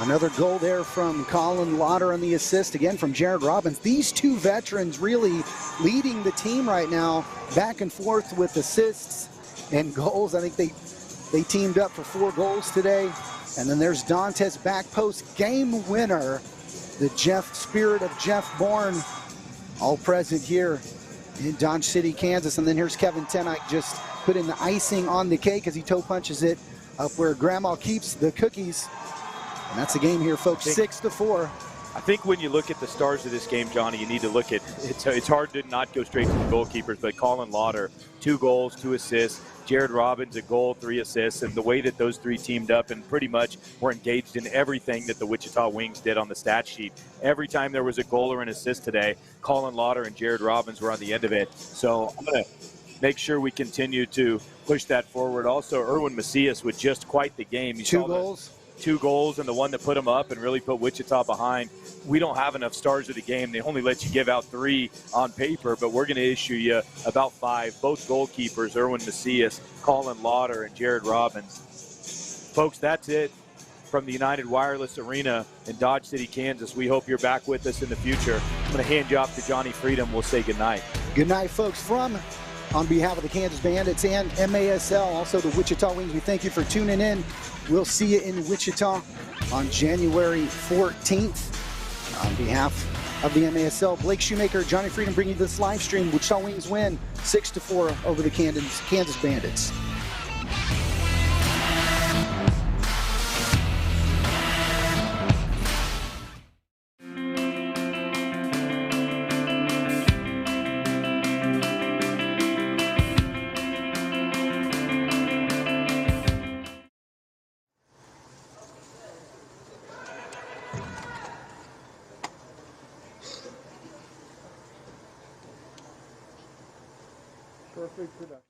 Another goal there from Colin Lauder on the assist, again from Jared Robbins. These two veterans really leading the team right now, back and forth with assists and goals. I think they teamed up for 4 goals today. And then there's Dantes back post game winner, the spirit of Jeff Bourne, all present here in Dodge City, Kansas. And then here's Kevin Tenike just putting the icing on the cake as he toe punches it up where Grandma keeps the cookies. And that's the game here, folks, 6-4. I think when you look at the stars of this game, Johnny, you need to look at it's hard to not go straight to the goalkeepers, but Colin Lauder, 2 goals, 2 assists. Jared Robbins, a goal, 3 assists. And the way that those 3 teamed up and pretty much were engaged in everything that the Wichita Wings did on the stat sheet. Every time there was a goal or an assist today, Colin Lauder and Jared Robbins were on the end of it. So I'm going to make sure we continue to push that forward. Also, Erwin Macias with just quite the game. 2 goals. 2 goals and the one that put them up and really put Wichita behind. We don't have enough stars of the game. They only let you give out 3 on paper, but we're going to issue you about 5. Both goalkeepers, Erwin Macias, Colin Lauder, and Jared Robbins. Folks, that's it from the United Wireless Arena in Dodge City, Kansas. We hope you're back with us in the future. I'm going to hand you off to Johnny Freedom. We'll say goodnight. Good night, folks. On behalf of the Kansas Bandits and MASL, also the Wichita Wings, we thank you for tuning in. We'll see you in Wichita on January 14th. On behalf of the MASL, Blake Shoemaker, Johnny Freedom bringing you this live stream. Wichita Wings win 6-4 over the Kansas Bandits. Perfect production.